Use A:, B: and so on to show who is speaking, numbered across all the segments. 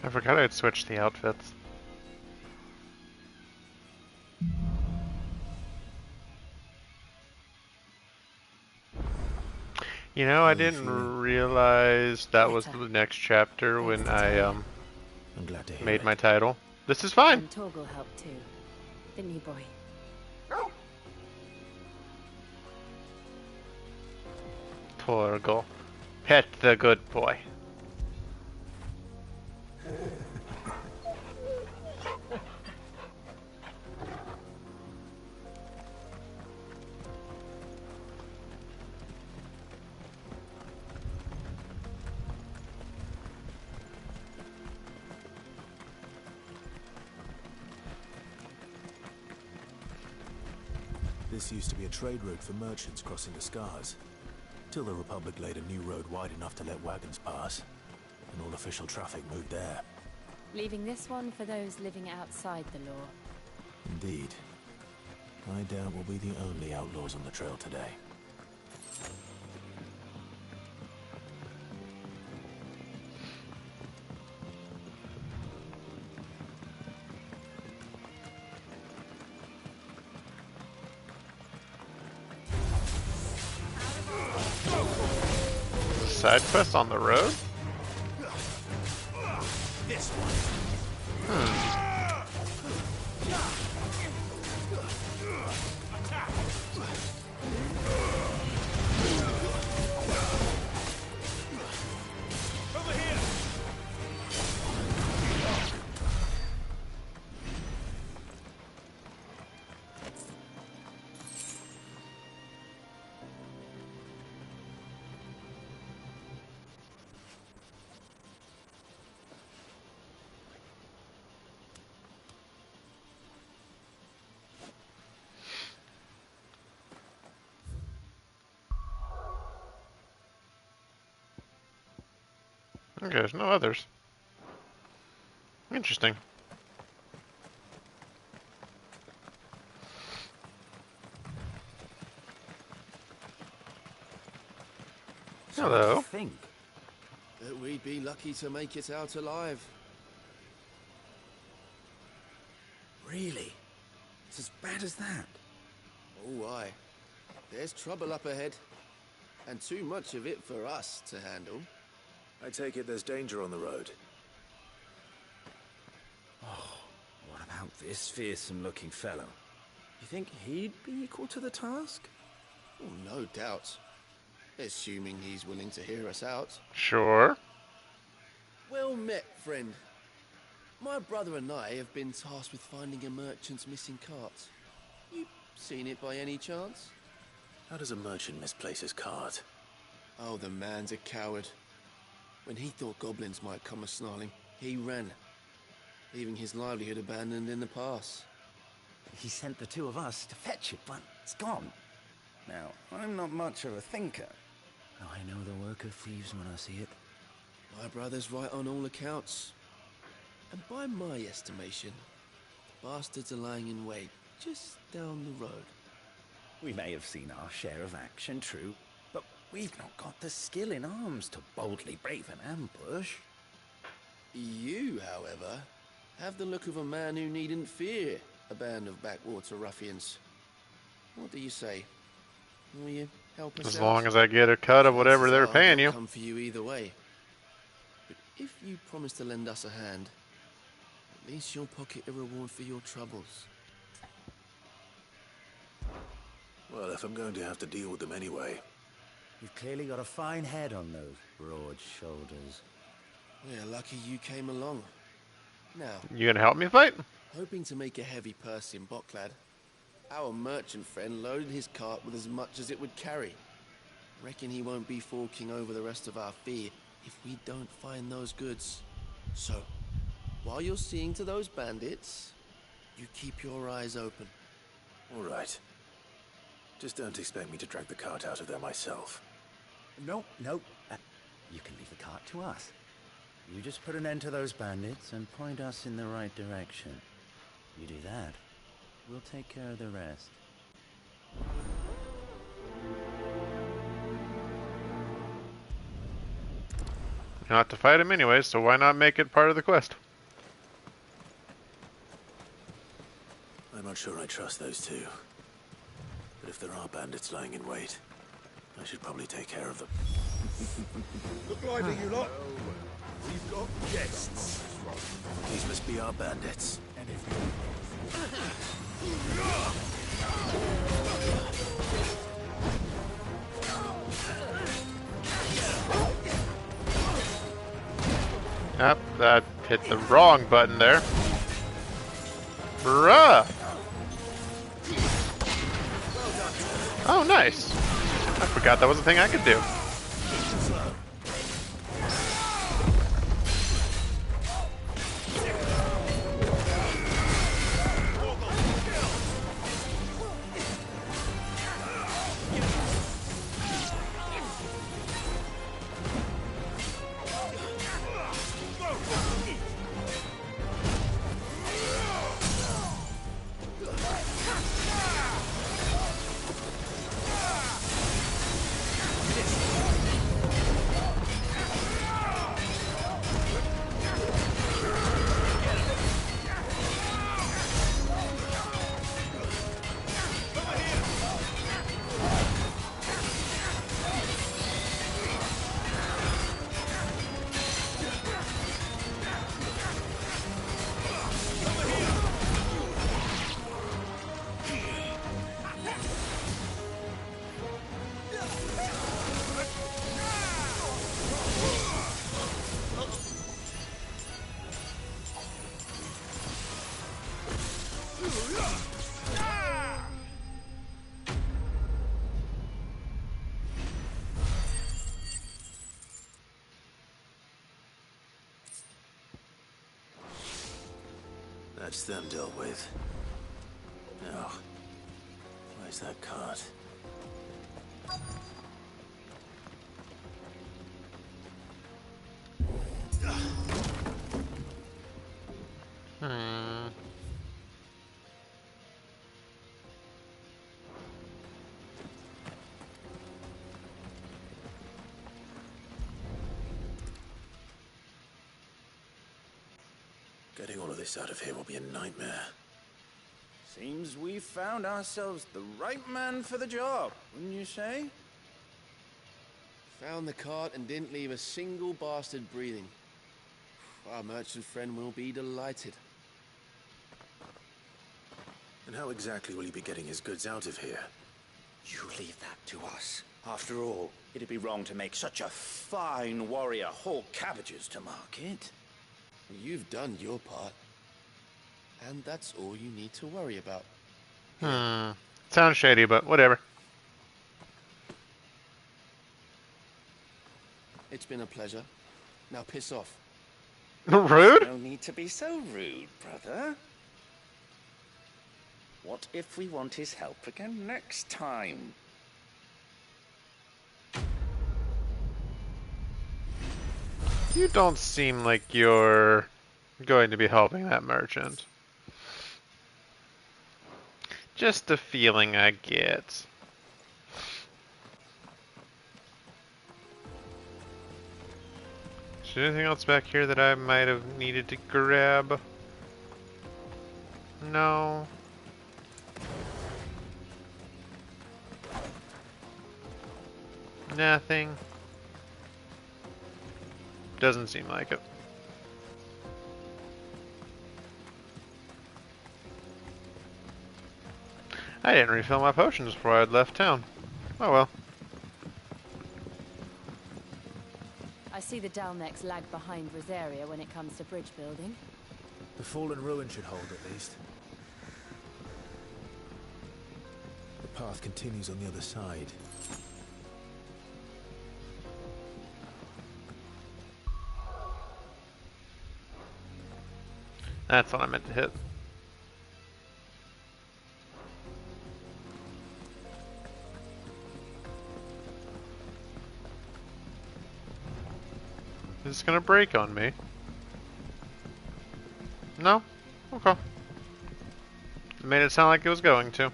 A: I forgot I'd switched the outfits. You know, I didn't realize that was the next chapter when I
B: I'm glad to hear
A: made
B: it.
A: my title. This is fine.
C: And Torgal helped too, didn't he, boy?
A: Torgal. Pet the good boy.
B: This used to be a trade route for merchants crossing the Scars, till the Republic laid a new road wide enough to let wagons pass, and all official traffic moved there.
C: Leaving this one for those living outside the law.
B: Indeed. I doubt we'll be the only outlaws on the trail today.
A: Side quest on the road? Okay, there's no others. Interesting. Hello.
D: Think
E: that we'd be lucky to make it out alive.
D: really? It's as bad as that?
E: Oh, aye. There's trouble up ahead, and too much of it for us to handle.
B: I take it there's danger on the road.
D: What about this fearsome-looking fellow? You think he'd be equal to the task?
E: Oh, no doubt. Assuming he's willing to hear us out.
A: Sure.
E: Well met, friend. My brother and I have been tasked with finding a merchant's missing cart. You seen it by any chance?
B: How does a merchant misplace his cart?
E: Oh, the man's a coward. When he thought goblins might come a-snarling, he ran, leaving his livelihood abandoned in the pass.
D: He sent the two of us to fetch it, but it's gone. Now, I'm not much of a thinker. I know the work of thieves when I see it.
E: My brother's right on all accounts. And by my estimation, the bastards are lying in wait just down the road.
D: We may have seen our share of action, true, but we've not got the skill in arms to boldly brave an ambush.
E: You, however, have the look of a man who needn't fear a band of backwater ruffians. What do you say? Will you help us out?
A: As long as I get a cut of whatever they're paying you.
E: Come for you either way. But if you promise to lend us a hand, at least you'll pocket a reward for your troubles.
B: Well, if I'm going to have to deal with them anyway.
D: You've clearly got a fine head on those broad shoulders.
E: We're lucky you came along. Now,
A: You gonna help me fight?
E: hoping to make a heavy purse in Bocklad, our merchant friend loaded his cart with as much as it would carry. Reckon he won't be forking over the rest of our fee if we don't find those goods. So, while you're seeing to those bandits, you keep your eyes open.
B: All right. Just don't expect me to drag the cart out of there myself.
D: No. You can leave the cart to us. You just put an end to those bandits and point us in the right direction. You do that, we'll take care of the rest.
A: You don't have to fight him anyway, so why not make it part of the quest?
B: I'm not sure I trust those two. But if there are bandits lying in wait, I should probably take care of them.
F: Look lively, you lot. We've got guests.
B: These must be our bandits.
F: And if
A: Yep, that hit the wrong button there. Bruh! Oh, nice. I forgot that was a thing I could do.
B: That's them dealt with. Now, where's that cart?
A: Hmm.
B: Getting all of this out of here will be a nightmare.
D: Seems we found ourselves the right man for the job, wouldn't you say?
E: Found the cart and didn't leave a single bastard breathing. Our merchant friend will be delighted.
B: And how exactly will he be getting his goods out of here?
G: You leave that to us. After all, it'd be wrong to make such a fine warrior haul cabbages to market.
E: You've done your part. And that's all you need to worry about.
A: Sounds shady, but whatever.
E: It's been a pleasure. Now piss off.
A: Rude?
G: No need to be so rude, brother. What if we want his help again next time?
A: You don't seem like you're going to be helping that merchant. Just a feeling I get. Is there anything else back here that I might have needed to grab? No. Nothing. Doesn't seem like it. I didn't refill my potions before I had left town. Oh well.
C: I see the Dalnecs lag behind Rosaria when it comes to bridge building.
B: The fallen ruin should hold at least. The path continues on the other side.
A: That's what I meant to hit. Is this gonna break on me? No? Okay. It made it sound like it was going to.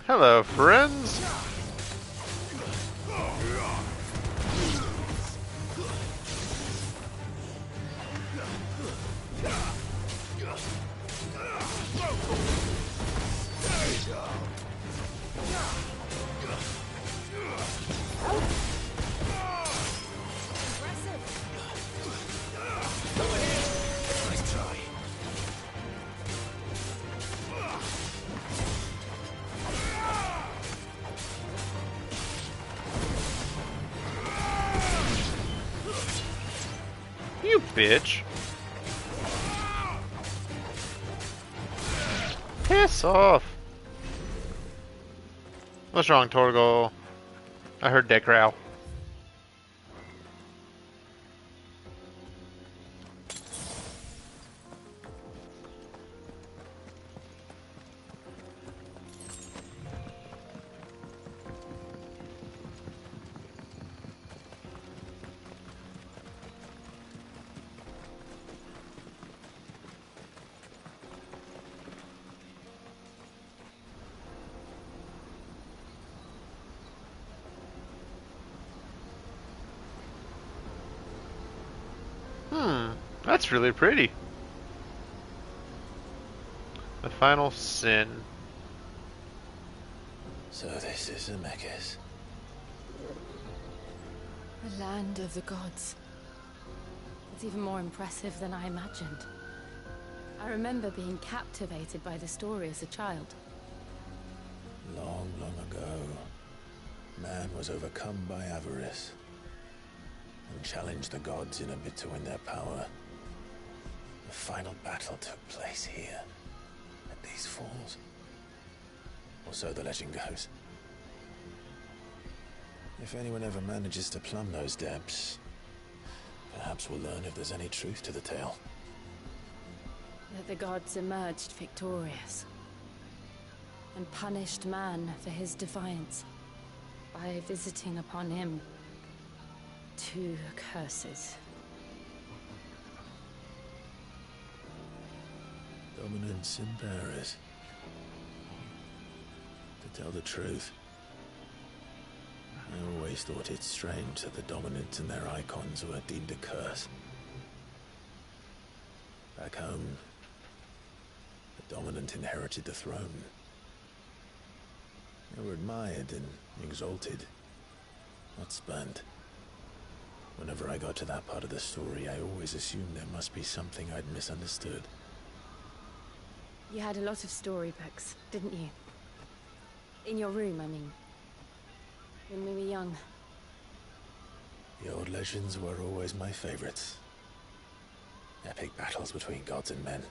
A: Hello, friends.
F: Nice try.
A: You bitch. Piss off. What's wrong, Torgo? I heard that growl. That's really pretty. The final sin.
B: So this is Zemeckis.
C: The land of the gods. It's even more impressive than I imagined. I remember being captivated by the story as a child.
B: Long, long ago, man was overcome by avarice and challenged the gods in a bid to win their power. The final battle took place here, at these falls. Or so the legend goes. If anyone ever manages to plumb those depths, perhaps we'll learn if there's any truth to the tale.
C: That the gods emerged victorious and punished man for his defiance by visiting upon him 2 curses.
B: Dominance and bearers. To tell the truth, I always thought it strange that the dominants and their icons were deemed a curse. Back home, the dominant inherited the throne. They were admired and exalted, not spurned. Whenever I got to that part of the story, I always assumed there must be something I'd misunderstood.
C: You had a lot of storybooks, didn't you? In your room, I mean. When we were young.
B: The old legends were always my favorites. Epic battles between gods and men.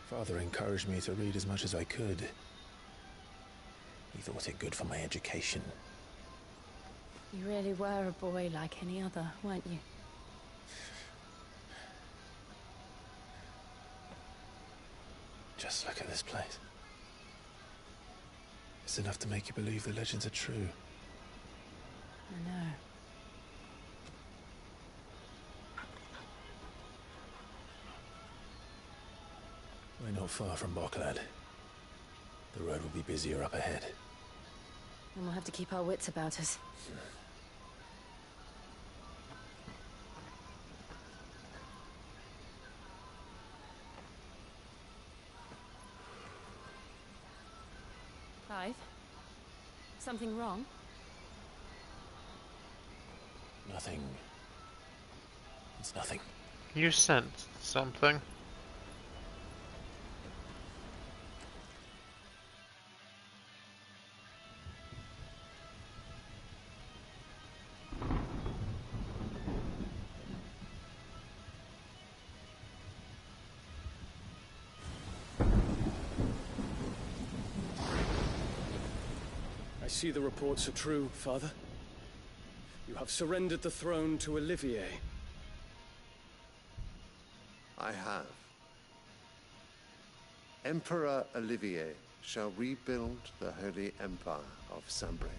B: Father encouraged me to read as much as I could. He thought it good for my education.
C: You really were a boy like any other, weren't you?
B: Just look at this place. It's enough to make you believe the legends are true.
C: I know.
B: We're not far from Boklad. The road will be busier up ahead.
C: And we'll have to keep our wits about us. Clive? Something wrong?
B: Nothing. It's nothing.
A: You sensed something.
F: I see the reports are true, Father. You have surrendered the throne to Olivier.
H: I have. Emperor Olivier shall rebuild the Holy Empire of Sambre.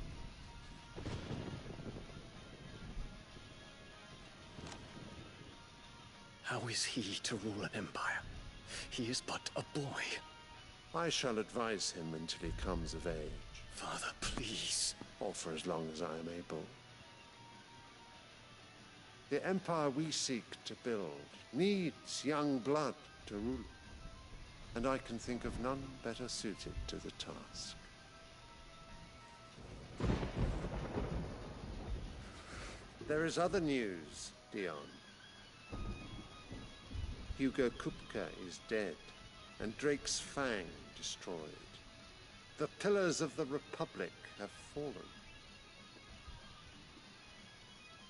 F: How is he to rule an empire? He is but a boy.
H: I shall advise him until he comes of age,
F: Father, please.
H: or for as long as I am able. The empire we seek to build needs young blood to rule it, and I can think of none better suited to the task. There is other news, Dion. Hugo Kupka is dead, and Drake's Fang destroyed. The pillars of the Republic have fallen.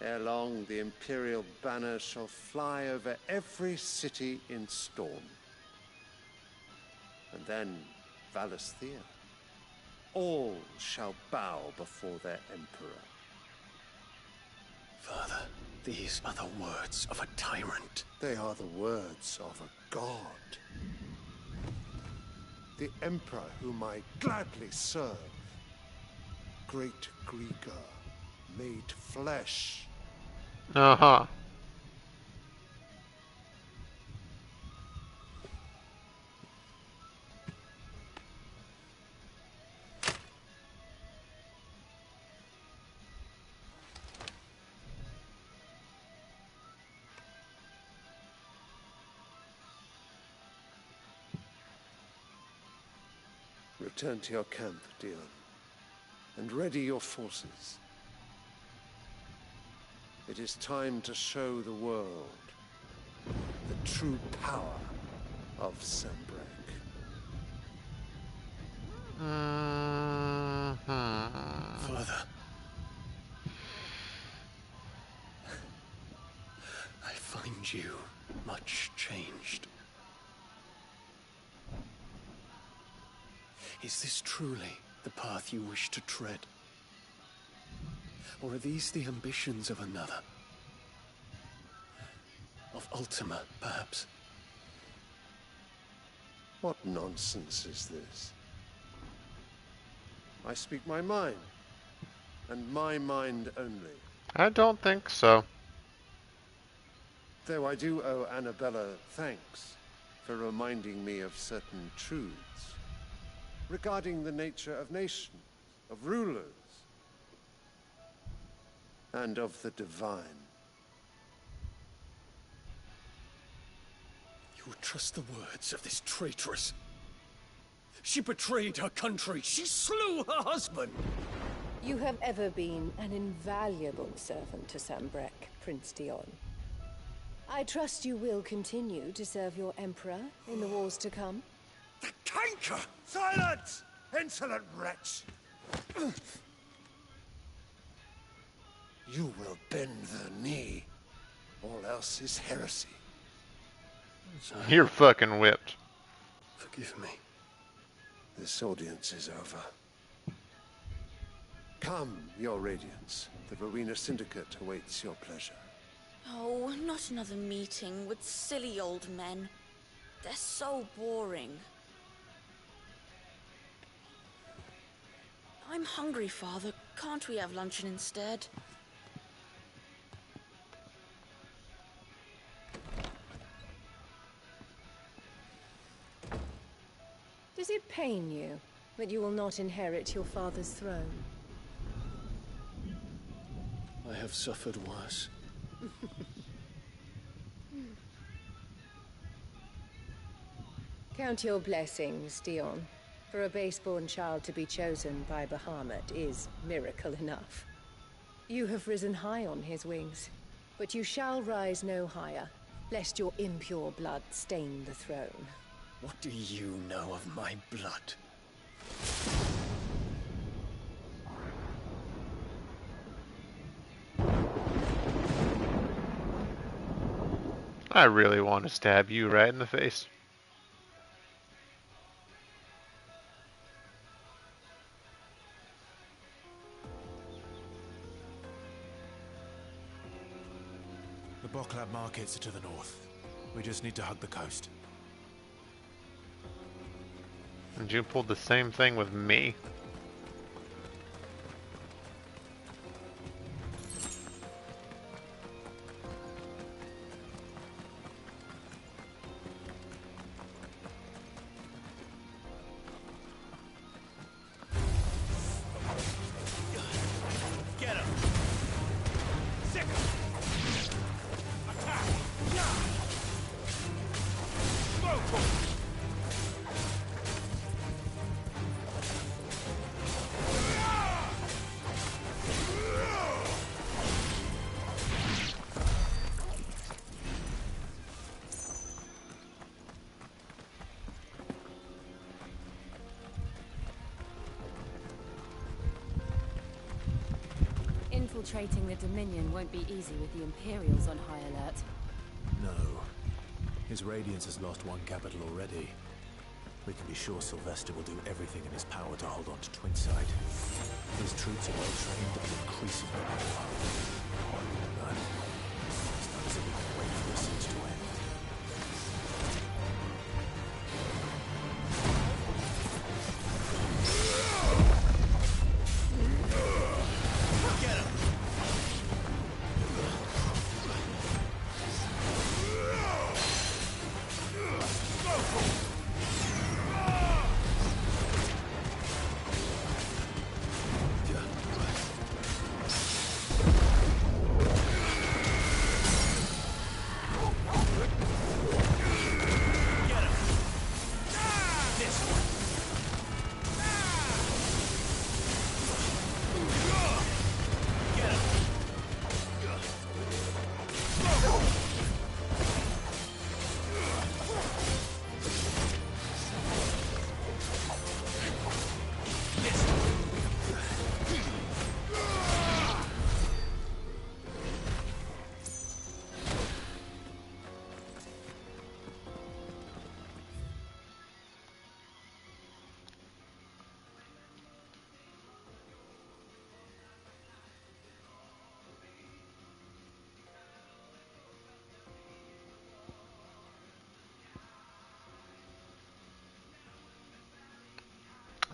H: Ere long, the Imperial banner shall fly over every city in Storm. And then, Valisthea. All shall bow before their Emperor.
F: Father, these are the words of a tyrant.
H: They are the words of a god. The Emperor whom I gladly serve. Great Grieger, made flesh.
A: Uh-huh.
H: Return to your camp, Dion, and ready your forces. It is time to show the world the true power of Sanbreque.
F: Father. I find you much changed. Is this truly the path you wish to tread? Or are these the ambitions of another? Of Ultima, perhaps?
H: What nonsense is this? I speak my mind, and my mind only.
A: I don't think so.
H: Though I do owe Annabella thanks for reminding me of certain truths regarding the nature of nations, of rulers, and of the divine.
F: You would trust the words of this traitress? She betrayed her country. She slew her husband.
I: You have ever been an invaluable servant to Sanbreque, Prince Dion. I trust you will continue to serve your Emperor in the wars to come.
H: The canker! Silence! Insolent wretch! You will bend the knee. All else is heresy.
A: You're fucking whipped.
F: Forgive me.
H: This audience is over. Come, your Radiance. The Rowena Syndicate awaits your pleasure.
J: Oh, not another meeting with silly old men. They're so boring. I'm hungry, Father. Can't we have luncheon instead?
I: Does it pain you that you will not inherit your father's throne?
F: I have suffered worse.
I: Count your blessings, Dion. For a base-born child to be chosen by Bahamut is miracle enough. You have risen high on his wings, but you shall rise no higher, lest your impure blood stain the throne.
F: What do you know of my blood?
A: I really want to stab you right in the face.
K: The Boklab markets are to the north. We just need to hug the coast.
A: And you pulled the same thing with me.
C: Infiltrating the Dominion won't be easy with the Imperials on high alert.
K: No. His Radiance has lost one capital already. We can be sure Sylvester will do everything in his power to hold on to Twinside. His troops are well trained and increasingly powerful. But it's not as if we can wait for the siege to end.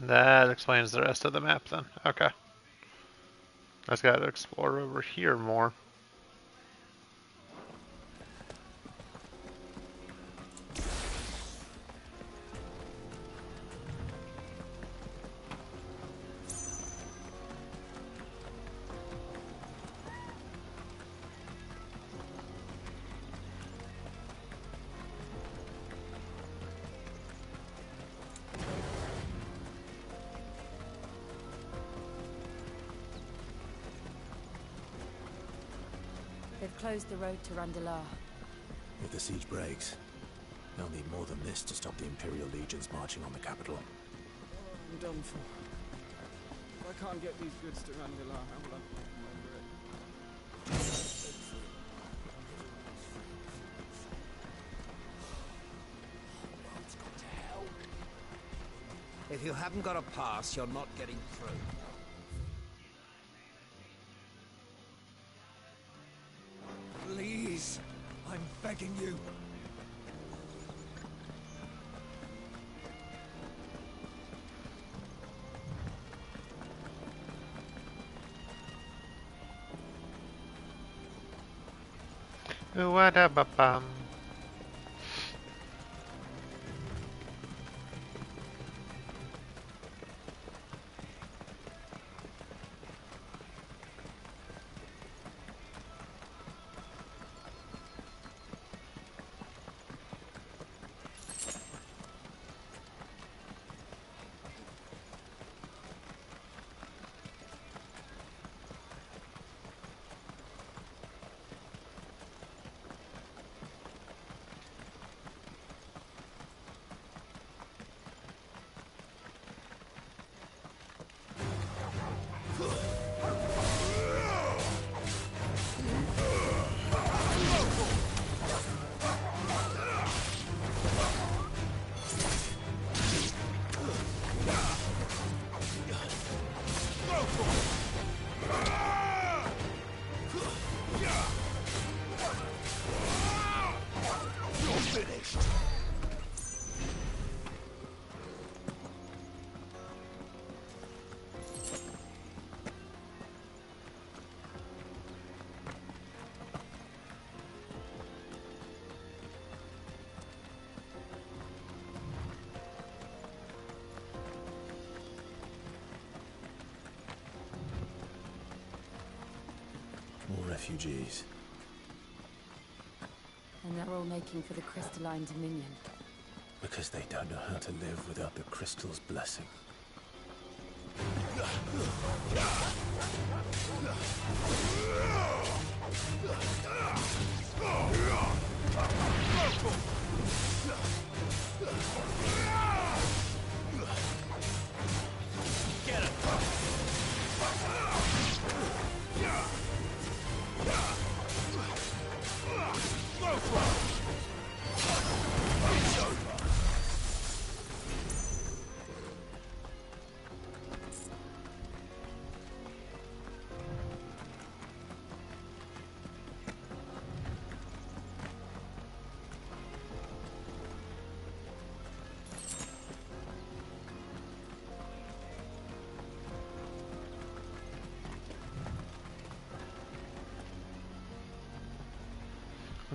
A: That explains the rest of the map then. Okay. I just gotta explore over here more.
C: They've closed the road to Randalar.
K: If the siege breaks, they'll need more than this to stop the Imperial legions marching on the capital.
F: I'm done for. If I can't get these goods to Randalar, how will I remember it?
L: If you haven't got a pass, you're not getting through. Please, I'm begging you.
A: What-a-ba-bum.
K: More refugees.
C: And they're all making for the Crystalline Dominion.
K: Because they don't know how to live without the crystal's blessing.
L: Get him!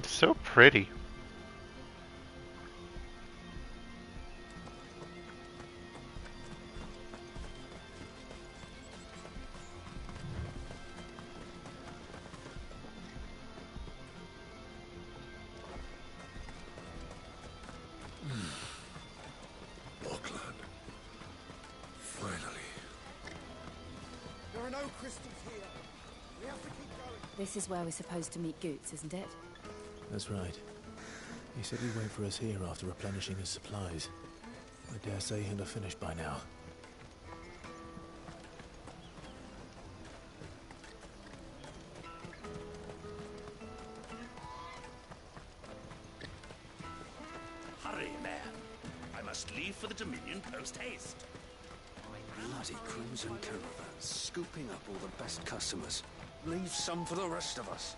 A: It's so pretty.
H: Auckland. Finally.
L: There are no crystals here. We have to keep going.
C: This is where we're supposed to meet Goots, isn't it?
K: That's right. He said he'd wait for us here after replenishing his supplies. I dare say he'll have finished by now.
G: Hurry, man. I must leave for the Dominion post-haste.
L: Bloody crimson caravan, scooping up all the best customers. Leave some for the rest of us.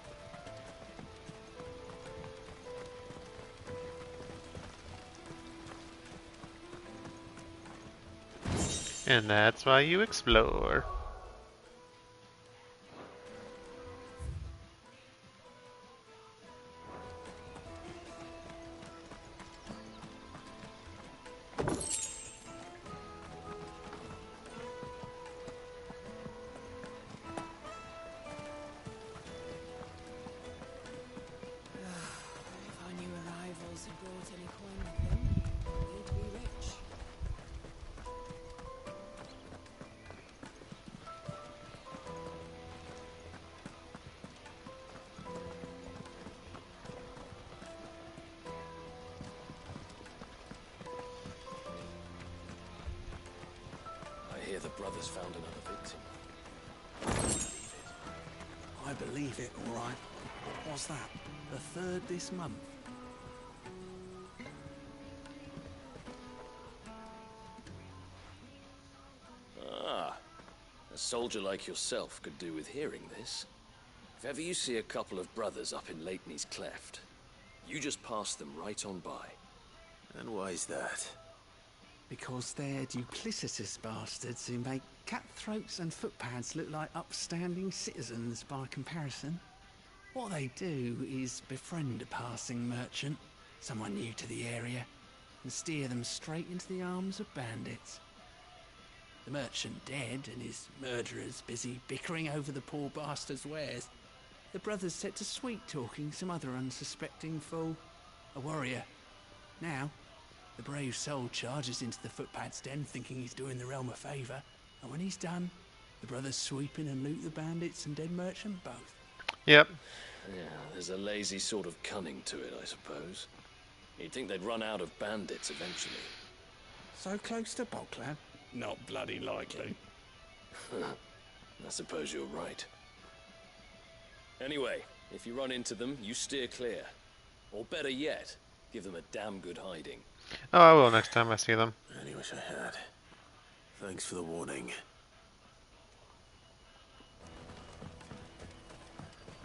A: And that's why you explore.
F: If our new arrivals had brought any coin with them, we'd be rich.
L: I hear the brothers found another victim. I believe it, all right. What's that? The third this month?
M: Ah, a soldier like yourself could do with hearing this. If ever you see a couple of brothers up in Lakeney's Cleft, you just pass them right on by.
K: And why's that?
F: Because they're duplicitous bastards who make cutthroats and footpads look like upstanding citizens by comparison. What they do is befriend a passing merchant, someone new to the area, and steer them straight into the arms of bandits. The merchant dead and his murderers busy bickering over the poor bastard's wares. The brothers set to sweet-talking some other unsuspecting fool, a warrior. Now, the brave soul charges into the footpad's den thinking he's doing the realm a favour, and when he's done, the brothers sweep in and loot the bandits and dead merchant both.
A: Yep.
M: Yeah, there's a lazy sort of cunning to it, I suppose. You'd think they'd run out of bandits eventually.
F: So close to Bogland? Not bloody likely.
M: I suppose you're right. Anyway, if you run into them, you steer clear. Or better yet, give them a damn good hiding.
A: Oh, I will next time I see them.
K: I really wish I had. Thanks for the warning.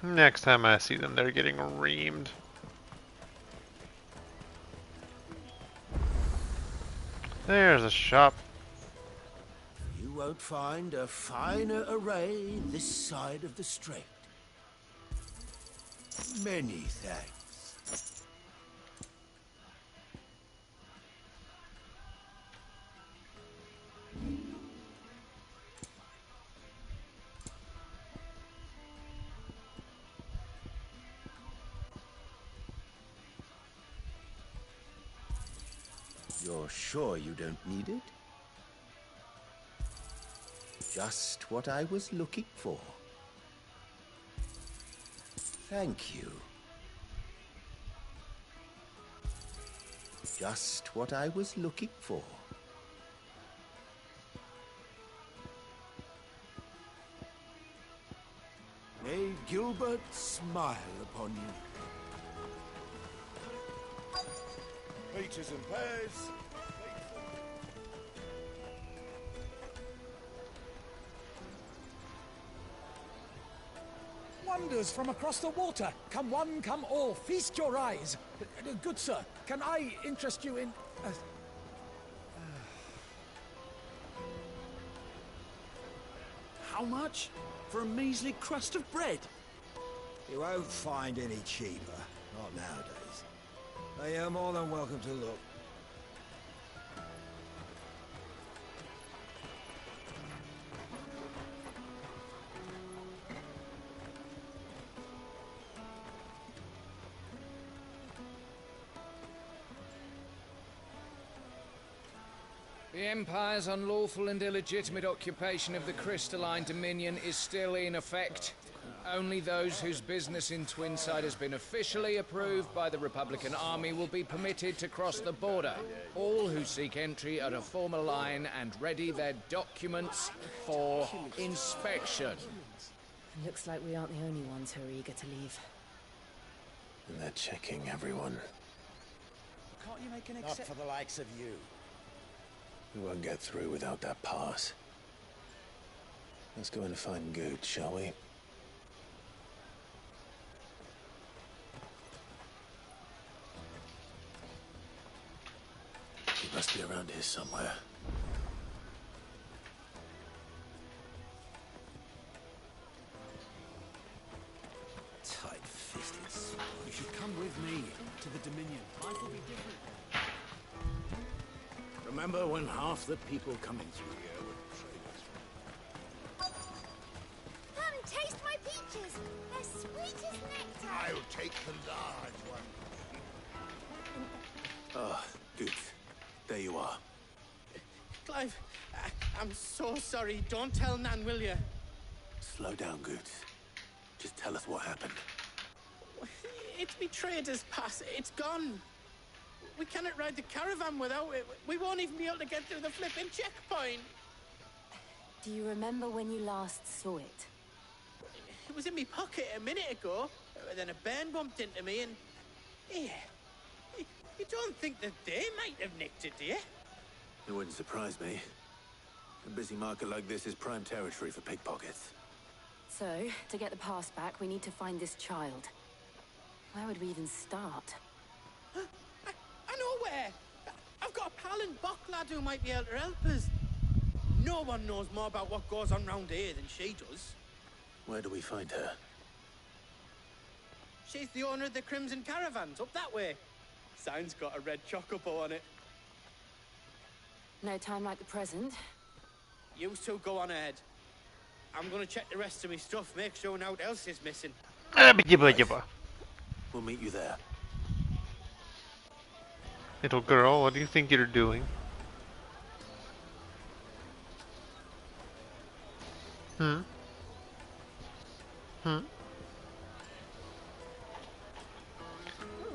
A: Next time I see them, they're getting reamed. There's a shop.
L: You won't find a finer array this side of the strait. Many thanks. You're sure you don't need it? Just what I was looking for. Thank you. Just what I was looking for. May Gilbert smile upon you. Peaches and pears.
N: Wonders from across the water. Come one, come all. Feast your eyes. Good sir, can I interest you in...
L: How much? For a measly crust of bread?
O: You won't find any cheaper. Not nowadays. But you're more than welcome to look.
N: The Empire's unlawful and illegitimate occupation of the crystalline dominion is still in effect. Only those whose business in Twinside has been officially approved by the Republican Army will be permitted to cross the border. All who seek entry are to form a line and ready their documents for inspection.
C: Looks like we aren't the only ones who are eager to leave.
B: And they're checking everyone.
F: Can't you make an
O: Not for the likes of you.
B: We won't get through without that pass. Let's go in and find Good, shall we? He must be around here somewhere.
F: Tight-fisted. You should come with me to the Dominion. Life will be different.
G: Remember when half the people coming through here were traders?
P: Taste my peaches. They're sweet as nectar.
O: I'll take the large one.
B: Ah, Good. There you are.
E: Clive, I'm so sorry. Don't tell Nan, will you?
B: Slow down, Good. Just tell us what happened.
E: It's me trader's pass. It's gone. We cannot ride the caravan without it. We won't even be able to get through the flipping checkpoint.
C: Do you remember when you last saw it?
E: It was in my pocket a minute ago. Then a bairn bumped into me and... Yeah. You don't think that they might have nicked it, do you?
B: It wouldn't surprise me. A busy market like this is prime territory for pickpockets.
C: So, to get the pass back, we need to find this child. Where would we even start?
E: I know where! I've got a pal in Bocklad who might be able to help us. No one knows more about what goes on round here than she does.
B: Where do we find her?
E: She's the owner of the Crimson Caravans, up that way. Sign's got a red chocobo on it.
C: No time like the present.
E: You two go on ahead. I'm gonna check the rest of my stuff, make sure nothing else is missing.
B: We'll meet you there.
A: Little girl, what do you think you're doing? Hmm?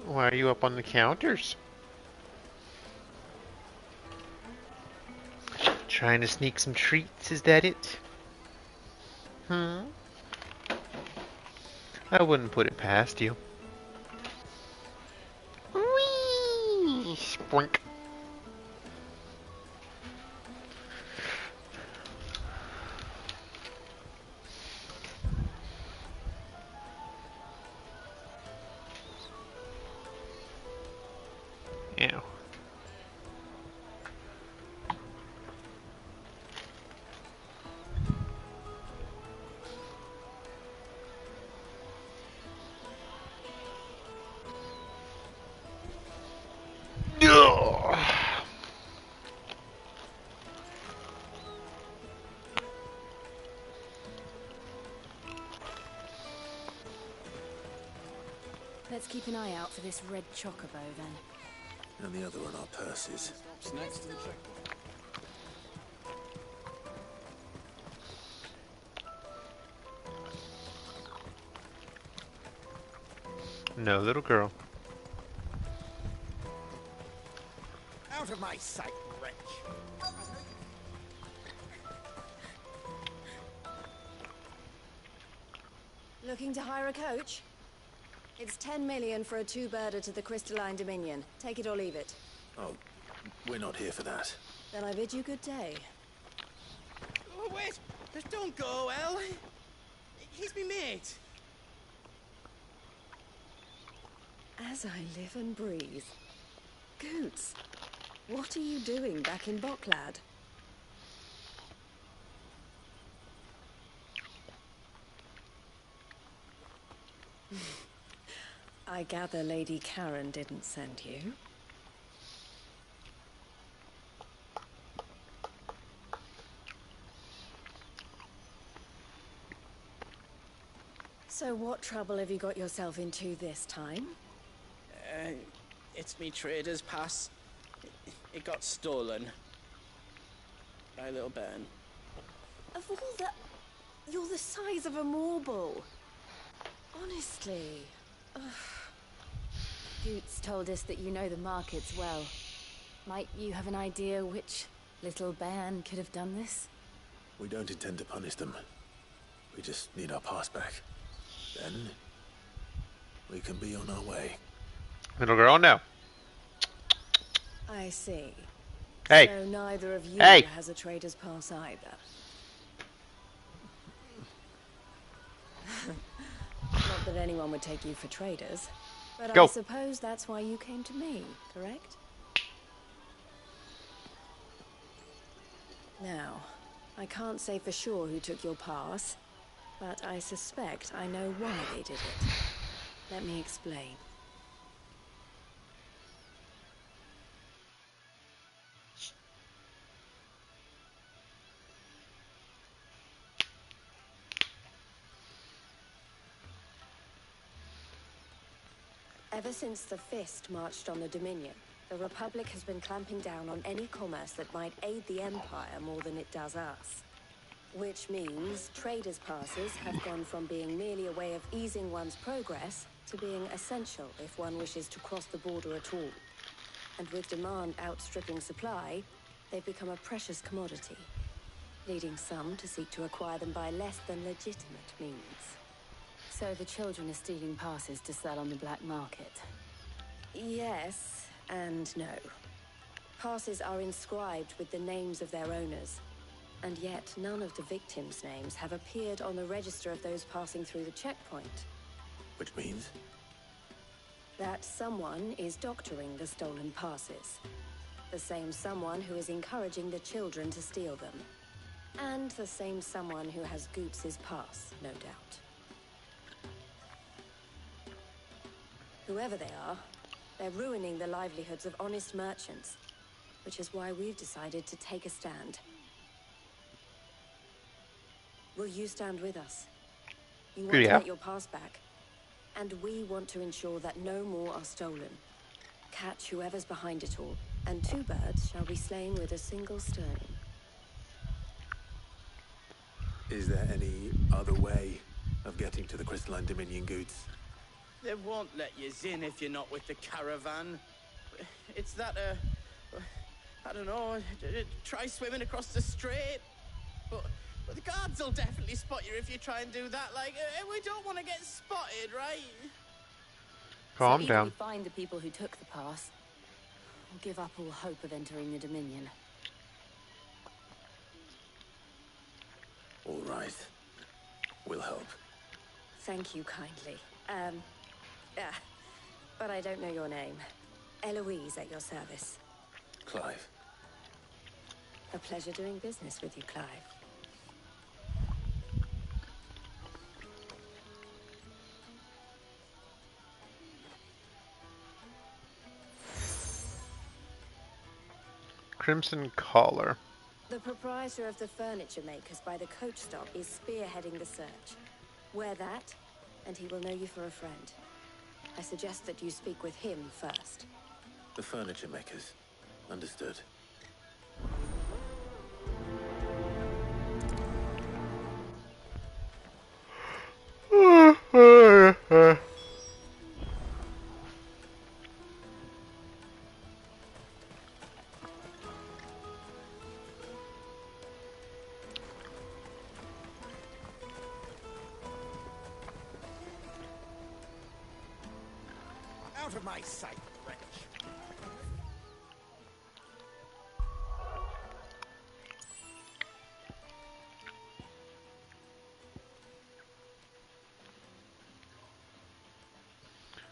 A: Why are you up on the counters? Trying to sneak some treats, is that it? I wouldn't put it past you. Whee! Spoink. Ew.
C: Let's keep an eye out for this red chocobo then.
B: And the other on our purses.
L: Stops next to the checkpoint.
A: No, little girl.
O: Out of my sight, wretch.
I: Looking to hire a coach? It's 10 million for a two-birder to the Crystalline Dominion. Take it or leave it.
B: Oh, we're not here for that.
I: Then I bid you good day.
E: Oh, wait! Just don't go, El. He's me mate.
I: As I live and breathe. Goots, what are you doing back in Bocklad? I gather Lady Karen didn't send you. So what trouble have you got yourself into this time?
Q: It's me trader's pass. It got stolen. By a little bairn.
I: Of all the... You're the size of a marble. Honestly. Ugh. Goots told us that you know the markets well. Might you have an idea which little bairn could have done this?
K: We don't intend to punish them. We just need our pass back. Then we can be on our way.
A: Little girl, no.
I: I see.
A: Hey.
I: So neither of you has a trader's pass either. Not that anyone would take you for traders, but I suppose that's why you came to me, correct? Now, I can't say for sure who took your pass, but I suspect I know why they did it. Let me explain. Ever since the Fist marched on the Dominion, the Republic has been clamping down on any commerce that might aid the Empire more than it does us. Which means traders' passes have gone from being merely a way of easing one's progress to being essential if one wishes to cross the border at all. And with demand outstripping supply, they've become a precious commodity, leading some to seek to acquire them by less than legitimate means. So the children are stealing passes to sell on the black market? Yes and no. Passes are inscribed with the names of their owners, and yet none of the victims' names have appeared on the register of those passing through the checkpoint.
K: Which means?
I: That someone is doctoring the stolen passes. The same someone who is encouraging the children to steal them. And the same someone who has Goots' pass, no doubt. Whoever they are, they're ruining the livelihoods of honest merchants, which is why we've decided to take a stand. Will you stand with us? You want to get your pass back, and we want to ensure that no more are stolen. Catch whoever's behind it all, and 2 birds shall be slain with a single stone.
K: Is there any other way of getting to the Crystalline Dominion, Goots?
Q: They won't let you in if you're not with the caravan. It's that, I don't know, try swimming across the strait. But the guards will definitely spot you if you try and do that. Like, we don't want to get spotted, right?
A: Calm down.
I: We find the people who took the pass, or give up all hope of entering the Dominion.
K: All right. We'll help.
I: Thank you kindly. But I don't know your name. Eloise at your service.
K: Clive.
I: A pleasure doing business with you, Clive.
A: Crimson Collar.
I: The proprietor of the furniture makers by the coach stop is spearheading the search. Wear that, and he will know you for a friend. I suggest that you speak with him first.
K: The furniture makers. Understood.
O: Out of my sight, wretch!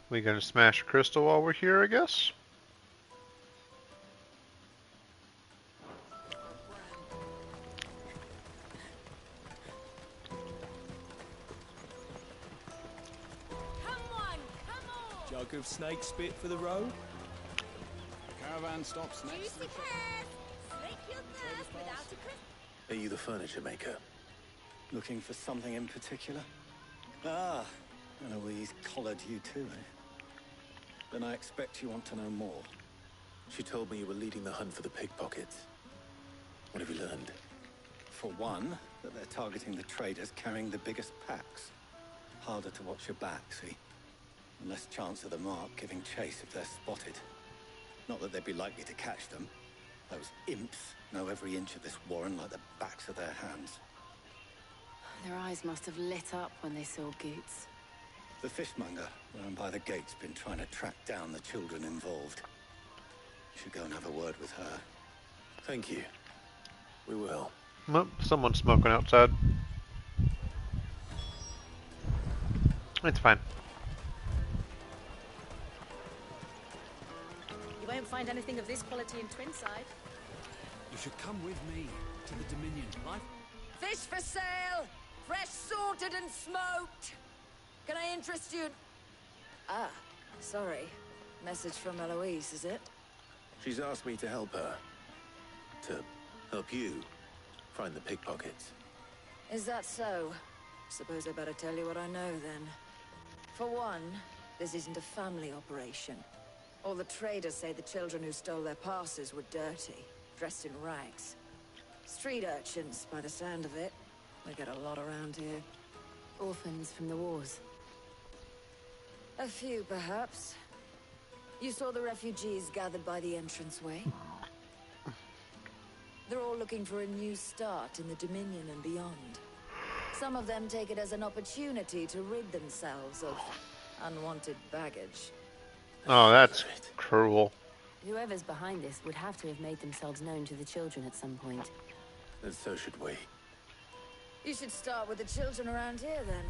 A: We gonna smash a crystal while we're here, I guess?
P: Come
L: No good snake spit for the road?
F: Caravan stops next.
P: Juicy pears! Slake your thirst without a crisp.
K: Are you the furniture maker?
R: Looking for something in particular? Ah, Eloise collared you too, eh? Then I expect you want to know more.
K: She told me you were leading the hunt for the pickpockets. What have you learned?
R: For one, that they're targeting the traders carrying the biggest packs. Harder to watch your back, see? And less chance of the mark giving chase if they're spotted. Not that they'd be likely to catch them. Those imps know every inch of this warren like the backs of their hands.
C: Their eyes must have lit up when they saw Goots.
R: The fishmonger, round by the gate's been trying to track down the children involved. Should go and have a word with her.
K: Thank you. We will.
A: Well, someone's smoking outside. It's fine.
S: You won't find anything of this quality in Twinside.
F: You should come with me to the Dominion. Life.
T: Fish for sale! Fresh sorted and smoked! Can I interest you? Ah, sorry. Message from Eloise, is it?
K: She's asked me to help her. To help you find the pickpockets.
T: Is that so? Suppose I better tell you what I know, then. For one, this isn't a family operation. All the traders say the children who stole their passes were dirty, dressed in rags. Street urchins, by the sound of it. We get a lot around here.
C: Orphans from the wars.
T: A few, perhaps. You saw the refugees gathered by the entranceway? They're all looking for a new start in the Dominion and beyond. Some of them take it as an opportunity to rid themselves of unwanted baggage.
A: Oh, that's cruel.
C: Whoever's behind this would have to have made themselves known to the children at some point.
K: And so should we.
T: You should start with the children around here, then.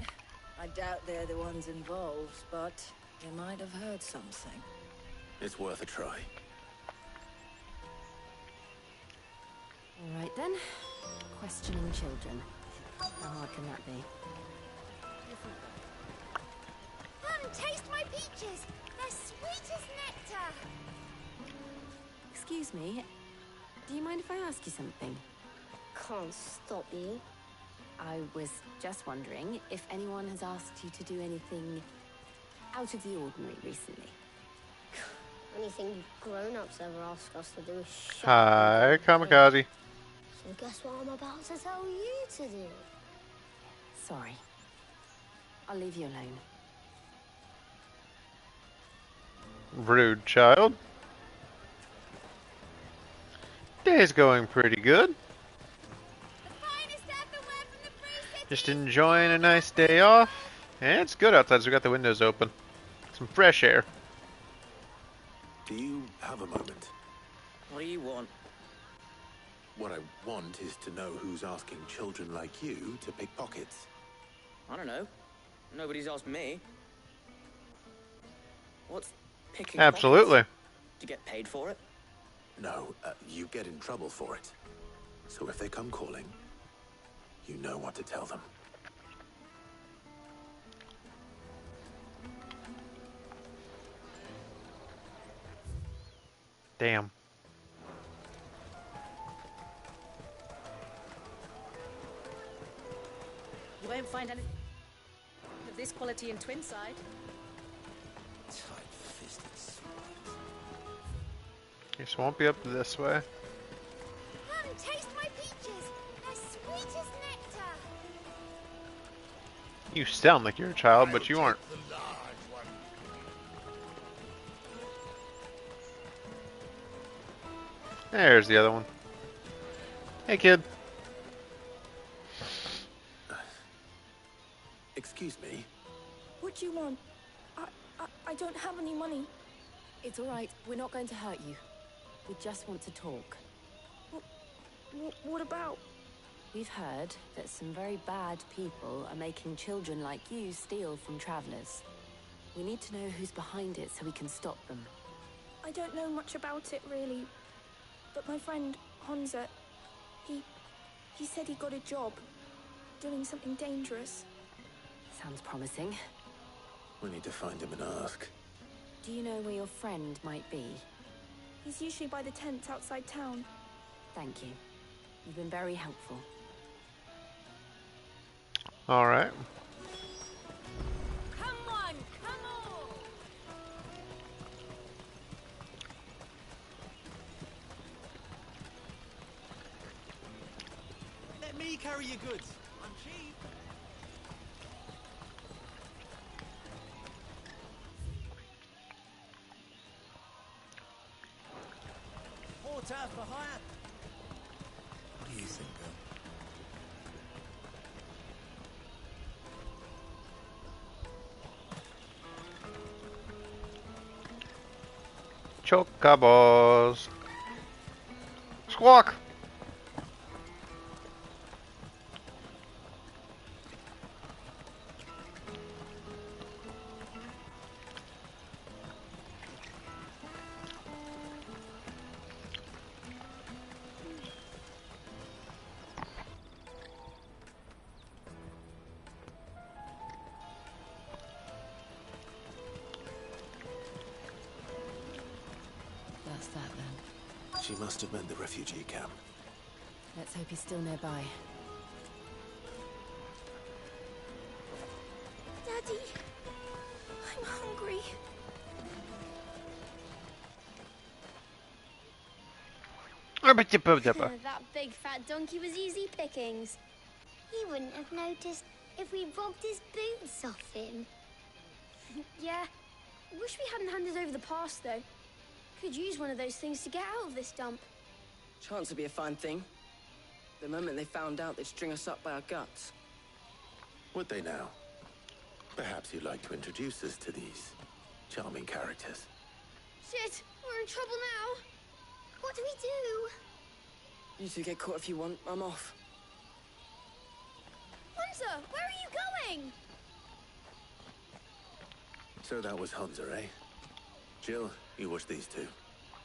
T: I doubt they're the ones involved, but you might have heard something.
K: It's worth a try.
C: All right, then. Questioning children. How hard can that be?
P: Taste my peaches! They're sweet as nectar!
C: Excuse me, do you mind if I ask you something?
P: Can't stop you.
C: I was just wondering if anyone has asked you to do anything out of the ordinary recently.
P: Anything you grown-ups ever ask us to do is shut
A: Hi, Kamikaze.
P: So guess what I'm about to tell you to do?
C: Sorry. I'll leave you alone.
A: Rude child. Day's going pretty good. Just enjoying a nice day off. And it's good outside, so we got the windows open. Some fresh air.
K: Do you have a moment?
Q: What do you want?
K: What I want is to know who's asking children like you to pick pockets.
Q: I don't know. Nobody's asked me. What's picking
A: Absolutely.
Q: pockets? Do you get paid for it?
K: No, you get in trouble for it. So if they come calling, you know what to tell them.
A: Damn.
S: You won't find anything of this quality in Twinside.
O: Tight-fisted swine.
A: This won't be up this way.
P: Taste my peaches! They're sweet as nectar!
A: You sound like you're a child, but you aren't. There's the other one. Hey, kid.
K: Excuse me?
U: What do you want? I don't have any money.
C: It's all right. We're not going to hurt you. We just want to talk.
U: What about?
C: We've heard that some very bad people are making children like you steal from travelers. We need to know who's behind it so we can stop them.
U: I don't know much about it, really. But my friend, Honza, he said he got a job doing something dangerous.
C: Sounds promising.
K: We need to find him and ask.
C: Do you know where your friend might be?
U: He's usually by the tents outside town.
C: Thank you. You've been very helpful.
A: Alright.
P: Come on, come on!
L: Let me carry your goods. I'm cheap. Porter for hire.
B: What do you think, Bill?
A: Chocobos. Squawk!
C: That's that then.
B: She must have meant the refugee camp.
C: Let's hope he's still nearby.
U: Daddy, I'm hungry.
P: That big fat donkey was easy pickings. He wouldn't have noticed if we robbed his boots off him.
U: Yeah. Wish we hadn't handed over the pass, though. Could use one of those things to get out of this dump.
Q: Chance would be a fine thing. The moment they found out, they'd string us up by our guts.
B: Would they now? Perhaps you'd like to introduce us to these charming characters.
U: Shit, we're in trouble now.
P: What do we do?
Q: You two get caught if you want. I'm off.
U: Hunter, where are you going?
B: So that was Hunter, eh? Jill, you watch these two.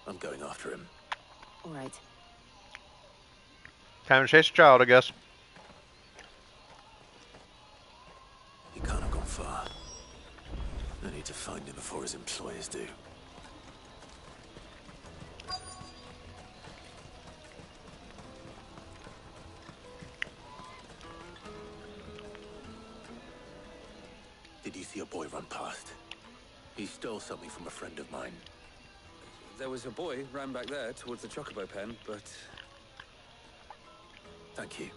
B: I'm going after him.
C: All right.
A: Time to chase a child, I guess.
B: He can't have gone far. I need to find him before his employers do. Did you see a boy run past? He stole something from a friend of mine.
L: There was a boy ran back there towards the chocobo pen, but...
B: Thank you.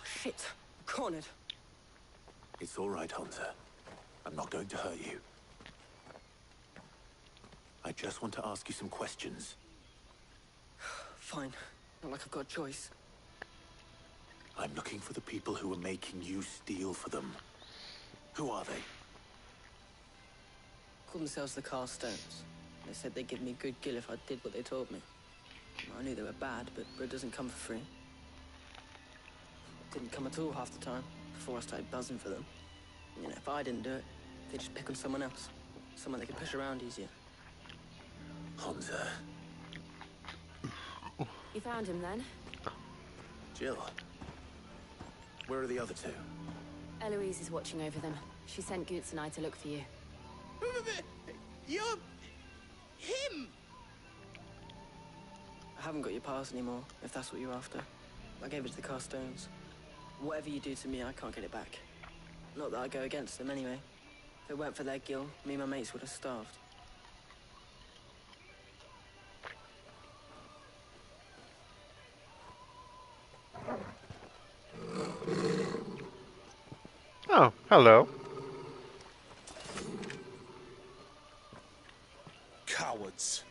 Q: Shit. Cornered.
B: It's all right, Hunter. I'm not going to hurt you. I just want to ask you some questions.
Q: Fine. Not like I've got a choice.
B: I'm looking for the people who are making you steal for them. Who are they?
Q: Called themselves the Carstones. They said they'd give me good gill if I did what they told me. I knew they were bad, but bread doesn't come for free. Didn't come at all half the time, before I started buzzing for them. You know, if I didn't do it, they'd just pick on someone else. Someone they could push around easier.
B: Hunter.
C: You found him then?
B: Jill. Where are the other two?
C: Eloise is watching over them. She sent Goots and I to look for you.
Q: You're... him! I haven't got your pass anymore, if that's what you're after. I gave it to the Carstones. Whatever you do to me, I can't get it back. Not that I go against them anyway. If it weren't for their guild, me and my mates would have starved.
A: Oh, hello.
D: Cowards.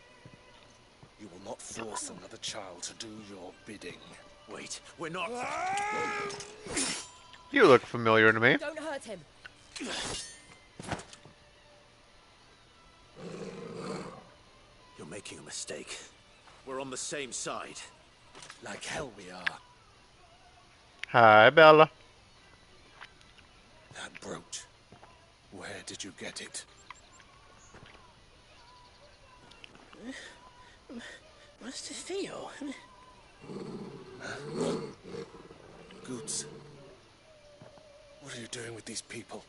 D: You will not force another child to do your bidding.
B: Wait, we're not...
A: You look familiar to me.
C: Don't hurt him.
B: You're making a mistake. We're on the same side.
D: Like hell we are.
A: Hi, Bella.
D: That brooch. Where did you get it? Master Theo? Goots, what are you doing with these people?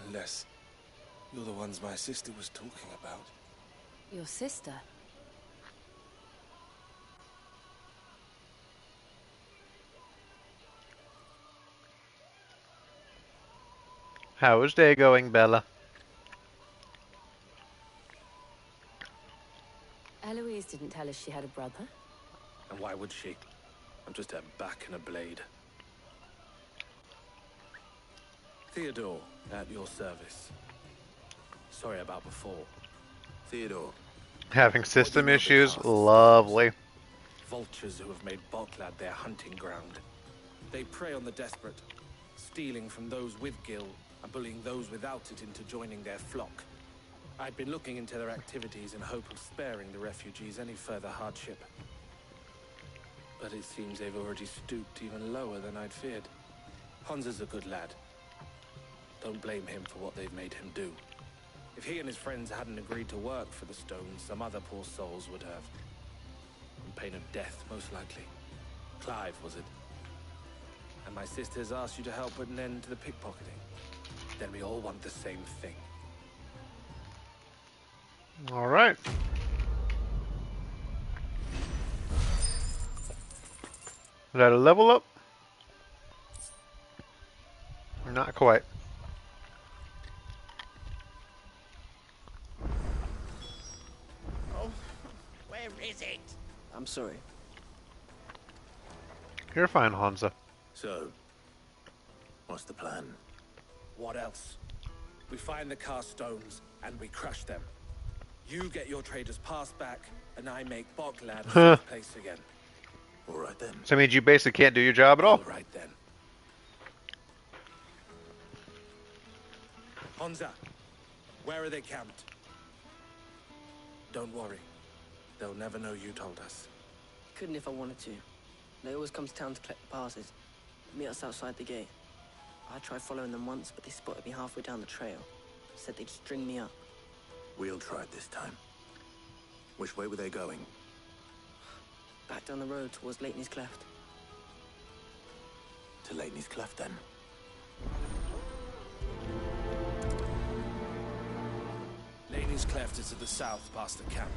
D: Unless you're the ones my sister was talking about.
C: Your sister?
A: How is day going, Bella?
C: Eloise didn't tell us she had a brother.
L: And why would she? I'm just her back and a blade. Theodore, at your service. Sorry about before.
R: Theodore.
A: Having system issues? Lovely.
L: Vultures who have made Boklad their hunting ground. They prey on the desperate, stealing from those with gil and bullying those without it into joining their flock. I'd been looking into their activities in hope of sparing the refugees any further hardship. But it seems they've already stooped even lower than I'd feared. Hansa's a good lad. Don't blame him for what they've made him do. If he and his friends hadn't agreed to work for the stones, some other poor souls would have. On pain of death, most likely. Clive, was it? And my sisters asked you to help put an end to the pickpocketing. Then we all want the same thing.
A: Alright. Is that a level up? Or not quite.
Q: Oh, where is it?
E: I'm sorry.
A: You're fine, Hansa.
R: So, what's the plan?
L: What else? We find the cast stones and we crush them. You get your traders pass back, and I make Boklad a safe place again.
R: All right then.
A: So that means you basically can't do your job at all.
L: All right then. Hansa, where are they camped? Don't worry. They'll never know you told us.
J: Couldn't if I wanted to. They always come to town to collect the passes. Meet us outside the gate. I tried following them once, but they spotted me halfway down the trail. Said they'd string me up.
R: We'll try it this time. Which way were they going?
J: Back down the road towards Leighton's Cleft.
R: To Leighton's Cleft, then.
L: Leighton's Cleft is to the south, past the camp.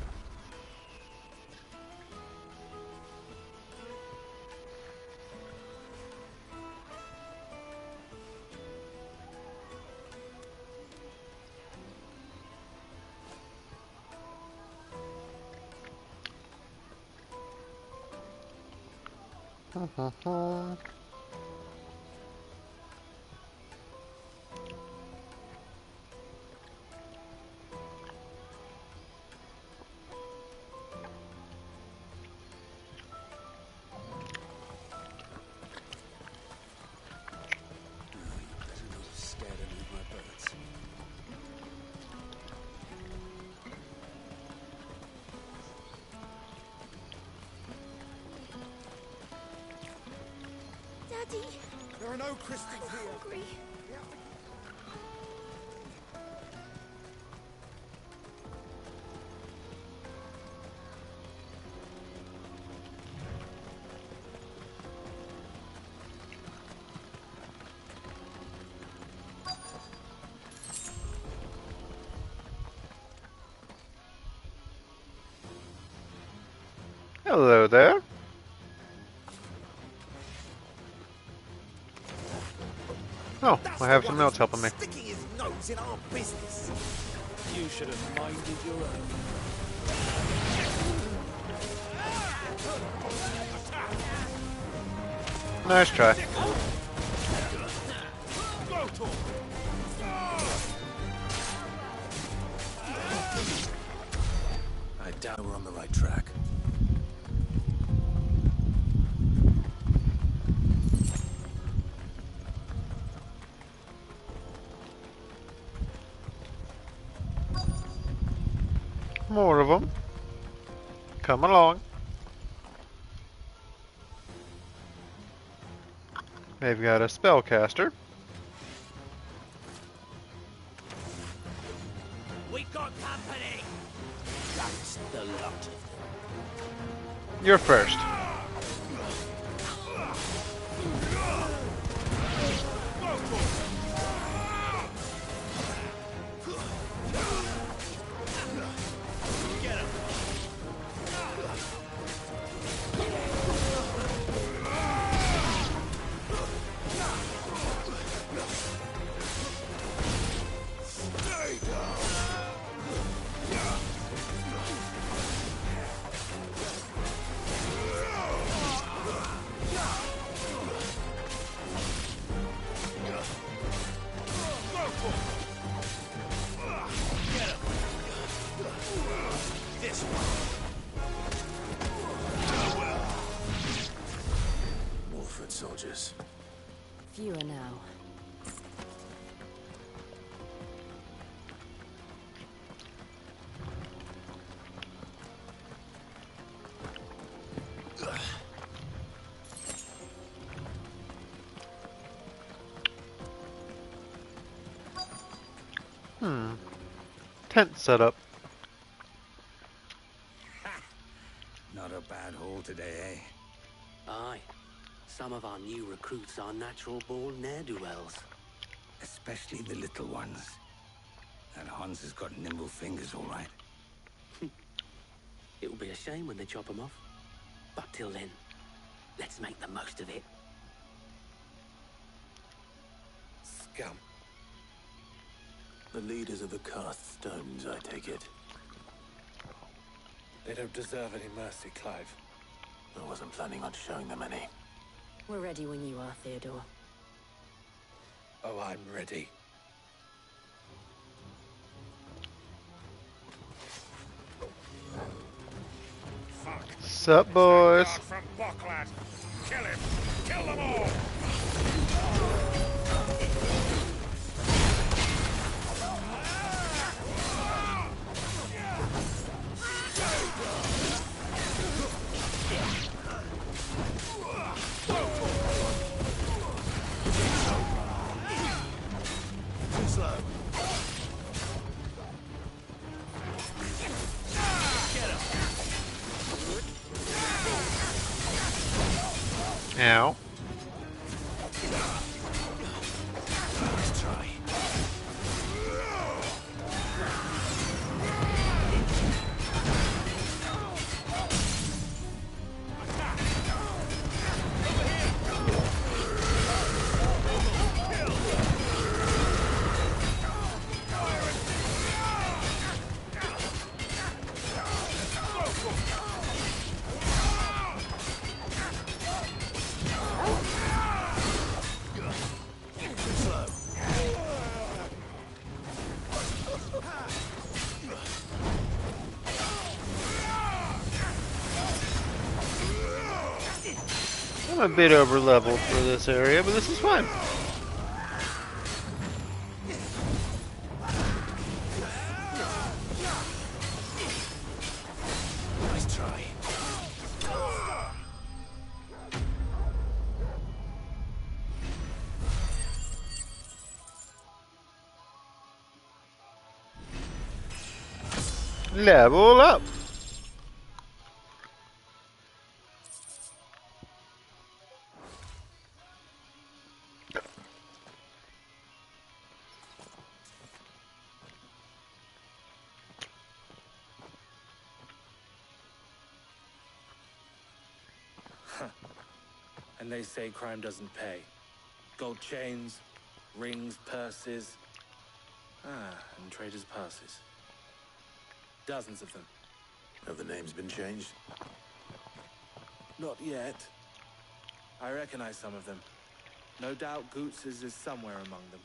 P: Daddy!
O: There are no crystals
P: I'm
O: here.
P: hungry.
A: Hello there. Oh, I have someone else helping me.
O: Sticking his nose in our business.
L: You should have minded your own.
A: Nice try.
R: I doubt we're on the right track.
A: More of them. Come along. They've got a spellcaster.
H: We've got company!
D: That's the lot of them.
A: You're first.
H: Get him!
B: More foot soldiers.
C: Fewer now.
A: Tent setup.
O: Not a bad haul today, eh?
H: Aye. Some of our new recruits are natural-born ne'er-do-wells.
O: Especially the little ones. That Hans has got nimble fingers, all right.
H: It'll be a shame when they chop them off. But till then, let's make the most of it.
B: Scum. The leaders of the cast stones, I take it.
L: They don't deserve any mercy, Clive.
B: I wasn't planning on showing them any.
C: We're ready when you are, Theodore.
L: Oh, I'm ready.
H: Fuck.
A: Sup, boys?
H: From Bocklad. Kill him. Kill them all.
B: Too slow.
A: Ow.
B: Let's try.
A: I'm a bit over leveled for this area, but this is fine.
B: Nice try.
A: Level up.
L: And they say crime doesn't pay. Gold chains, rings, purses. And traders' passes. Dozens of them.
B: Have the names been changed?
L: Not yet. I recognize some of them. No doubt Goots's is somewhere among them.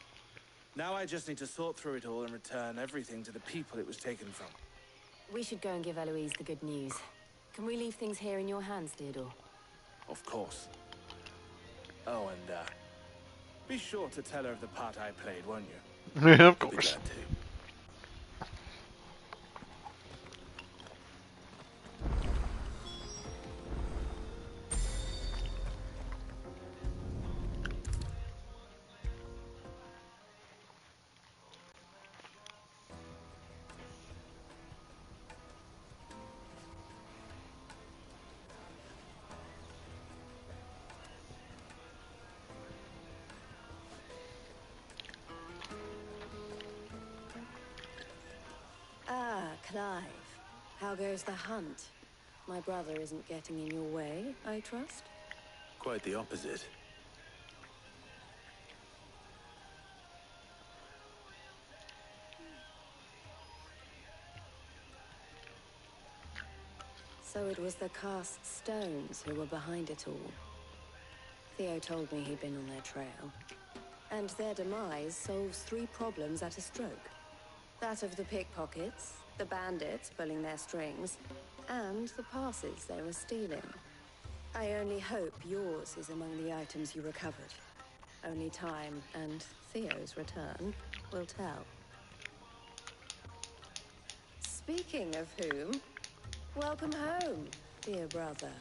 L: Now I just need to sort through it all and return everything to the people it was taken from.
C: We should go and give Eloise the good news. Can we leave things here in your hands, Theodore?
L: Of course. Oh, and be sure to tell her of the part I played, won't you?
A: Of course.
I: Clive, how goes the hunt? My brother isn't getting in your way, I trust?
B: Quite the opposite.
I: So it was the cast stones who were behind it all. Theo told me he'd been on their trail. And their demise solves 3 problems at a stroke. That of the pickpockets, the bandits pulling their strings, and the passes they were stealing. I only hope yours is among the items you recovered. Only time and Theo's return will tell. Speaking of whom, welcome home, dear brother.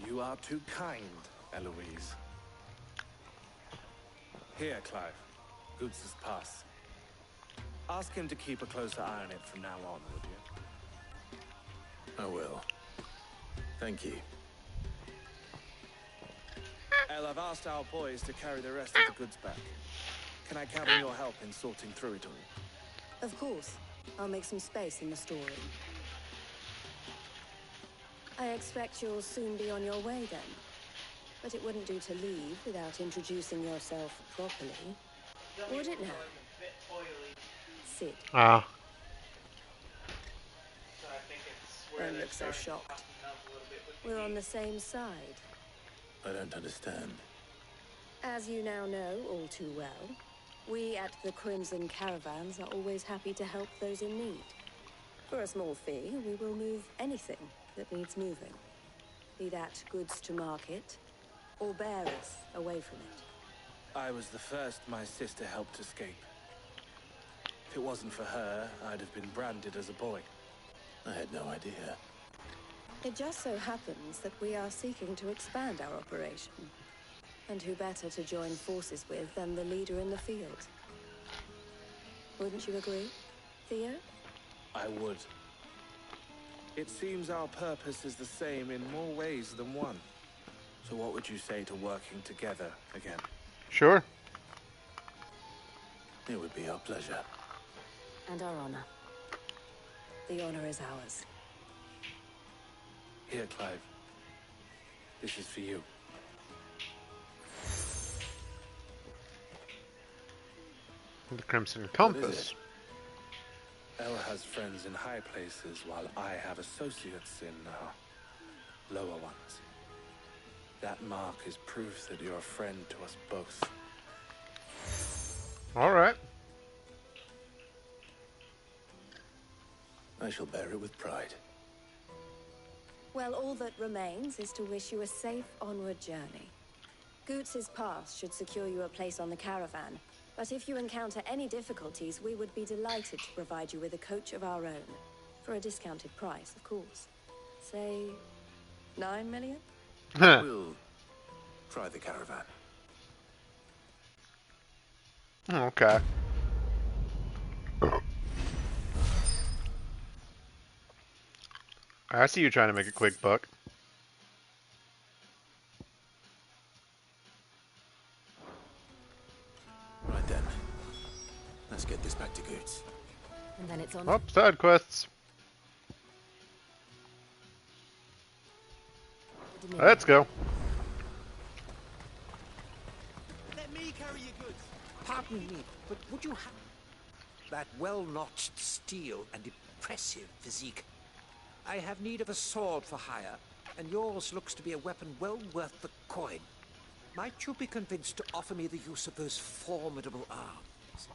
L: You are too kind, Eloise. Here, Clive. Goots' pass. Ask him to keep a closer eye on it from now on, would you?
B: I will. Thank you.
L: El, I've asked our boys to carry the rest of the goods back. Can I count on your help in sorting through it all?
I: Of course. I'll make some space in the storeroom. I expect you'll soon be on your way then. But it wouldn't do to leave without introducing yourself properly. Would it now? Sid.
A: Ah.
I: Don't look so shocked. We're on the same side.
B: I don't understand.
I: As you now know all too well, we at the Crimson Caravans are always happy to help those in need. For a small fee, we will move anything that needs moving. Be that goods to market, or bearers away from it.
L: I was the first my sister helped escape. If it wasn't for her, I'd have been branded as a boy.
B: I had no idea.
I: It just so happens that we are seeking to expand our operation. And who better to join forces with than the leader in the field? Wouldn't you agree, Theo?
L: I would. It seems our purpose is the same in more ways than one. So what would you say to working together again?
A: Sure.
B: It would be our pleasure.
I: And our honor. The honor is ours.
L: Here, Clive. This is for you.
A: The Crimson Compass.
L: El has friends in high places, while I have associates in lower ones. That mark is proof that you're a friend to us both.
A: All right.
B: I shall bear it with pride.
I: Well, all that remains is to wish you a safe onward journey. Goots' pass should secure you a place on the caravan, but if you encounter any difficulties, we would be delighted to provide you with a coach of our own. For a discounted price, of course. Say, 9 million?
B: We'll try the caravan.
A: Okay. I see you trying to make a quick buck.
B: Right then. Let's get this back to Goots.
I: And then it's on.
A: Oh, side quests. Let's go.
M: Let me carry your goods. Pardon me, but would you have that well-notched steel and impressive physique? I have need of a sword for hire, and yours looks to be a weapon well worth the coin. Might you be convinced to offer me the use of those formidable arms?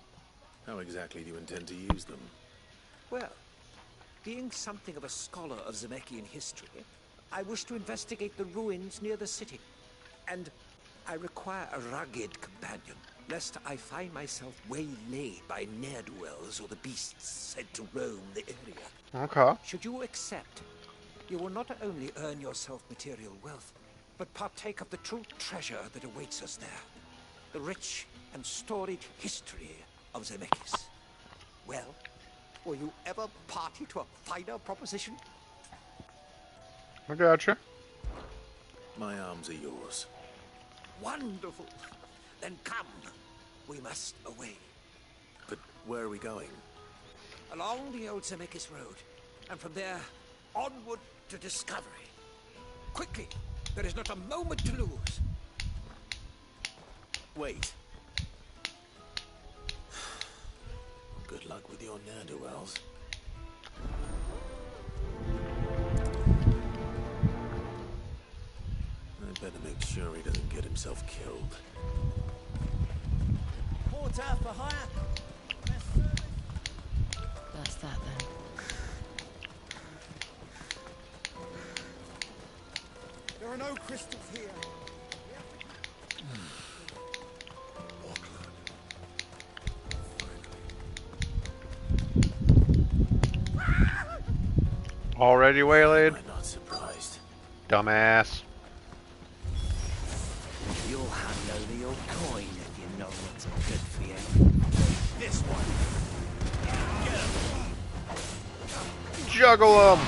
B: How exactly do you intend to use them?
M: Well, being something of a scholar of Zemeckis history, I wish to investigate the ruins near the city. And I require a rugged companion, lest I find myself waylaid by ne'er-do-wells or the beasts sent to roam the area.
A: Okay.
M: Should you accept, you will not only earn yourself material wealth, but partake of the true treasure that awaits us there. The rich and storied history of Zemeckis. Well, were you ever party to a finer proposition?
A: I gotcha.
B: My arms are yours.
M: Wonderful. Then come. We must away.
B: But where are we going?
M: along the old Zemeckis Road, and from there, onward to discovery. Quickly! There is not a moment to lose.
B: Wait. Good luck with your ne'er-do-wells. I better make sure he doesn't get himself killed.
N: Port out for hire.
C: That's that then.
N: There are no crystals here.
A: Already waylaid?
B: I'm not surprised.
A: Dumbass.
N: You'll handle your coin if you know what's good for you. This one. Get him.
A: Juggle him!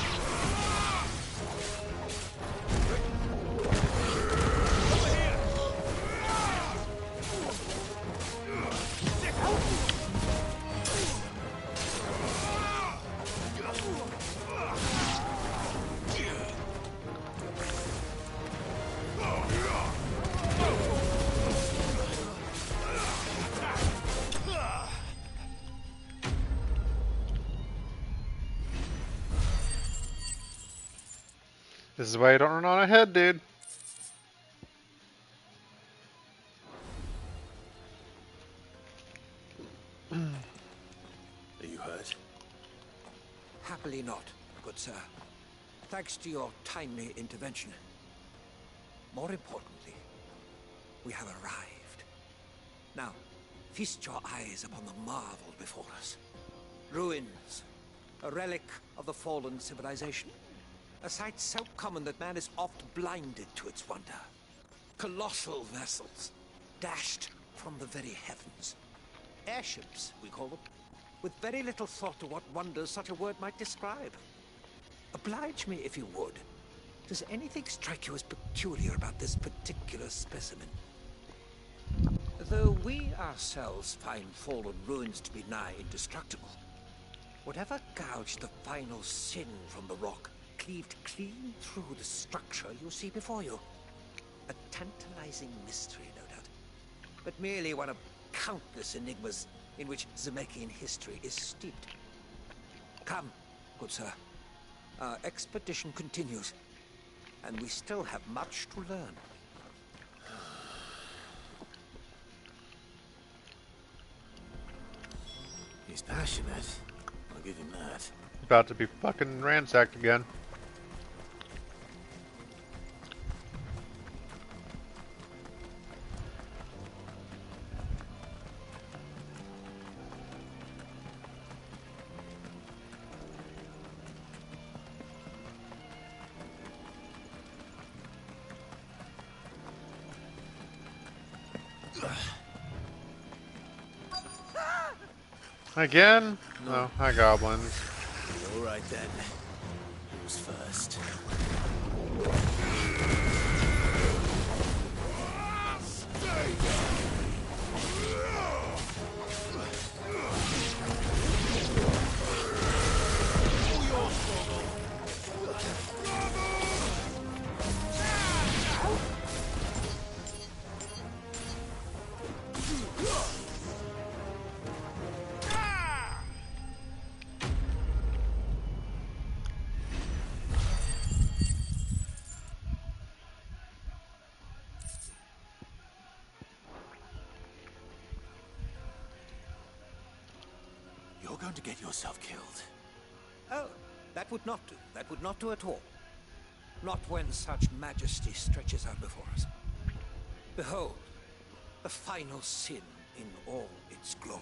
A: This is why you don't run on ahead, dude.
B: Are you hurt?
M: Happily not, good sir. Thanks to your timely intervention. More importantly, we have arrived. Now, feast your eyes upon the marvel before us. Ruins, a relic of the fallen civilization. A sight so common that man is oft blinded to its wonder. Colossal vessels, dashed from the very heavens. Airships, we call them, with very little thought to what wonders such a word might describe. Oblige me if you would. Does anything strike you as peculiar about this particular specimen? Though we ourselves find fallen ruins to be nigh indestructible, whatever gouged the final sin from the rock cleaved clean through the structure you see before you. A tantalizing mystery, no doubt, but merely one of countless enigmas in which Zemeckis history is steeped. Come, good sir. Our expedition continues, and we still have much to learn.
B: He's passionate. I'll give him that.
A: About to be fucking ransacked again. Again? Oh, hi goblins.
B: All right then. Who's first? You're going to get yourself killed.
M: Oh, that would not do. That would not do at all. Not when such majesty stretches out before us. Behold, the final sin in all its glory.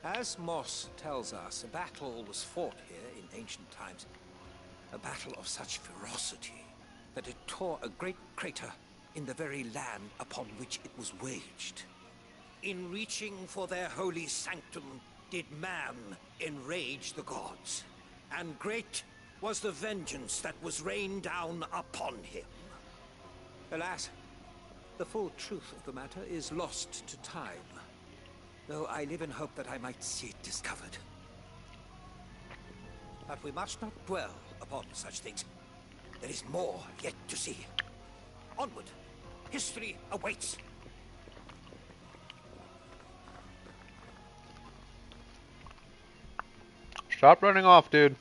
M: As Moss tells us, a battle was fought here in ancient times. A battle of such ferocity that it tore a great crater in the very land upon which it was waged. In reaching for their holy sanctum, did man enrage the gods, and great was the vengeance that was rained down upon him. Alas, the full truth of the matter is lost to time, though I live in hope that I might see it discovered. But we must not dwell upon such things. There is more yet to see. Onward. History awaits.
A: Stop running off, dude.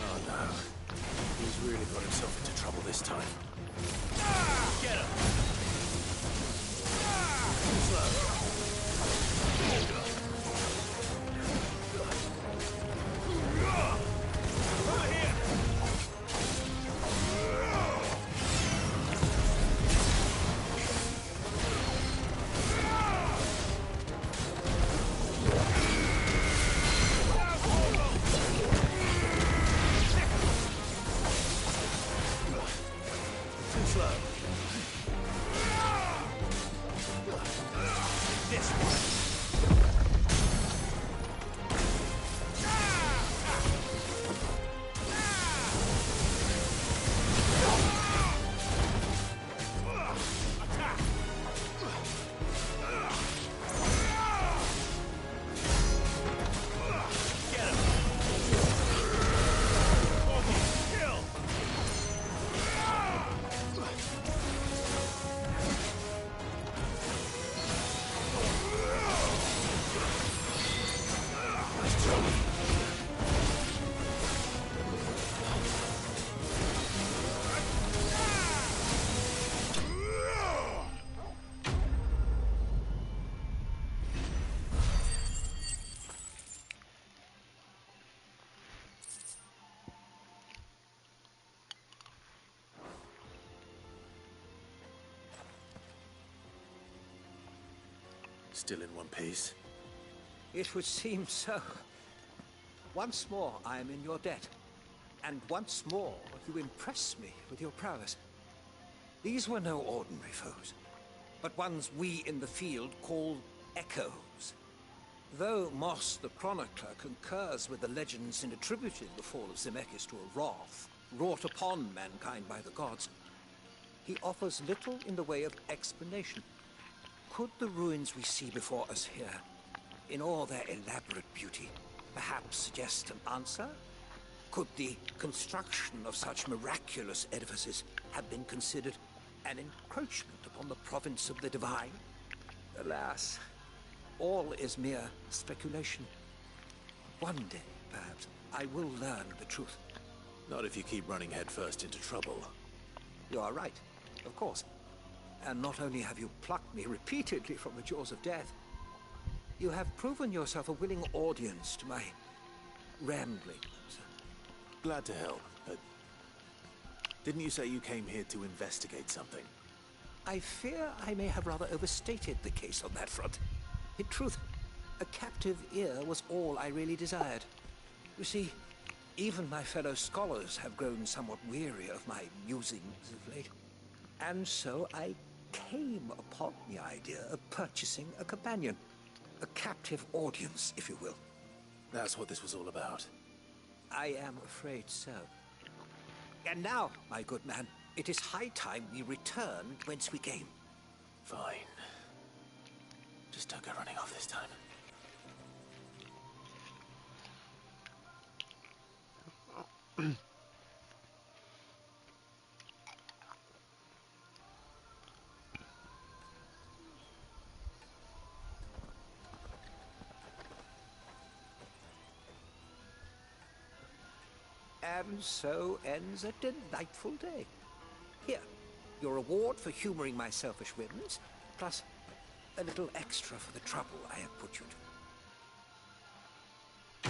K: Oh no. He's really got himself into trouble this time.
N: Get him!
M: Too slow. This one.
K: Still in one piece.
M: It would seem so. Once more I am in your debt. And once more you impress me with your prowess. These were no ordinary foes, but ones we in the field call echoes. Though Moss the Chronicler concurs with the legends in attributing the fall of Zemeckis to a wrath wrought upon mankind by the gods, he offers little in the way of explanation. Could the ruins we see before us here, in all their elaborate beauty, perhaps suggest an answer? Could the construction of such miraculous edifices have been considered an encroachment upon the province of the divine? Alas, all is mere speculation. One day, perhaps, I will learn the truth.
K: Not if you keep running headfirst into trouble.
M: You are right, of course. And not only have you plucked me repeatedly from the jaws of death, you have proven yourself a willing audience to my ramblings.
K: Glad to help, but didn't you say you came here to investigate something?
M: I fear I may have rather overstated the case on that front. In truth, a captive ear was all I really desired. You see, even my fellow scholars have grown somewhat weary of my musings of late. And so I came upon the idea of purchasing a companion. A captive audience, if you will.
K: That's what this was all about.
M: I am afraid so. And now, my good man, it is high time we returned whence we came.
K: Fine. Just don't go running off this time.
M: And so ends a delightful day. Here, your reward for humoring my selfish whims, plus a little extra for the trouble I have put you to.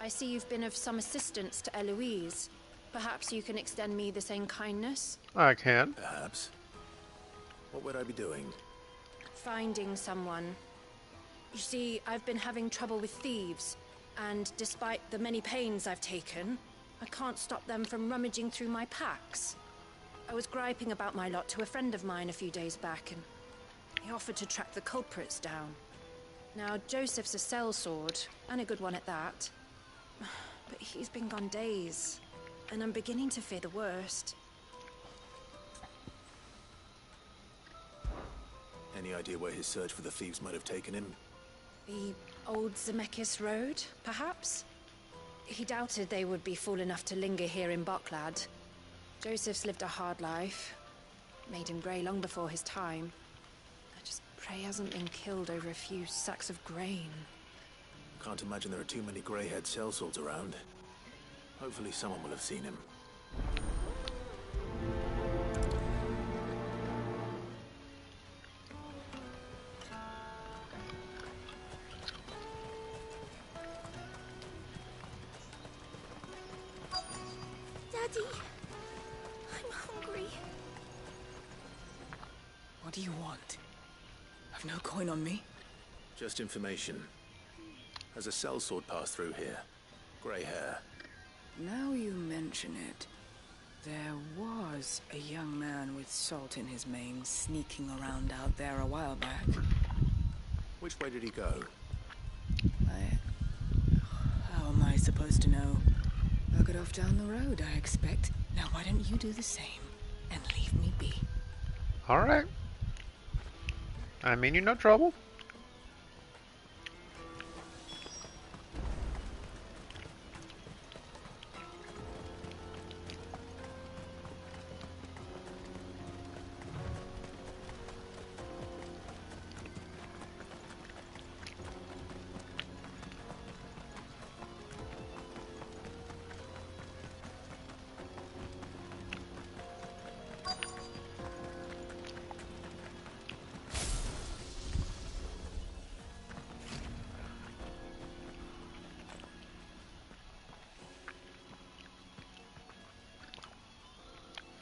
C: I see you've been of some assistance to Eloise. Perhaps you can extend me the same kindness?
A: I can.
B: Perhaps. What would I be doing?
C: Finding someone. You see, I've been having trouble with thieves, and despite the many pains I've taken, I can't stop them from rummaging through my packs. I was griping about my lot to a friend of mine a few days back, and he offered to track the culprits down. Now, Joseph's a sellsword, and a good one at that. But he's been gone days, and I'm beginning to fear the worst.
B: Any idea where his search for the thieves might have taken him?
C: The old Zemeckis Road, perhaps? He doubted they would be fool enough to linger here in Boklad. Joseph's lived a hard life. Made him grey long before his time. I just pray he hasn't been killed over a few sacks of grain.
B: Can't imagine there are too many grey-haired sellswords around. Hopefully someone will have seen him.
U: Daddy, I'm hungry.
G: What do you want? I've no coin on me.
B: Just information. Has a sellsword passed through here? Grey hair.
G: Now you mention it, there was a young man with salt in his mane sneaking around out there a while back.
B: Which way did he go?
G: How am I supposed to know? I got off down the road, I expect. Now why don't you do the same and leave me be?
A: Alright. I mean you no trouble.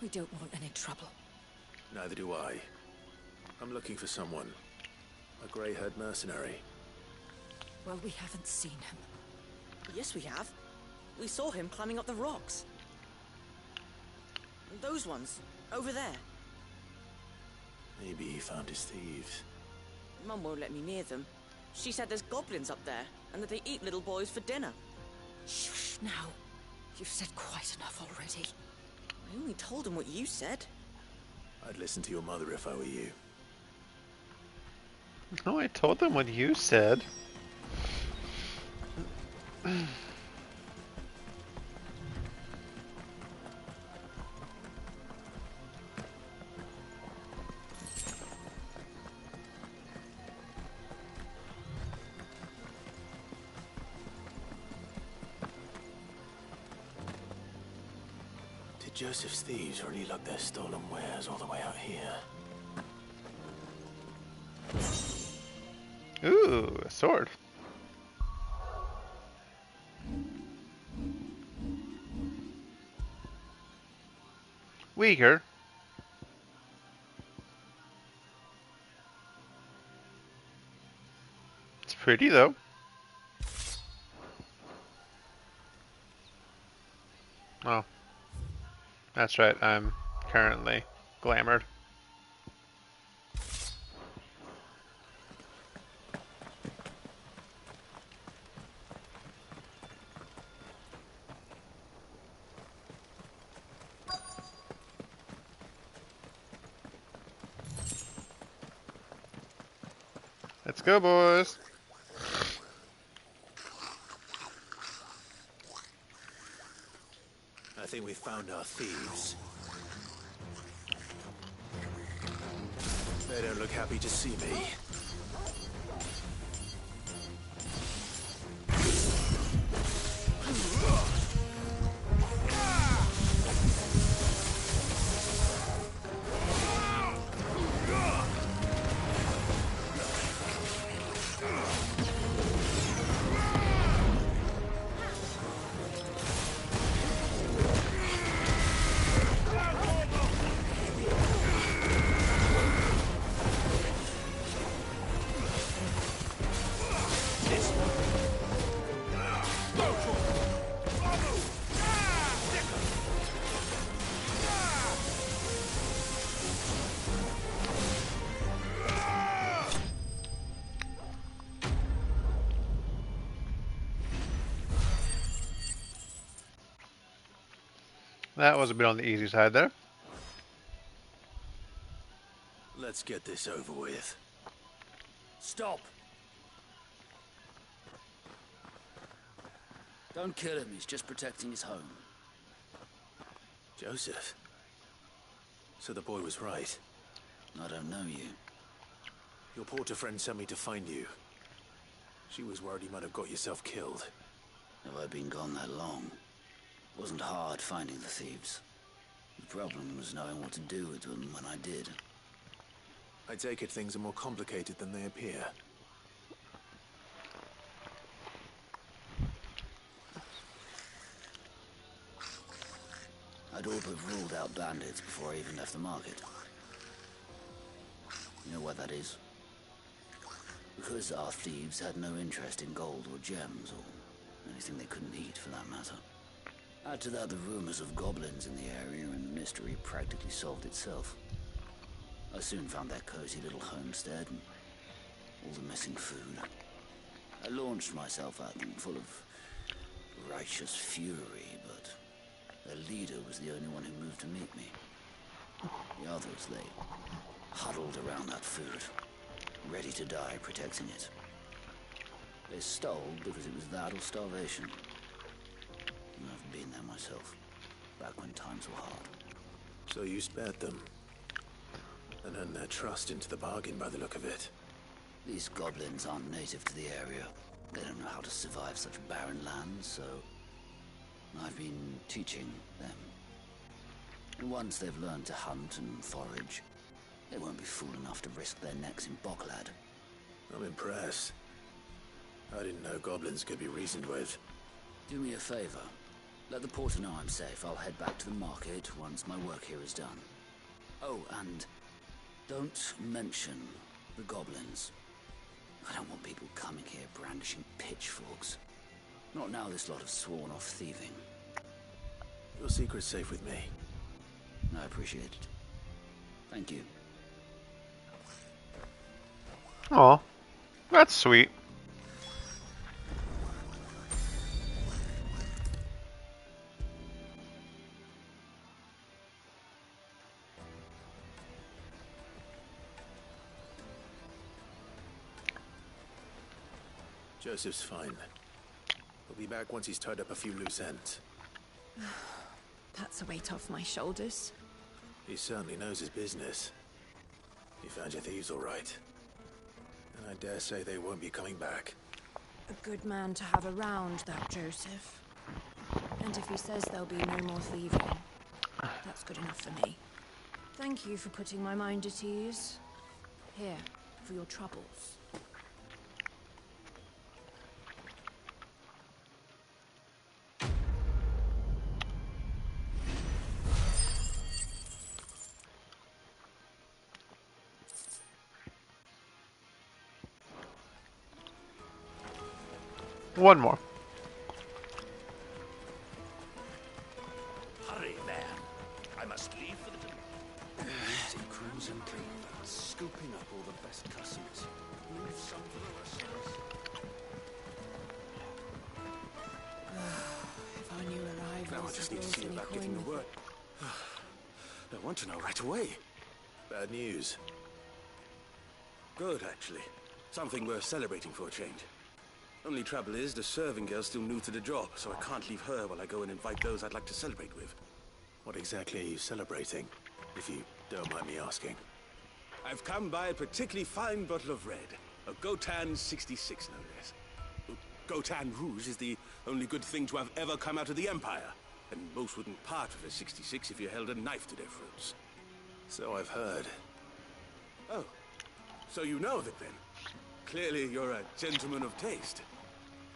T: We don't want any trouble.
B: Neither do I. I'm looking for someone. A grey-haired mercenary.
T: Well, we haven't seen him.
J: Yes, we have. We saw him climbing up the rocks. Those ones, over there.
B: Maybe he found his thieves.
J: Mum won't let me near them. She said there's goblins up there, and that they eat little boys for dinner.
T: Shush now. You've said quite enough already.
J: I only told him what you said.
B: I'd listen to your mother if I were you.
A: No, I told them what you said.
B: Did Joseph's thieves really lug their stolen wares all the way out here?
A: Ooh, a sword. Weaker. It's pretty though. Oh. That's right, I'm currently glamored. Let's go, boys.
B: I think we found our thieves. They don't look happy to see me.
A: That was a bit on the easy side there.
K: Let's get this over with.
N: Stop! Don't kill him, he's just protecting his home.
K: Joseph? So the boy was right.
N: I don't know you.
K: Your porter friend sent me to find you. She was worried you might have got yourself killed.
N: Have I been gone that long? It wasn't hard finding the thieves. The problem was knowing what to do with them when I did.
K: I take it things are more complicated than they appear.
N: I'd all but ruled out bandits before I even left the market. You know why that is? Because our thieves had no interest in gold or gems, or anything they couldn't eat for that matter. Add to that the rumors of goblins in the area, and the mystery practically solved itself. I soon found their cozy little homestead and all the missing food. I launched myself at them full of righteous fury, but their leader was the only one who moved to meet me. The others, they huddled around that food, ready to die protecting it. They stole because it was that or starvation. And I've been there myself, back when times were hard.
K: So you spared them, and earned their trust into the bargain by the look of it.
N: These goblins aren't native to the area. They don't know how to survive such barren lands, so I've been teaching them. And once they've learned to hunt and forage, they won't be fool enough to risk their necks in Boklad.
K: I'm impressed. I didn't know goblins could be reasoned with.
N: Do me a favor. Let the porter know I'm safe. I'll head back to the market once my work here is done. Oh, and don't mention the goblins. I don't want people coming here brandishing pitchforks. Not now this lot have sworn off thieving.
K: Your secret's safe with me.
N: I appreciate it. Thank you.
A: Aw, that's sweet.
K: Joseph's fine. He'll be back once he's tied up a few loose ends.
C: That's a weight off my shoulders.
K: He certainly knows his business. You found your thieves all right. And I dare say they won't be coming back.
C: A good man to have around, that Joseph. And if he says there'll be no more thieving, that's good enough for me. Thank you for putting my mind at ease. Here, for your troubles.
A: One more.
M: Hurry, man. I must leave for the easy cruising clean, scooping up all the best customers. Leave some for the rest of us.
G: If our new arrivals
M: Now I just need to
G: have
M: see
G: any
M: about
G: coin
M: getting the
G: with
M: word. I want to know right away.
K: Bad news.
L: Good, actually. Something worth celebrating for a change. Only trouble is, the serving girl's still new to the job, so I can't leave her while I go and invite those I'd like to celebrate with.
K: What exactly are you celebrating, if you don't mind me asking?
L: I've come by a particularly fine bottle of red. A Gotan 66, no less. Gotan Rouge is the only good thing to have ever come out of the Empire. And most wouldn't part with a 66 if you held a knife to their throats.
K: So I've heard.
L: Oh, so you know of it then? Clearly you're a gentleman of taste.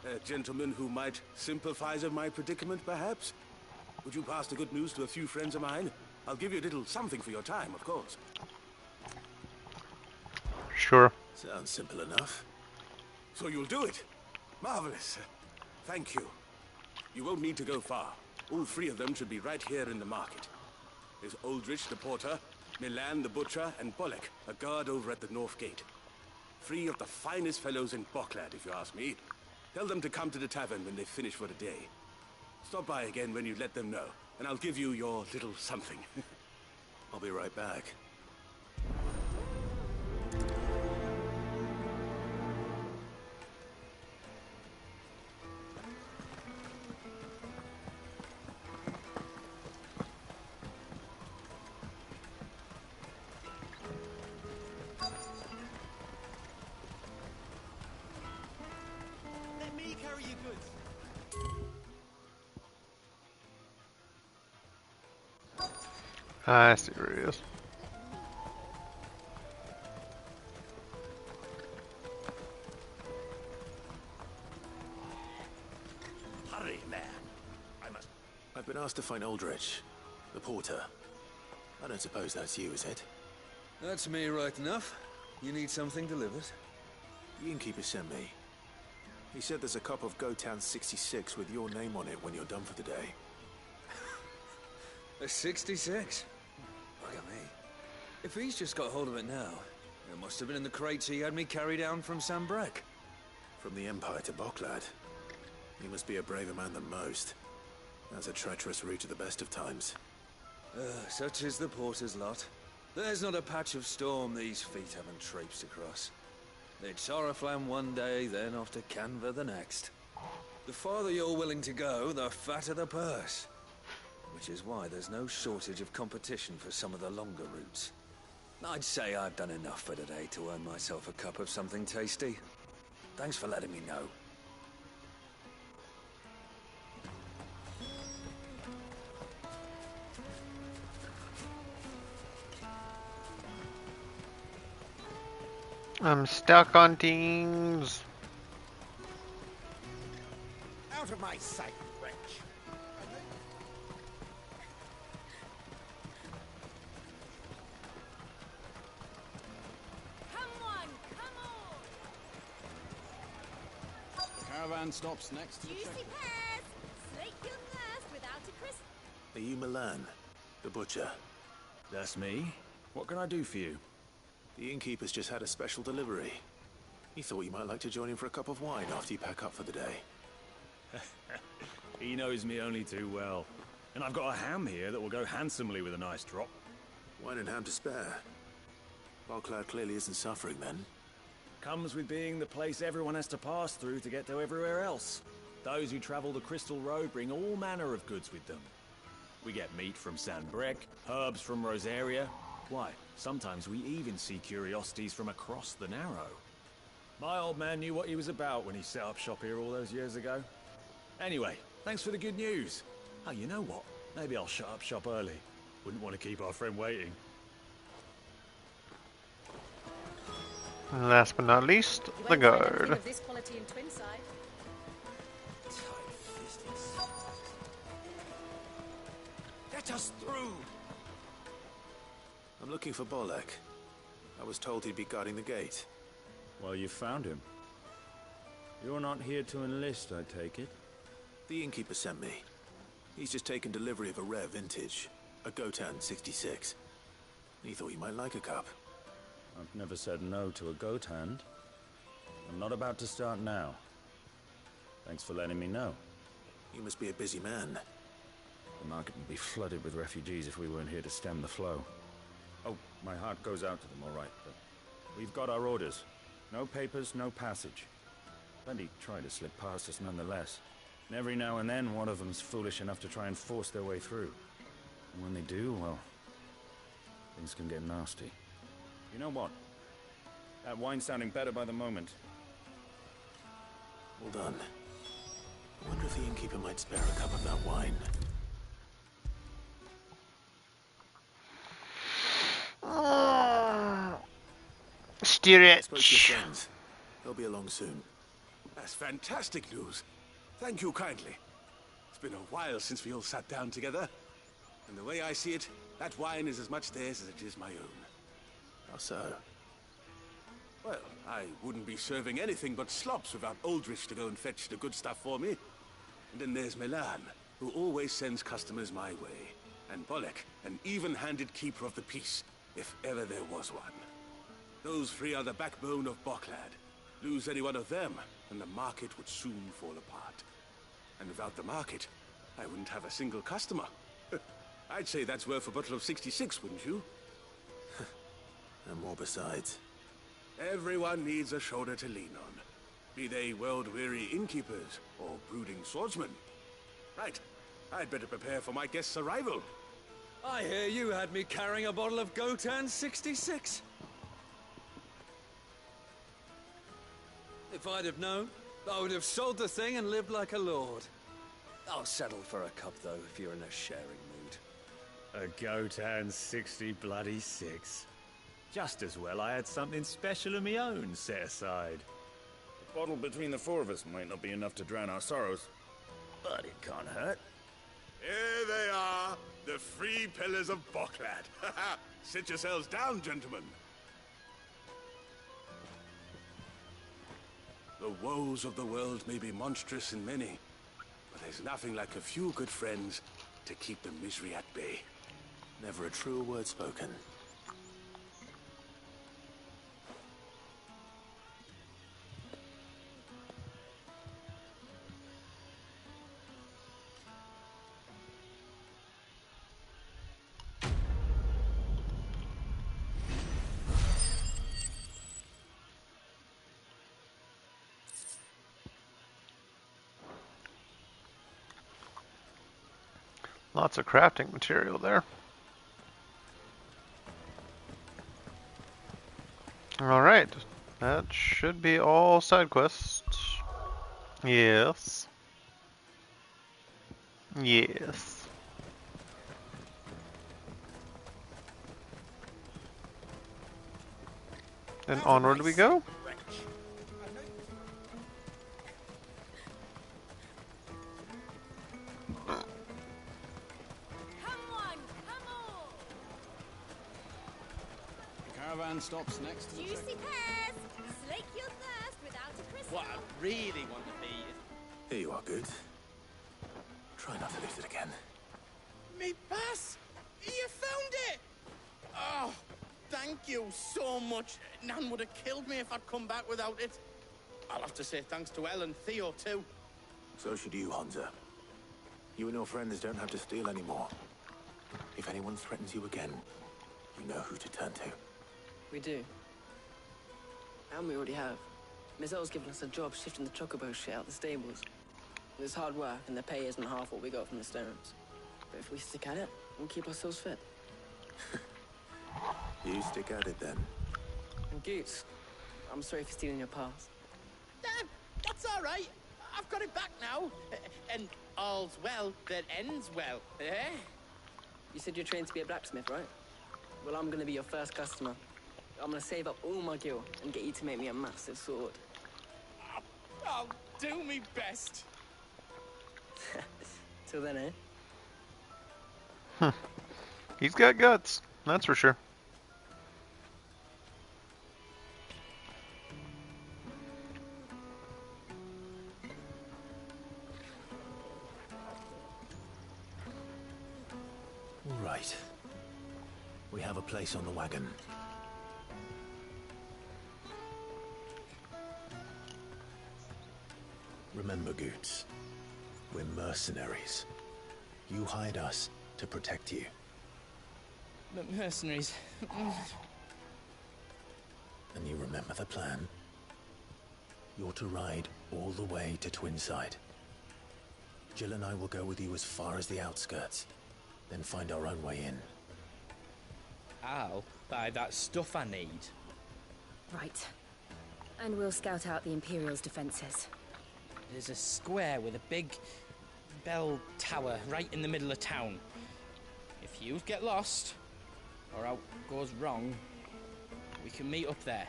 L: A gentleman who might sympathize with my predicament, perhaps? Would you pass the good news to a few friends of mine? I'll give you a little something for your time, of course.
A: Sure.
K: Sounds simple enough.
L: So you'll do it? Marvelous. Thank you. You won't need to go far. All three of them should be right here in the market. There's Aldrich, the porter, Milan, the butcher, and Bolek, a guard over at the north gate. Three of the finest fellows in Boklad, if you ask me. Tell them to come to the tavern when they finish for the day. Stop by again when you let them know.
D: and I'll give you your little something.
B: I'll be right back.
M: Let me carry your goods.
A: I see where he is.
B: Hurry, man. I've been asked to find Aldrich, the porter. I don't suppose that's you, is it?
F: That's me right enough. You need something delivered?
B: The innkeeper sent me. He said there's a cup of Gotan 66 with your name on it when you're done for the day.
F: A 66? Look at me. If he's just got hold of it now, it must have been in the crates he had me carry down from Sambrek.
B: From the Empire to Boklad. He must be a braver man than most. That's a treacherous route at the best of times.
F: Such is the porter's lot. There's not a patch of storm these feet haven't traipsed across. It's Oriflamme one day, then off to Canva the next. The farther you're willing to go, the fatter the purse. Which is why there's no shortage of competition for some of the longer routes. I'd say I've done enough for today to earn myself a cup of something tasty. Thanks for letting me know.
A: I'm stuck on teams.
M: Out of my sight, wretch.
V: The caravan stops next to the
S: Juicy
V: checkpoint.
S: pears! Slake your thirst without a crisp.
B: Are you Milan, the butcher?
W: That's me. What can I do for you?
B: The innkeeper's just had a special delivery. He thought you might like to join him for a cup of wine after you pack up for the day.
W: He knows me only too well. And I've got a ham here that will go handsomely with a nice drop.
B: Wine and ham to spare. Boklad clearly isn't suffering then.
W: Comes with being the place everyone has to pass through to get to everywhere else. Those who travel the Crystal Road bring all manner of goods with them. We get meat from Sanbrek, herbs from Rosaria. Why, sometimes we even see curiosities from across the Narrow. My old man knew what he was about when he set up shop here all those years ago. Anyway, thanks for the good news. Oh, you know what? Maybe I'll shut up shop early. Wouldn't want to keep our friend waiting.
A: And last but not least, the guard.
S: Of this quality in Twinside.
M: Let us through!
B: I'm looking for Bolek. I was told he'd be guarding the gate.
W: Well, you found him. You're not here to enlist, I take it?
B: The innkeeper sent me. He's just taken delivery of a rare vintage, a Gotan 66. He thought you might like a cup.
W: I've never said no to a goat hand. I'm not about to start now. Thanks for letting me know.
B: You must be a busy man.
W: The market would be flooded with refugees if we weren't here to stem the flow. Oh, my heart goes out to them, all right, but we've got our orders. No papers, no passage. Plenty try to slip past us nonetheless. And every now and then, one of them's foolish enough to try and force their way through. And when they do, well, things can get nasty. You know what? That wine's sounding better by the moment.
B: Well done. I wonder if the innkeeper might spare a cup of that wine.
A: Steer it.
B: Spoke to your friends. They'll be along soon.
D: That's fantastic news. Thank you kindly. It's been a while since we all sat down together. And the way I see it, that wine is as much theirs as it is my own.
B: How so?
D: Well, I wouldn't be serving anything but slops without Aldrich to go and fetch the good stuff for me. And then there's Milan, who always sends customers my way. And Bolek, an even-handed keeper of the peace, if ever there was one. Those three are the backbone of Boklad. Lose any one of them, and the market would soon fall apart. And without the market, I wouldn't have a single customer. I'd say that's worth a bottle of 66, wouldn't you?
B: And more besides.
D: Everyone needs a shoulder to lean on. Be they world-weary innkeepers or brooding swordsmen. Right. I'd better prepare for my guest's arrival.
F: I hear you had me carrying a bottle of Gotan 66. If I'd have known, I would have sold the thing and lived like a lord. I'll settle for a cup, though, if you're in a sharing mood.
W: A Gotan 60 bloody 6. Just as well I had something special of my own set aside.
E: A bottle between the four of us might not be enough to drown our sorrows, but it can't hurt.
D: Here they are, the three pillars of Boklad. Sit yourselves down, gentlemen. The woes of the world may be monstrous in many, but there's nothing like a few good friends to keep the misery at bay.
B: Never a truer word spoken.
A: Lots of crafting material there. Alright, that should be all side quests. Yes. Yes. And onward we go.
V: Caravan stops next to the
S: Juicy pears! Slake your thirst without a crystal.
H: What I really want to be
B: Here you are, Goods. Try not to lose it again.
H: Me pass! You found it! Oh, thank you so much. Nan would have killed me if I'd come back without it. I'll have to say thanks to Elle and Theo, too.
B: So should you, Hansa. You and your friends don't have to steal anymore. If anyone threatens you again, you know who to turn to.
J: We do. And we already have. Miss L's given us a job shifting the chocobo shit out the stables. It's hard work, and the pay isn't half what we got from the stones. But if we stick at it, we'll keep ourselves fit.
B: You stick at it, then.
J: And Goots, I'm sorry for stealing your pass.
H: That's all right. I've got it back now. And all's well that ends well, eh?
J: You said you're trained to be a blacksmith, right? Well, I'm gonna be your first customer. I'm gonna save up all my gil and get you to make me a massive sword.
H: I'll do me best.
J: Till then, eh?
A: He's got guts, that's for sure.
B: All right. We have a place on the wagon. Remember, Goots, we're mercenaries. You hired us to protect you.
H: But mercenaries...
B: And you remember the plan? You're to ride all the way to Twinside. Jill and I will go with you as far as the outskirts, then find our own way in.
P: I'll buy that stuff I need.
S: Right. And we'll scout out the Imperial's defenses.
P: There's a square with a big bell tower right in the middle of town. If you get lost, or out goes wrong, we can meet up there.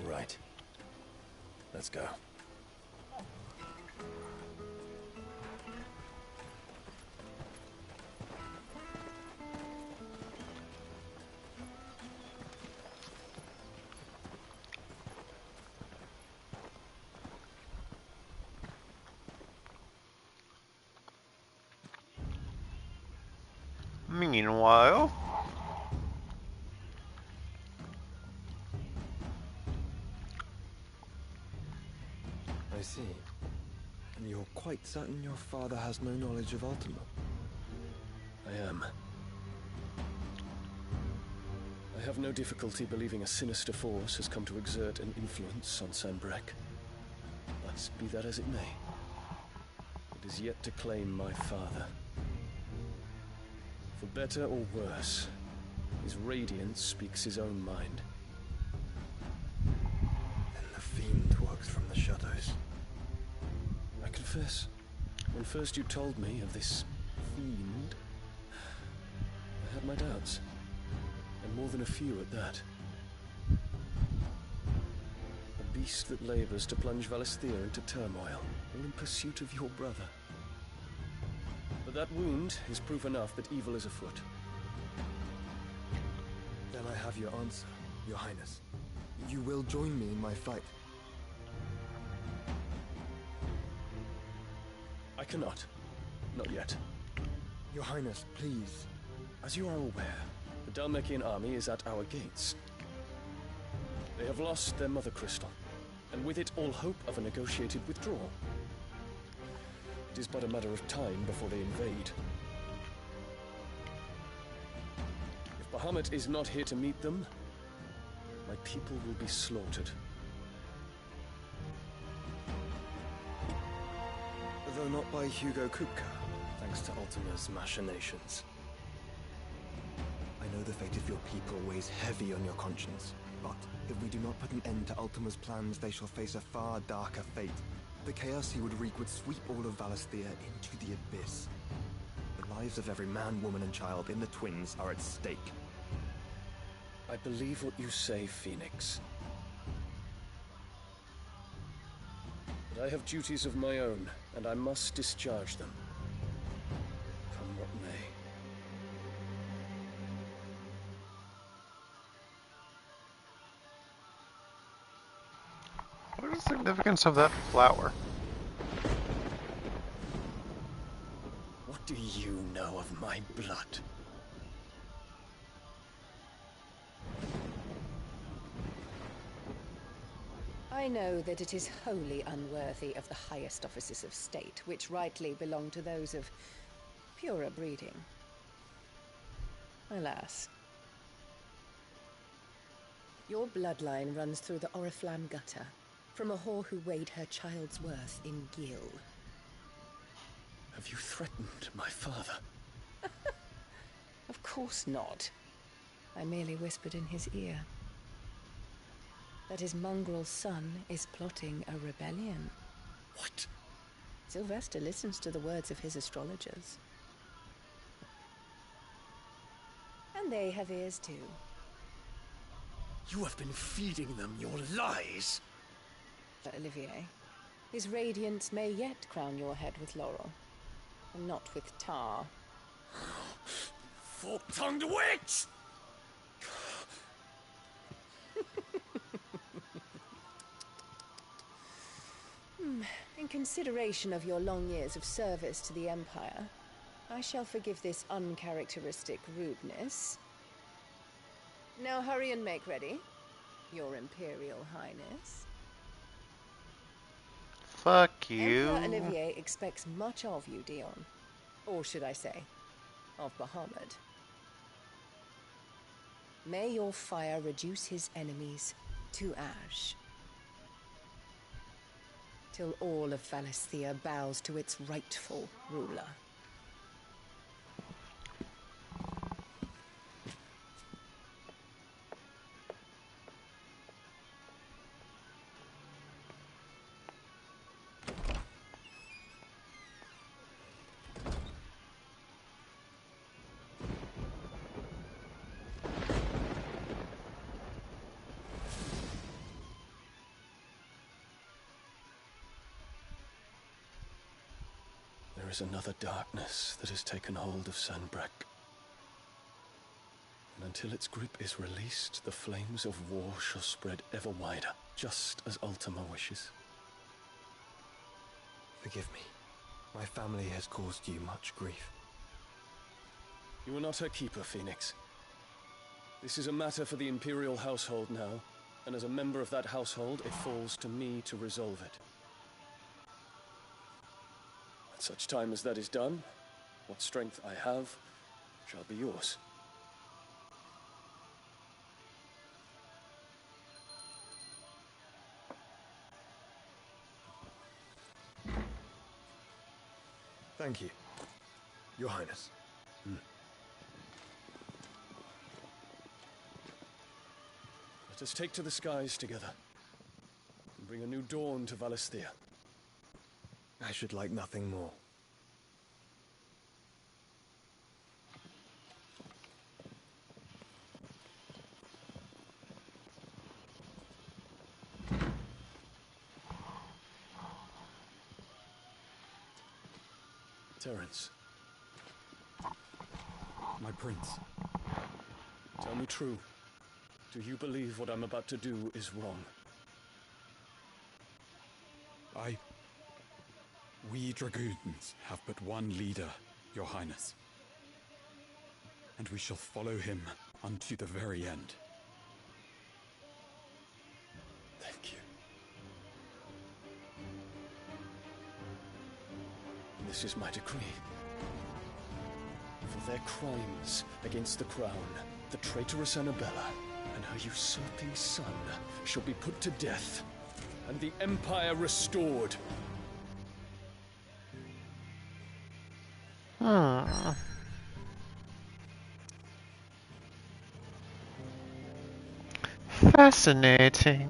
B: Right. Let's go.
A: Meanwhile...
Q: I see. And you're quite certain your father has no knowledge of Ultima?
I: I am. I have no difficulty believing a sinister force has come to exert an influence on Sanbreque. But be that as it may, it is yet to claim my father. For better or worse, his radiance speaks his own mind.
K: Then the fiend works from the shadows.
I: I confess, when first you told me of this fiend, I had my doubts, and more than a few at that. A beast that labors to plunge Valisthea into turmoil, all in pursuit of your brother. But that wound is proof enough that evil is afoot.
O: Then I have your answer, Your Highness. You will join me in my fight.
I: I cannot. Not yet.
O: Your Highness, please.
I: As you are aware, the Dhalmekian army is at our gates. They have lost their mother crystal, and with it all hope of a negotiated withdrawal. It is but a matter of time before they invade. If Bahamut is not here to meet them, my people will be slaughtered.
O: Though not by Hugo Kupka, thanks to Ultima's machinations. I know the fate of your people weighs heavy on your conscience, but if we do not put an end to Ultima's plans, they shall face a far darker fate. The chaos he would wreak would sweep all of Valisthea into the abyss. The lives of every man, woman, and child in the Twins are at stake.
I: I believe what you say, Phoenix. But I have duties of my own, and I must discharge them. Come what may.
A: What is the significance of that flower?
I: What do you know of my blood?
R: I know that it is wholly unworthy of the highest offices of state, which rightly belong to those of purer breeding. Alas. Your bloodline runs through the Oriflamme gutter, from a whore who weighed her child's worth in Gil.
I: Have you threatened my father?
R: Of course not. I merely whispered in his ear that his mongrel son is plotting a rebellion.
I: What?
R: Sylvester listens to the words of his astrologers. And they have ears too.
I: You have been feeding them your lies!
R: Olivier, his radiance may yet crown your head with laurel, and not with tar.
I: Fork-tongued witch!
R: In consideration of your long years of service to the Empire, I shall forgive this uncharacteristic rudeness. Now hurry and make ready, Your Imperial Highness.
A: Fuck you.
R: Emperor Olivier expects much of you, Dion. Or should I say, of Bahamut. May your fire reduce his enemies to ash, till all of Valisthea bows to its rightful ruler.
I: There is another darkness that has taken hold of Sanbreque. And until its grip is released, the flames of war shall spread ever wider, just as Ultima wishes.
O: Forgive me. My family has caused you much grief.
I: You are not her keeper, Phoenix. This is a matter for the Imperial household now, and as a member of that household, it falls to me to resolve it. At such time as that is done, what strength I have, shall be yours.
O: Thank you, Your Highness.
I: Let us take to the skies together and bring a new dawn to Valisthea.
O: I should like nothing more.
I: Terence,
N: my prince.
I: tell me true. Do you believe what I'm about to do is wrong?
N: We dragoons have but one leader, Your Highness. And we shall follow him unto the very end.
I: Thank you. This is my decree. For their crimes against the crown, the traitorous Annabella and her usurping son shall be put to death, and the Empire restored.
A: Fascinating.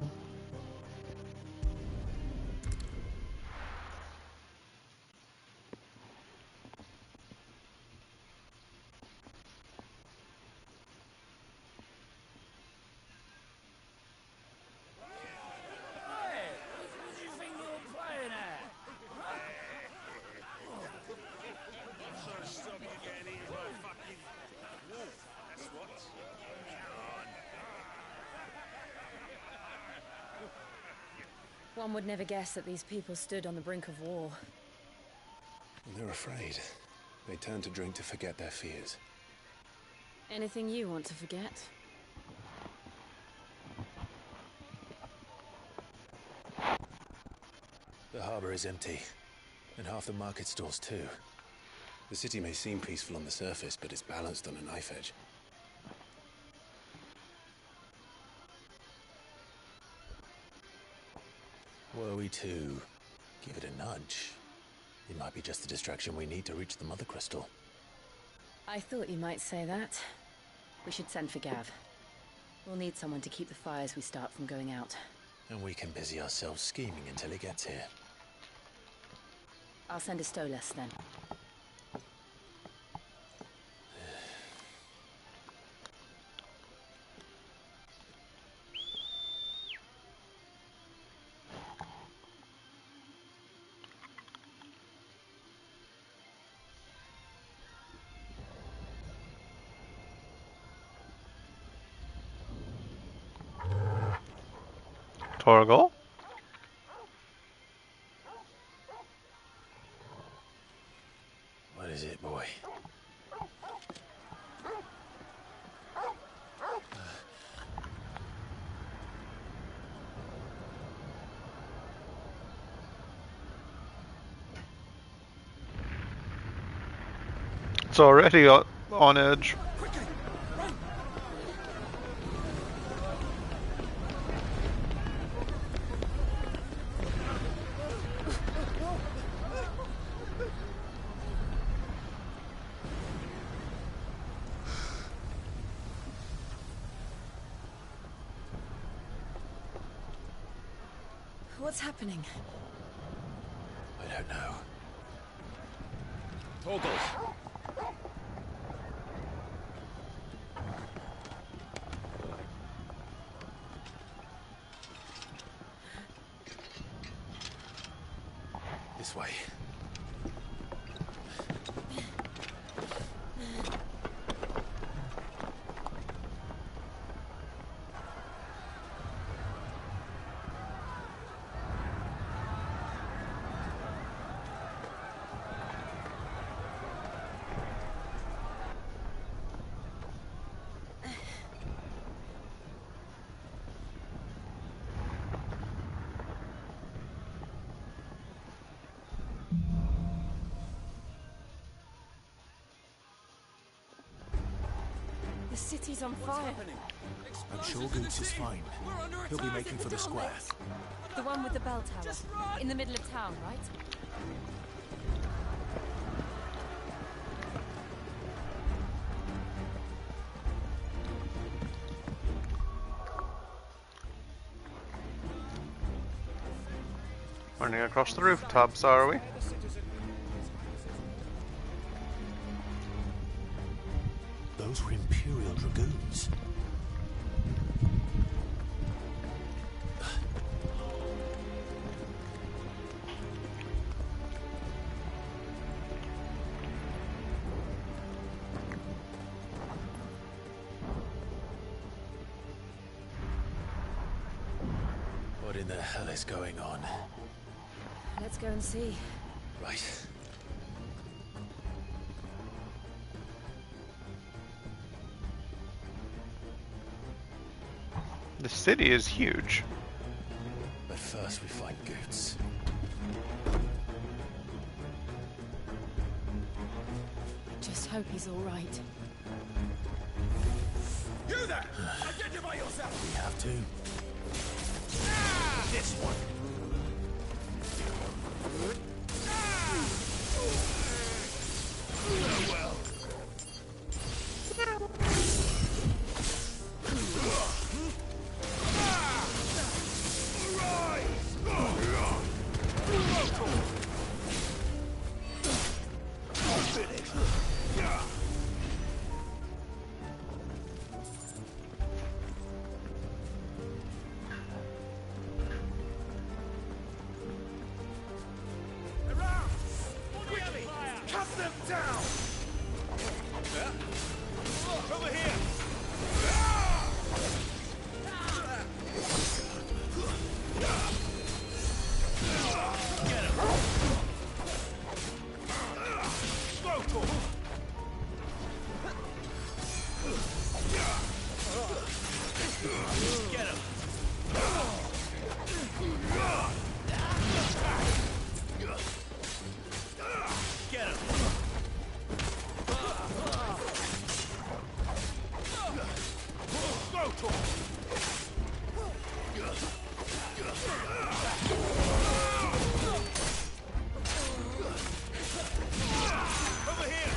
S: One would never guess that these people stood on the brink of war.
B: They're afraid. They turn to drink to forget their fears.
S: Anything you want to forget?
B: The harbor is empty, and half the market stalls too. The city may seem peaceful on the surface, but it's balanced on a knife edge. Were we to give it a nudge, it might be just the distraction we need to reach the Mother Crystal.
S: I thought you might say that. We should send for Gav. We'll need someone to keep the fires we start from going out.
B: And we can busy ourselves scheming until he gets here.
S: I'll send a Stolas then.
A: Torgal?
B: What is it, boy?
A: It's already on edge.
S: What's happening?
B: I don't know.
E: Torgal!
B: This way.
C: The city's on fire.
K: I'm sure Goots is fine. He'll be making for the square.
C: The one with the bell tower. In the middle of town, right?
A: Running across the rooftops, are we?
K: Those were Imperial Dragoons. What in the hell is going on?
C: Let's go and see.
K: Right.
A: The city is huge.
K: But first we find Goots.
C: Just hope he's all right.
W: You there! Identify yourself!
K: We have to.
W: This one! Farewell! Cut them down! Over here! Get him! Go for him! Get him! Get him! Go to him! Over here!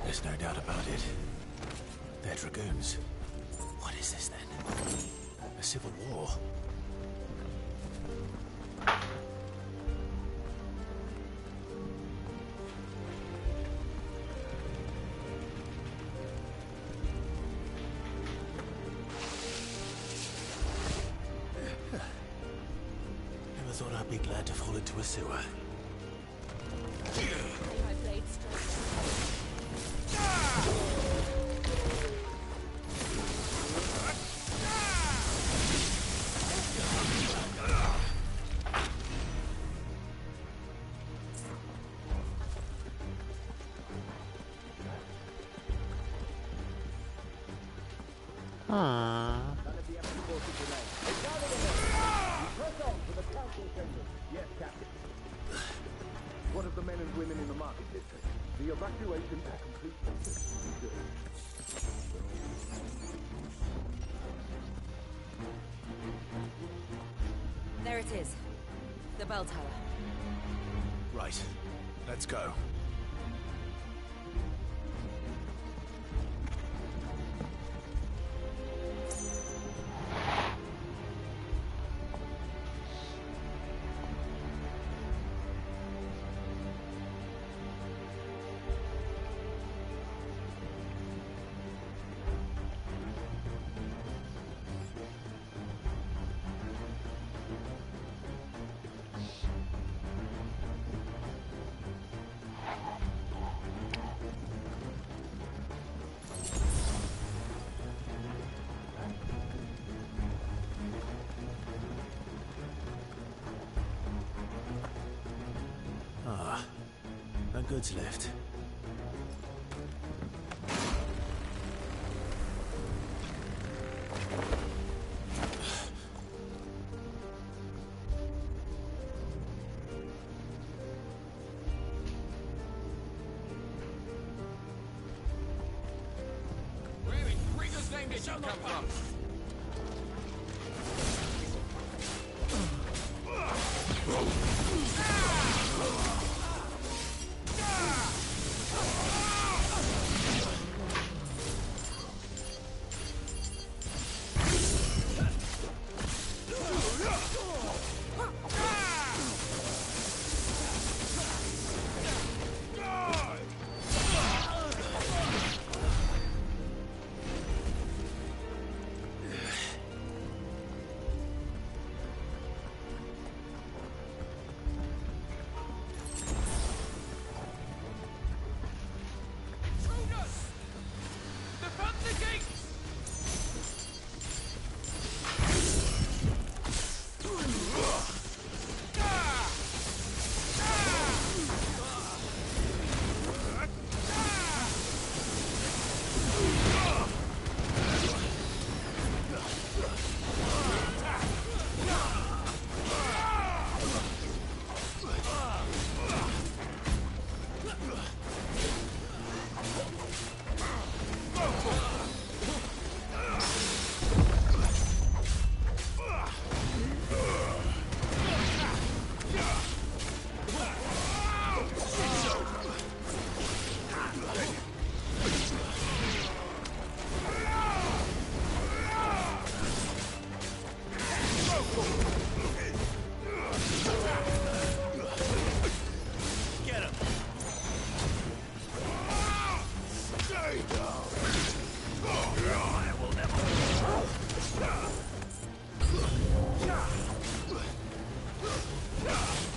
K: There's no doubt about it. They're Dragoons. What is this then? A civil war? Never thought I'd be glad to fall into a sewer.
G: What of the men and women in the market district? The evacuation is complete.
C: There it is. The bell tower.
B: Right. Let's go. Ah, a goods lift.
T: Where in Rigger's name did you come from?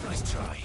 B: Nice try.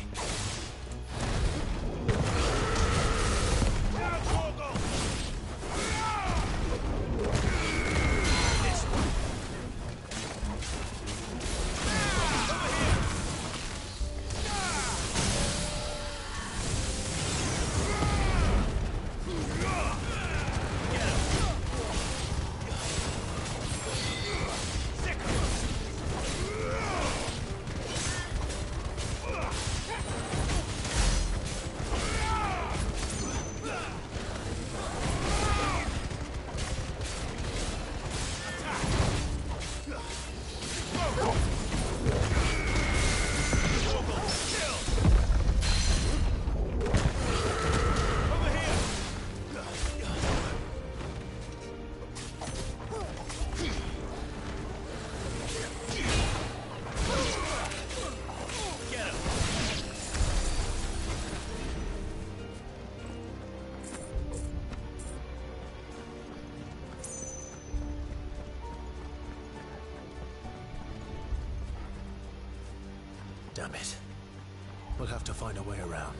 B: Damn it. We'll have to find a way around.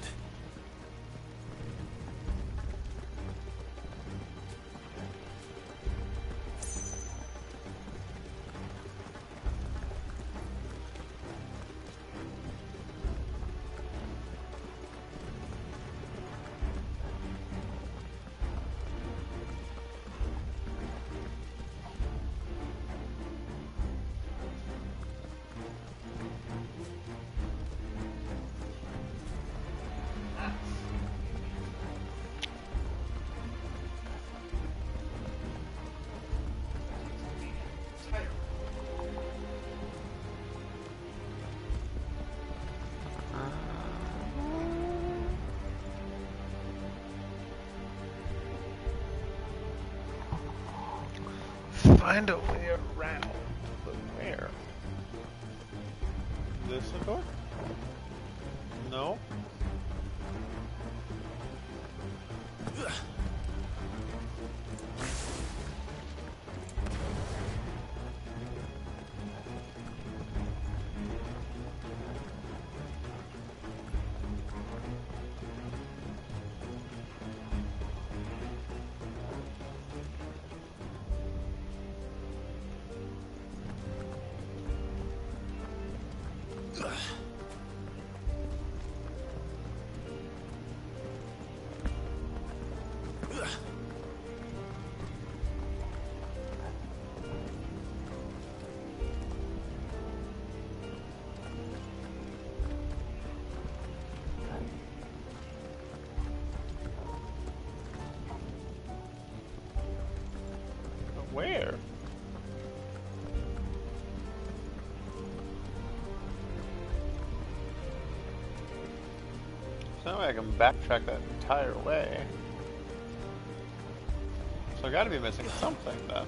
A: find a way around. But where? This a door? No. Where? It's not like I can backtrack that entire way. So I gotta be missing something then.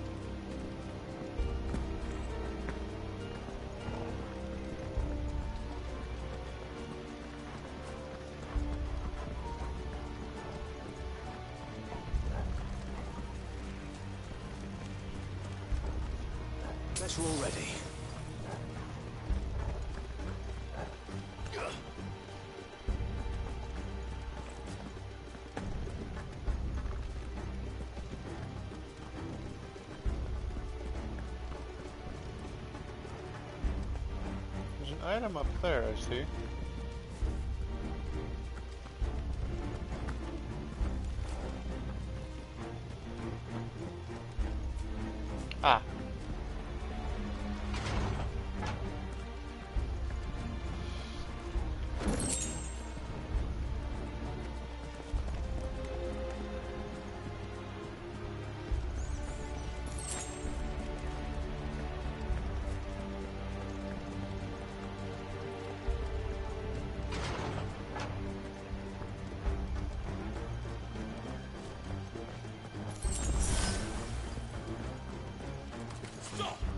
B: Guess we're all ready.
A: There's an item up there, I see. Ah.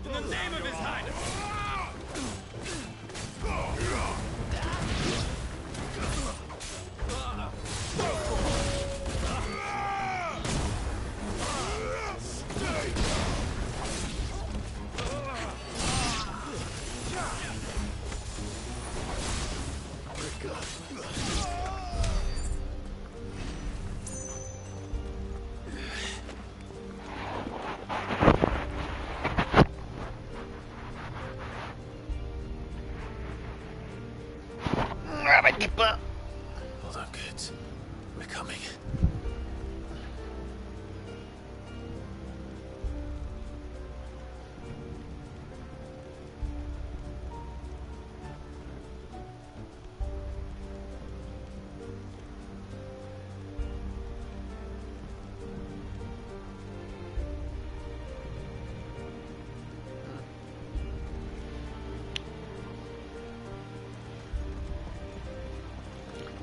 T: In the name of His Highness!
B: Hold on, kids. We're coming.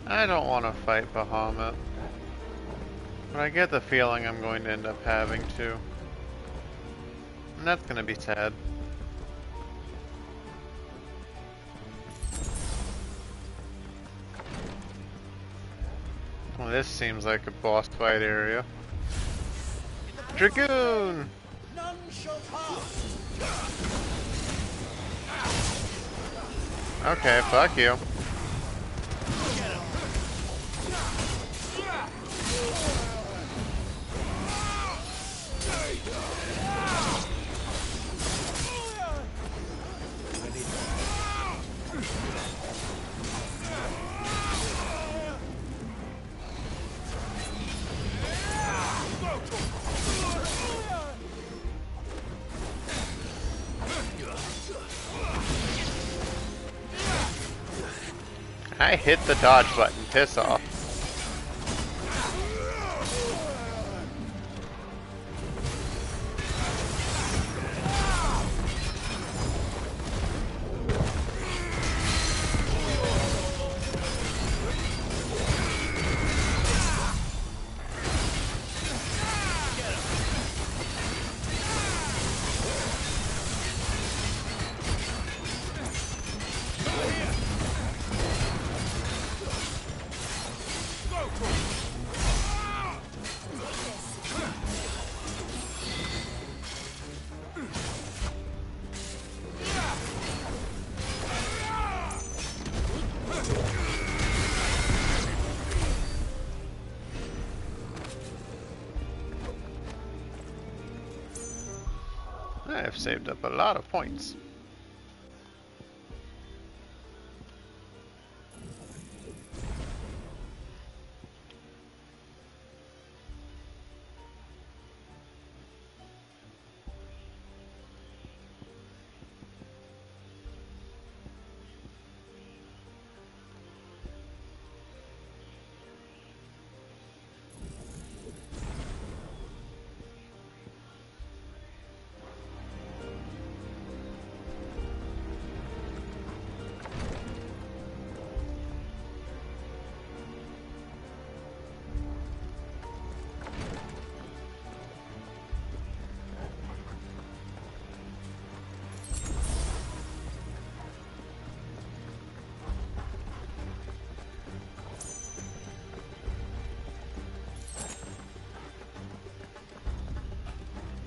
A: I don't want to fight Bahamut, but I get the feeling I'm going to end up having to. And that's going to be sad. Well, this seems like a boss fight area. Dragoon!
H: None shall pass.
A: Okay, fuck you. I hit the dodge button, piss off. I've saved up a lot of points.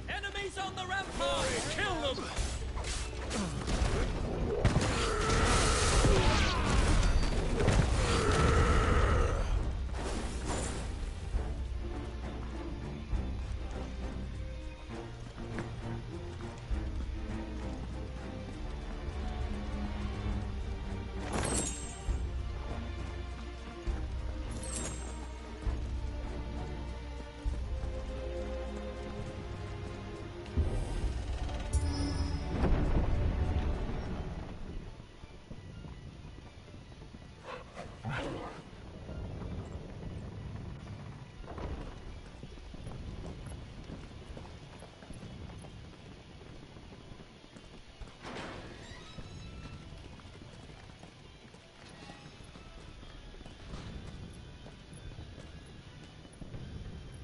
T: Enemies on the rampart! Kill them!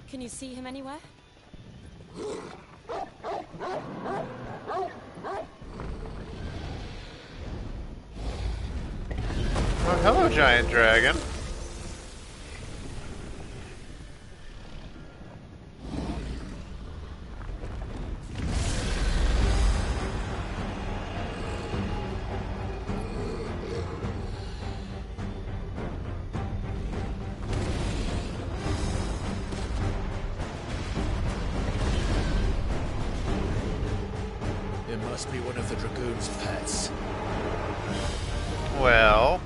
C: Can you see him anywhere?
A: Oh, hello, giant dragon.
B: It must be one of the Dragoon's pets.
A: Well...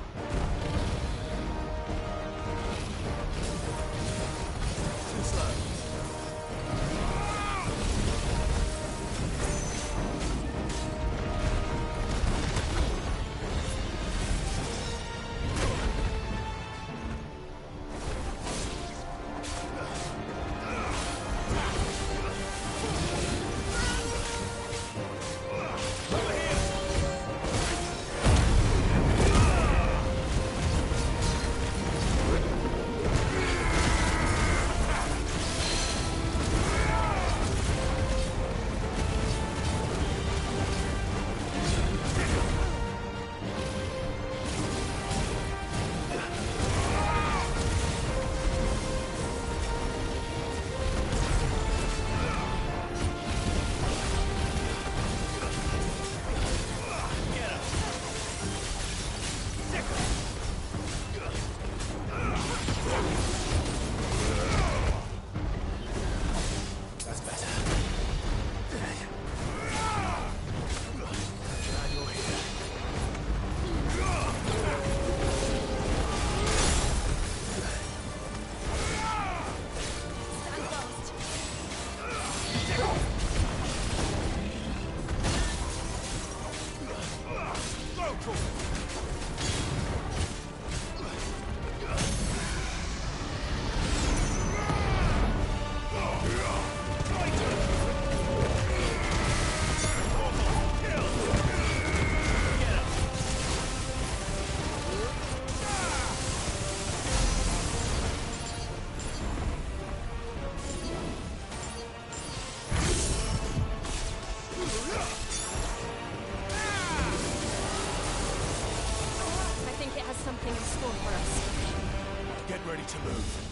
B: ready to move.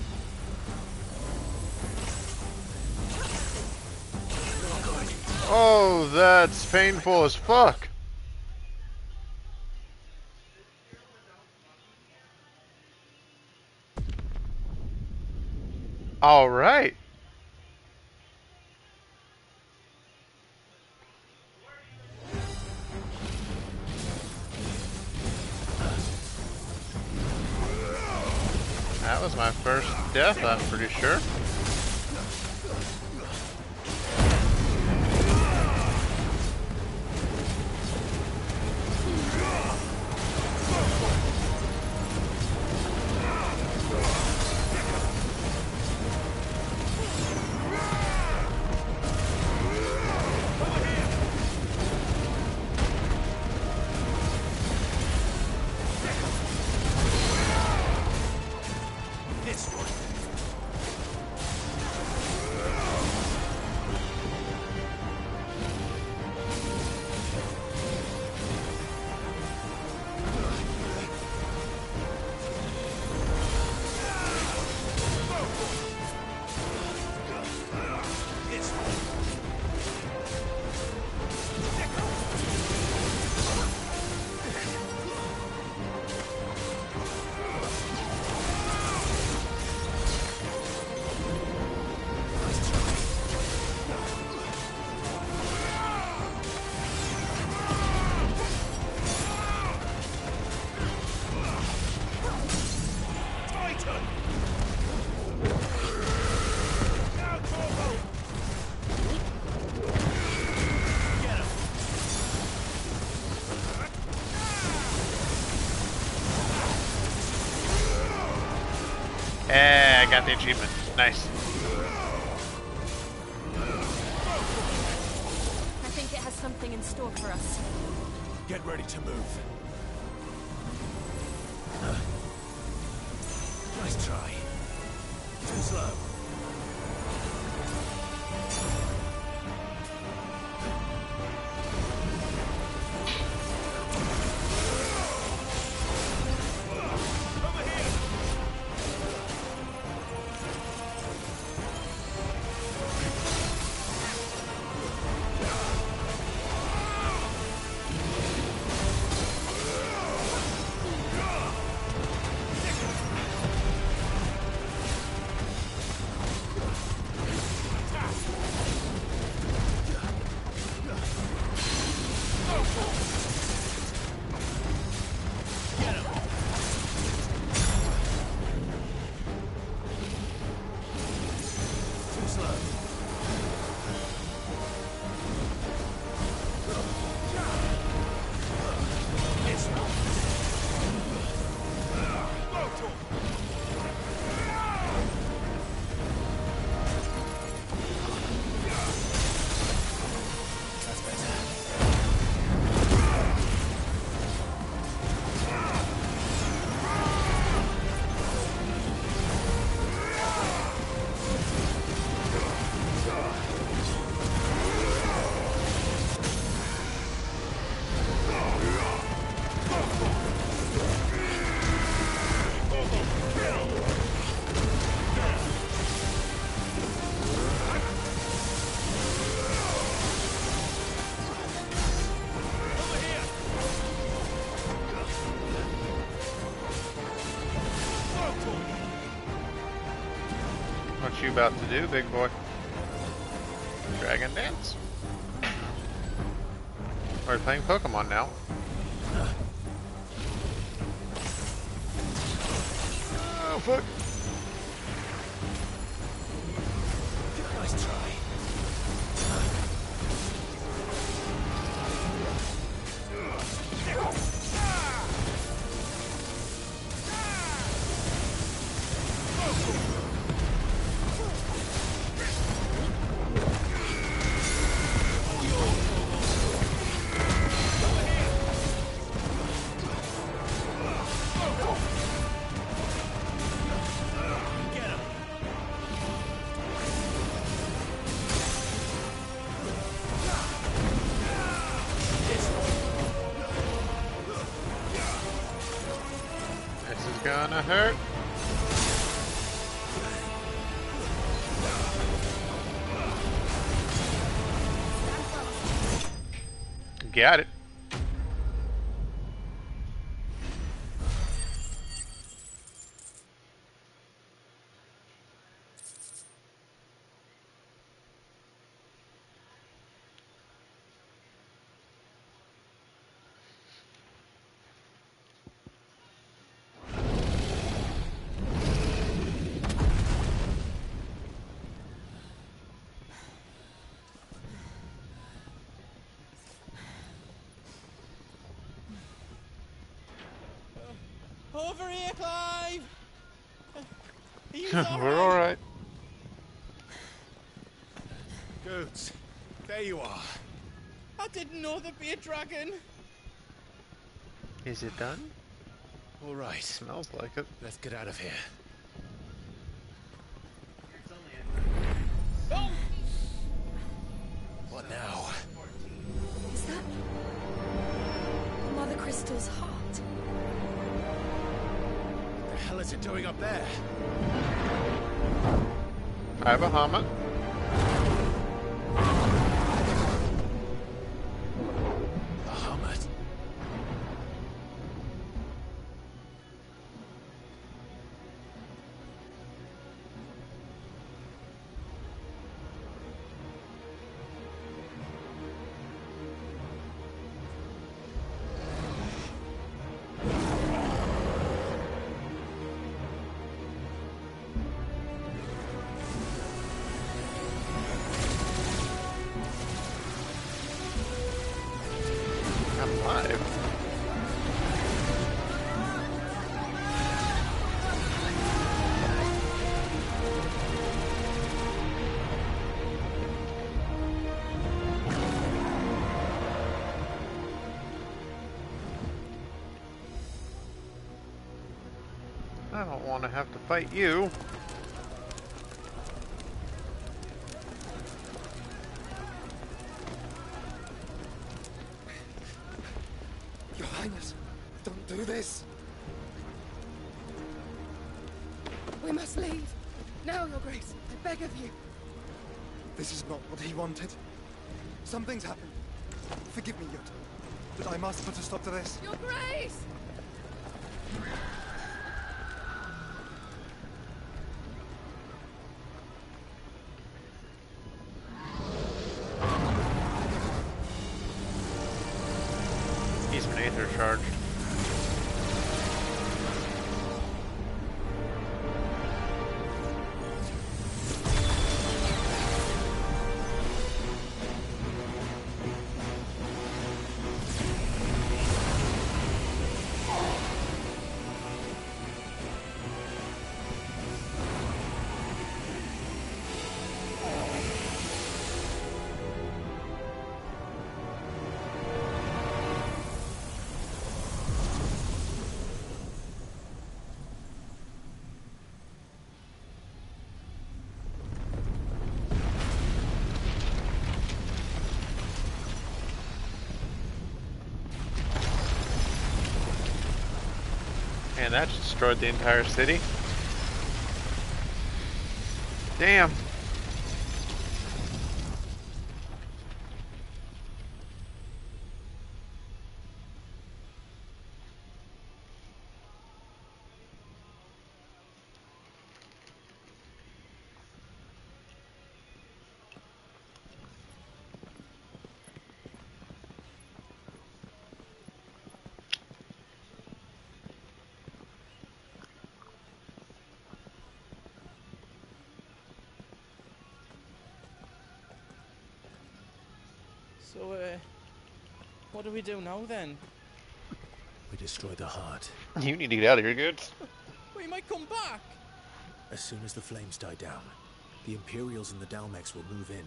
A: Oh, that's painful as fuck. All right. death, I'm pretty sure. I got the achievement. Nice.
C: I think it has something in store for us.
W: Get ready to move. Nice try. Too slow.
A: What you about to do, big boy? Dragon dance? We're playing Pokemon now. Oh fuck!
W: Nice try.
A: Gonna hurt. Got it.
T: Over here, Clive! Are you
A: We're alright.
W: Goods, there you are.
T: I didn't know there'd be a dragon.
A: Is it done?
K: All right.
A: Smells like it.
K: Let's get out of here.
T: Oh!
K: What now?
S: Is that Mother Crystal's heart?
K: What the hell is it doing up there?
A: I have a Bahamut.
K: Bahamut.
A: I'm alive. I don't want to have to fight you.
O: Your Highness, don't do this.
L: We must leave. Now, Your Grace, I beg of you.
O: This is not what he wanted. Something's happened. Forgive me, Yut, but I must put a stop to this.
L: Your Grace!
A: He's been Aether charged. And that just destroyed the entire city. Damn.
T: So, what do we do now then?
K: We destroy the heart.
A: You need to get out of here, good.
T: We might come back.
K: As soon as the flames die down, the Imperials and the Dalmex will move in.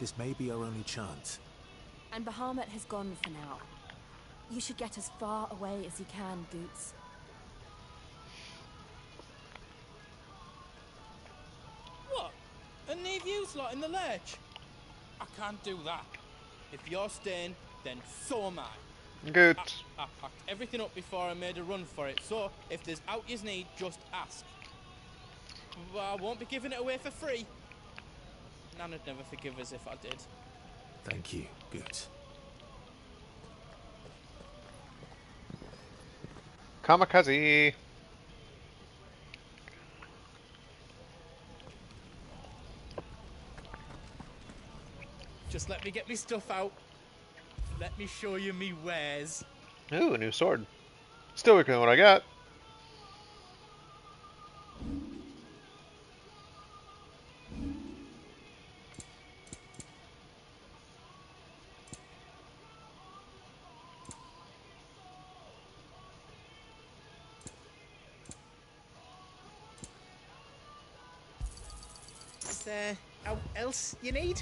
K: This may be our only chance.
S: And Bahamut has gone for now. You should get as far away as you can, Boots.
T: What? And leave you lot in the lurch? I can't do that. If you're staying, then so am I.
A: Good.
T: I packed everything up before I made a run for it, so if there's out you need, just ask. But I won't be giving it away for free. Nana'd never forgive us if I did.
K: Thank you, Goots.
A: Kamikaze.
T: Just let me get me stuff out. Let me show you me wares.
A: Ooh, a new sword. Still weaker than what I got.
T: Is there else you need?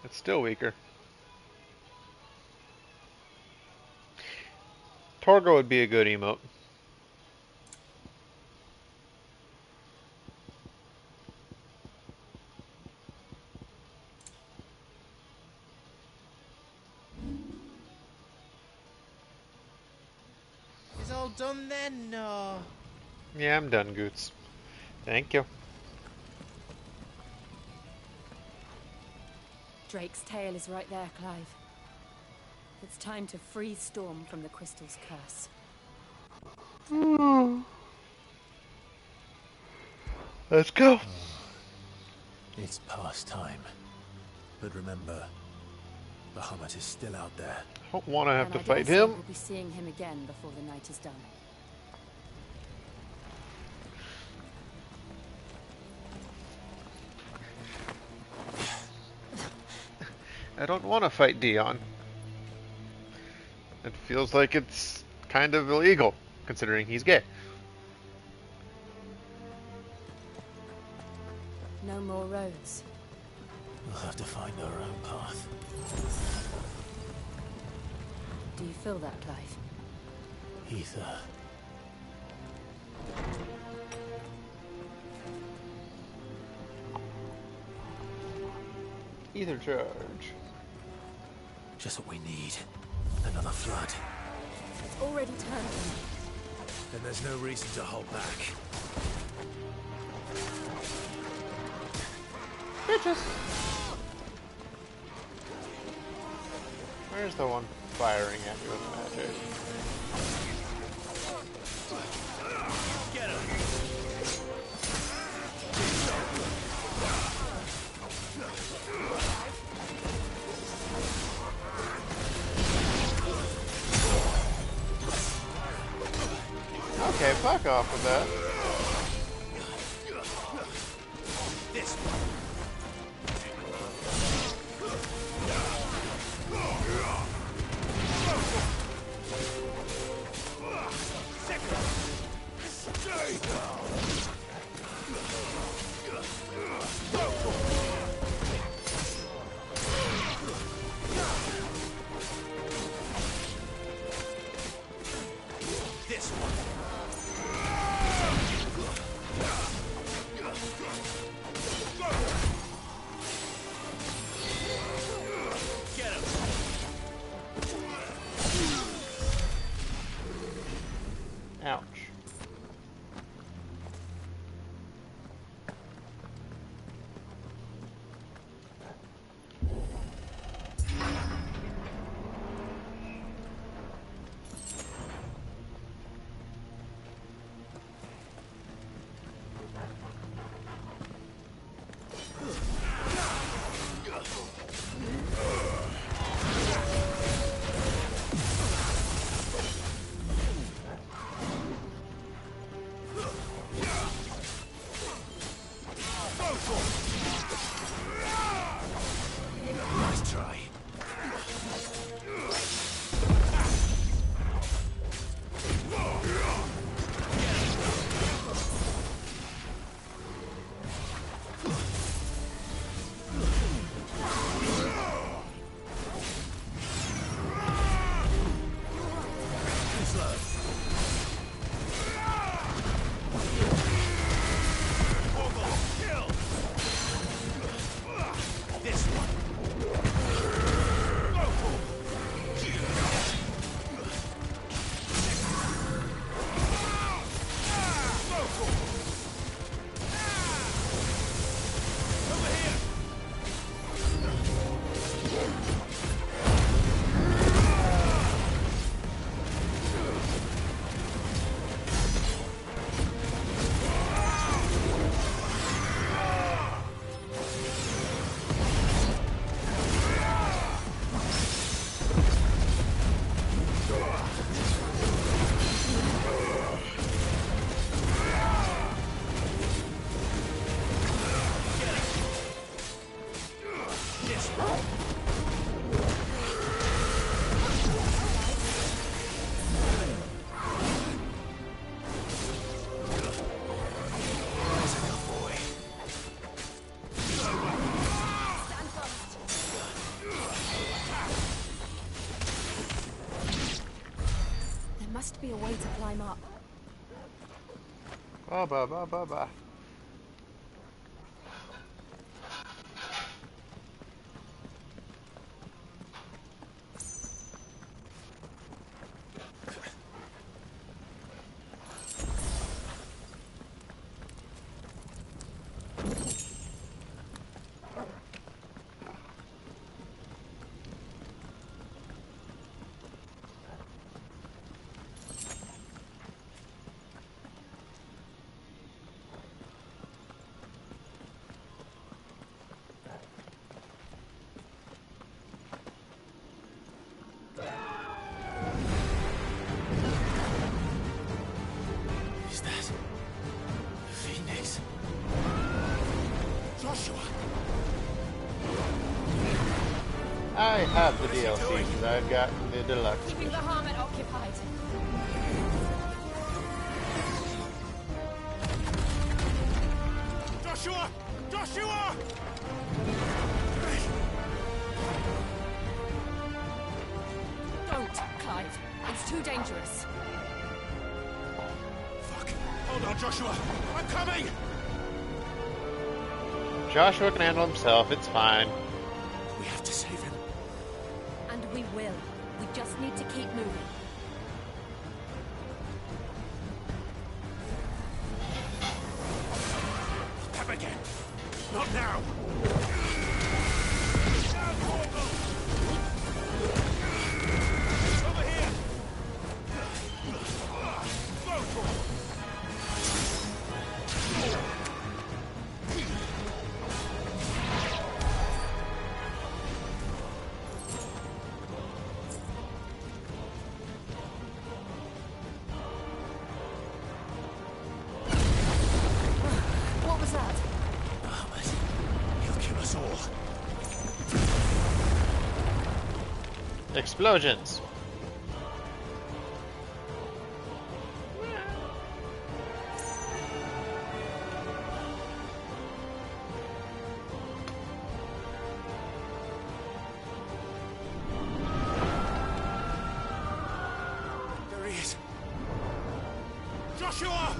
A: It's still weaker. Torgo would be a good emote.
T: Is all done then? No.
A: Yeah, I'm done, Goots. Thank you.
S: Drake's tail is right there, Clive. It's time to free Storm from the crystal's curse.
A: Let's go.
K: It's past time. But remember, Bahamut is still out there.
A: Don't want to have to
S: And I
A: fight
S: dare say
A: him.
S: We'll be seeing him again before the night is done.
A: I don't want to fight Dion. It feels like it's kind of illegal, considering he's gay.
S: No more roads.
K: We'll have to find our own path.
S: Do you feel that, Clive?
K: Ether.
A: Ether charge.
K: Just what we need. Another flood.
S: It's already turned him.
K: Then there's no reason to hold back.
A: Bitches. Where's the one firing at me with magic?
W: Get him!
A: Okay, fuck off with that.
W: This one. This one. Get him.
A: Ouch.
C: must be a way to climb up.
A: Ba ba ba ba ba.
B: Is that Phoenix?
W: Joshua!
A: I have the DLC because I've gotten the deluxe.
C: Keeping the Bahamut occupied.
W: Joshua! Joshua!
C: Don't, Clive. It's too dangerous.
W: Fuck. Hold on, Joshua. I'm coming!
A: Joshua can handle himself, it's fine.
W: We have to save him.
C: And we will. We just need to keep moving.
W: Up again. Not now. Over here.
C: What was that?
W: He'll kill us all.
A: Explosions.
W: There he is. Joshua!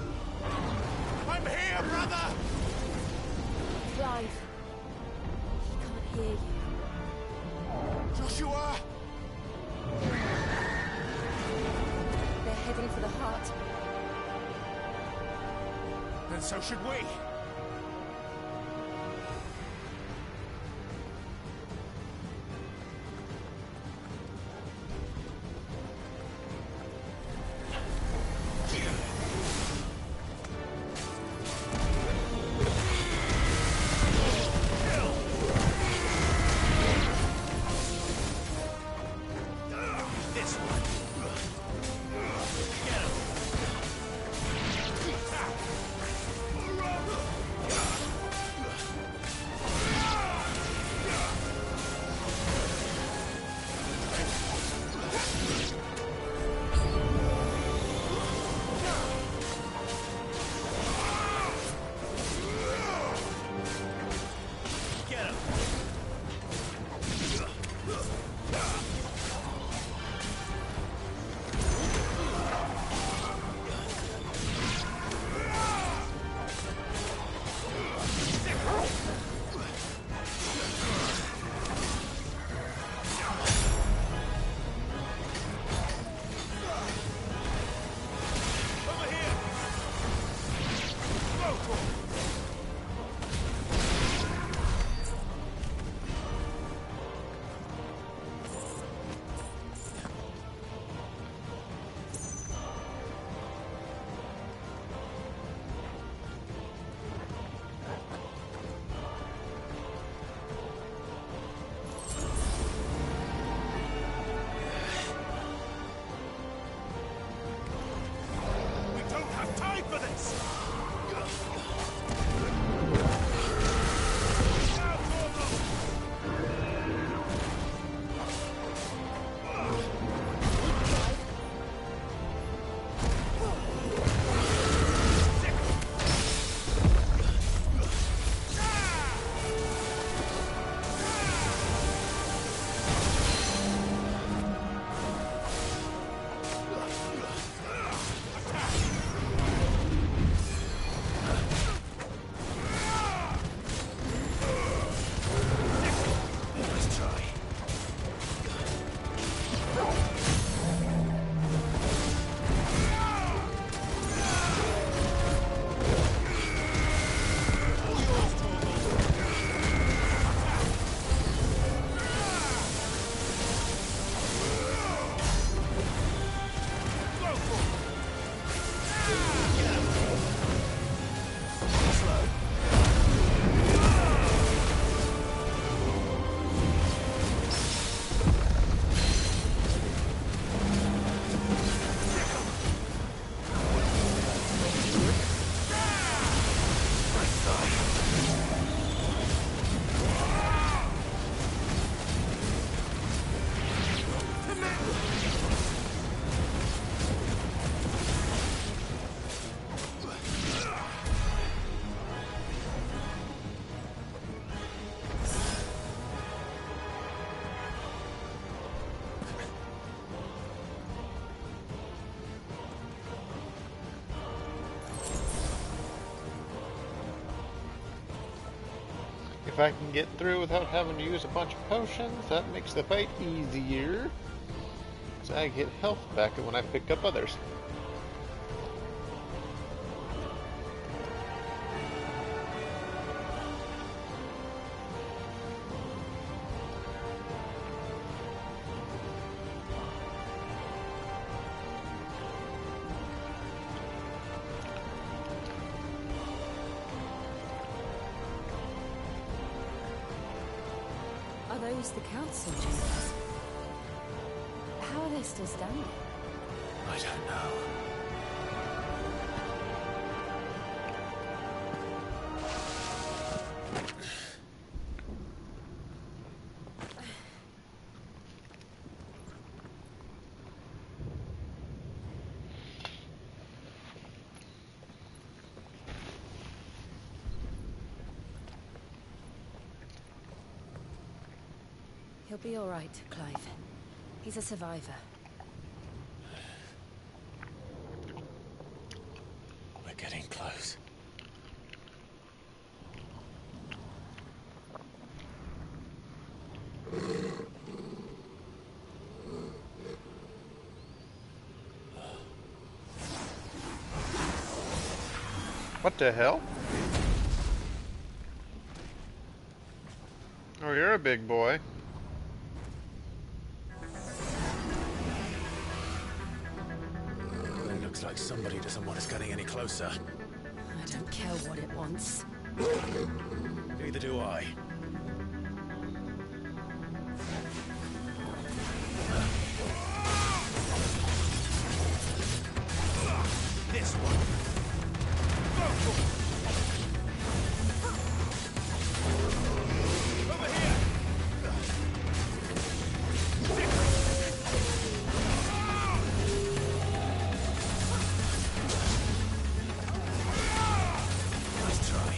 W: I'm here, brother!
C: Clive. He can't hear you.
W: Joshua!
C: They're heading for the heart.
W: And so should we. This one. Get him.
A: If I can get through without having to use a bunch of potions, that makes the fight easier. So I get health back when I pick up others.
C: Are those the council chambers? How are they still standing?
K: I don't know.
C: He'll be all right, Clive. He's a survivor.
K: We're getting close.
A: What the hell? Oh, you're a big boy.
K: It looks like somebody doesn't want us getting any closer.
C: I don't care what it wants.
K: Neither do I.
W: This one. Over here.
K: Nice try.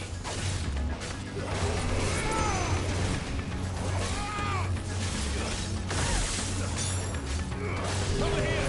W: Over here.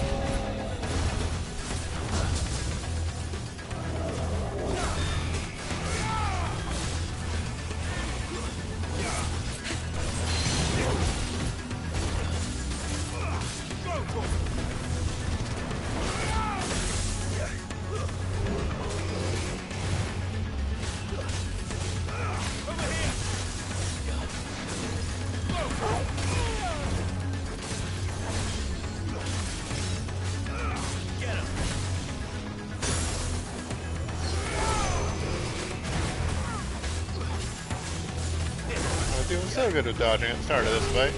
A: I was doing so good at dodging at the start of this fight.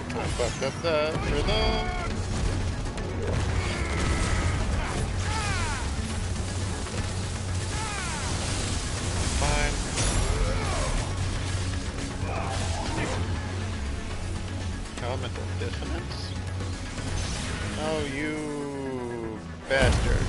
A: I fucked up that for them. Fine. Elemental dissonance. Oh, you bastard.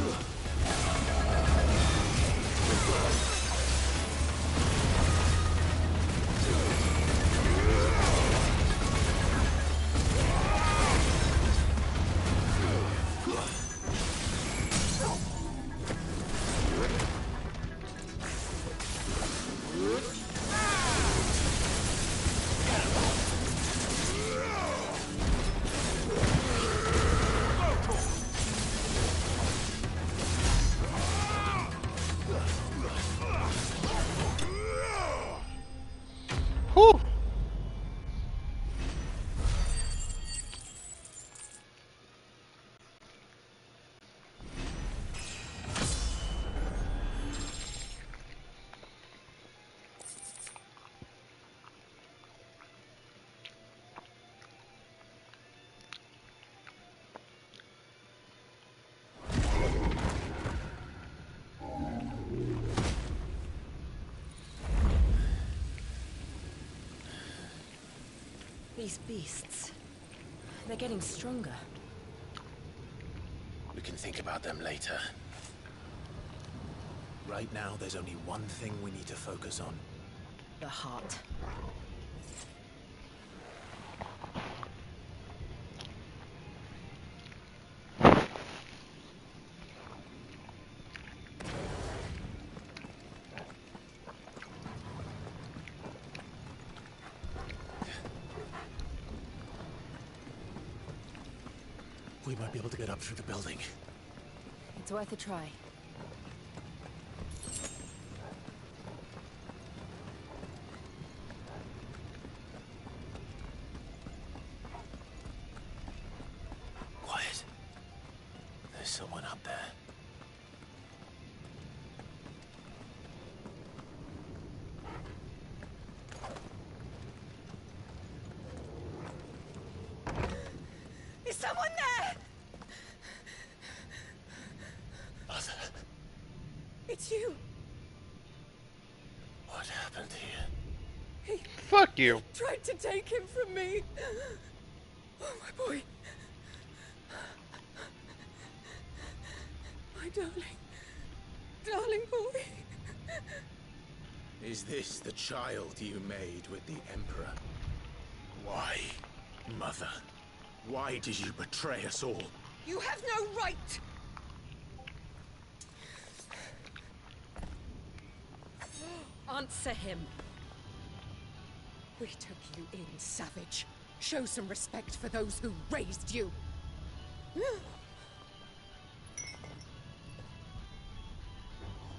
A: Whew.
S: These beasts, they're getting stronger.
B: We can think about them later. Right now, there's only one thing we need to focus on.
S: The heart.
B: We might be able to get up through the building.
S: It's worth a try.
B: Quiet. There's someone up there.
L: Is someone there?
B: Mother,
L: It's you.
B: what happened here?
A: Fuck you.
L: Tried to take him from me. Oh, my boy. My darling. Darling boy.
B: Is this the child you made with the Emperor? Why, Mother? Why did you betray us all?
L: You have no right.
S: Answer him.
L: We took you in, savage. Show some respect for those who raised you.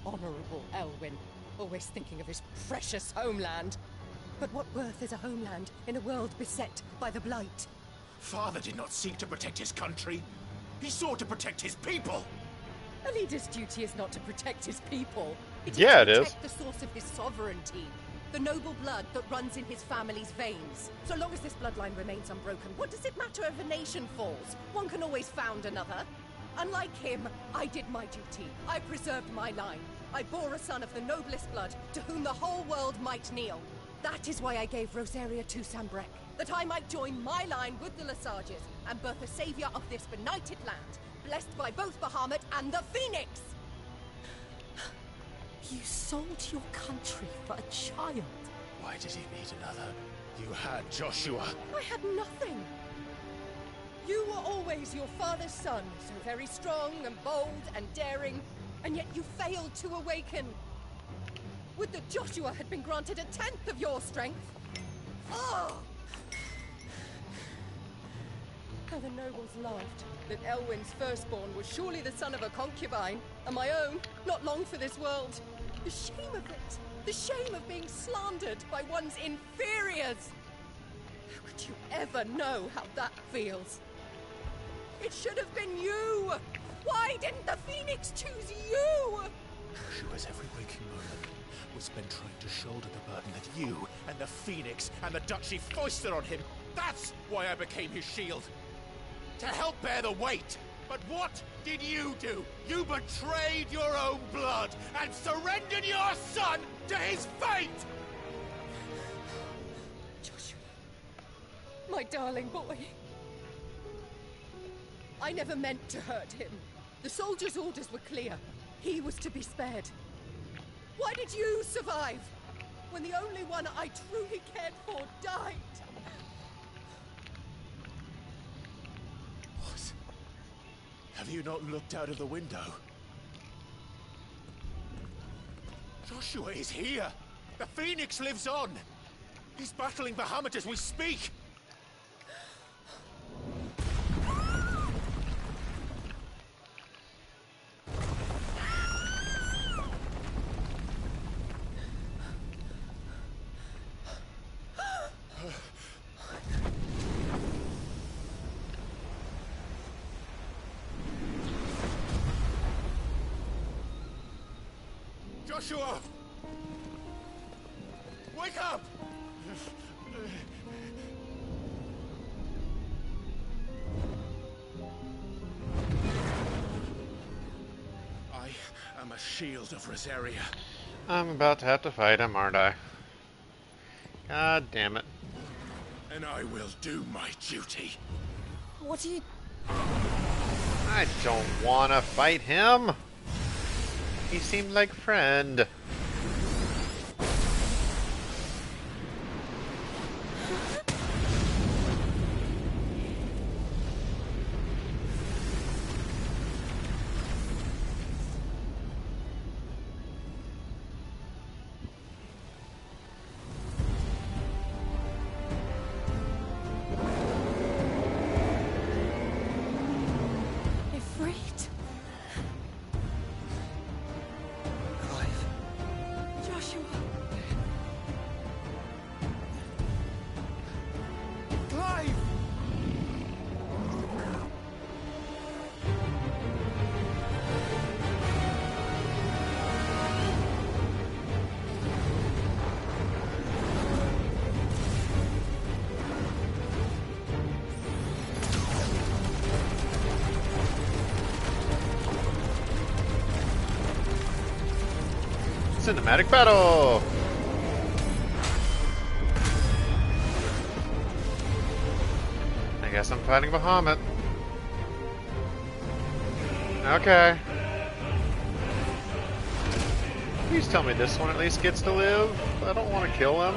L: Honorable Elwyn, always thinking of his precious homeland. But what worth is a homeland in a world beset by the Blight?
B: Father did not seek to protect his country. He sought to protect his people.
L: A leader's duty is not to protect his people.
A: Yeah, it
L: to
A: is.
L: protect the source of his sovereignty. The noble blood that runs in his family's veins. So long as this bloodline remains unbroken, what does it matter if a nation falls? One can always found another. Unlike him, I did my duty. I preserved my line. I bore a son of the noblest blood, to whom the whole world might kneel. That is why I gave Rosaria to Sanbrek, that I might join my line with the Lesages and birth a savior of this benighted land, blessed by both Bahamut and the Phoenix!
F: You sold your country for a child.
B: Why did he need another? You had Joshua.
L: I had nothing. You were always your father's son, so very strong and bold and daring, and yet you failed to awaken. Would that Joshua had been granted 1/10 of your strength? Oh! How the nobles laughed that Elwyn's firstborn was surely the son of a concubine, and my own, not long for this world. The shame of it! The shame of being slandered by one's inferiors! How could you ever know how that feels? It should have been you! Why didn't the Phoenix choose you?
B: Joshua's every waking moment was spent trying to shoulder the burden that you and the Phoenix and the Duchy foisted on him. That's why I became his shield. To help bear the weight. But what did you do? You betrayed your own blood and surrendered your son to his fate!
L: Joshua, my darling boy. I never meant to hurt him. The soldier's orders were clear. He was to be spared. Why did you survive when the only one I truly cared for died?
B: What? Have you not looked out of the window? Joshua is here! The Phoenix lives on! He's battling Bahamut as we speak! Joshua! Wake up! I am a shield of Rosaria.
A: I'm about to have to fight him, aren't I? God damn it.
B: And I will do my duty.
F: What do you...
A: I don't want to fight him. He seemed like a friend.
F: Ifrit? Joshua.
B: Clive!
A: Cinematic battle! I guess I'm fighting Bahamut. Okay. Please tell me this one at least gets to live. I don't want to kill him.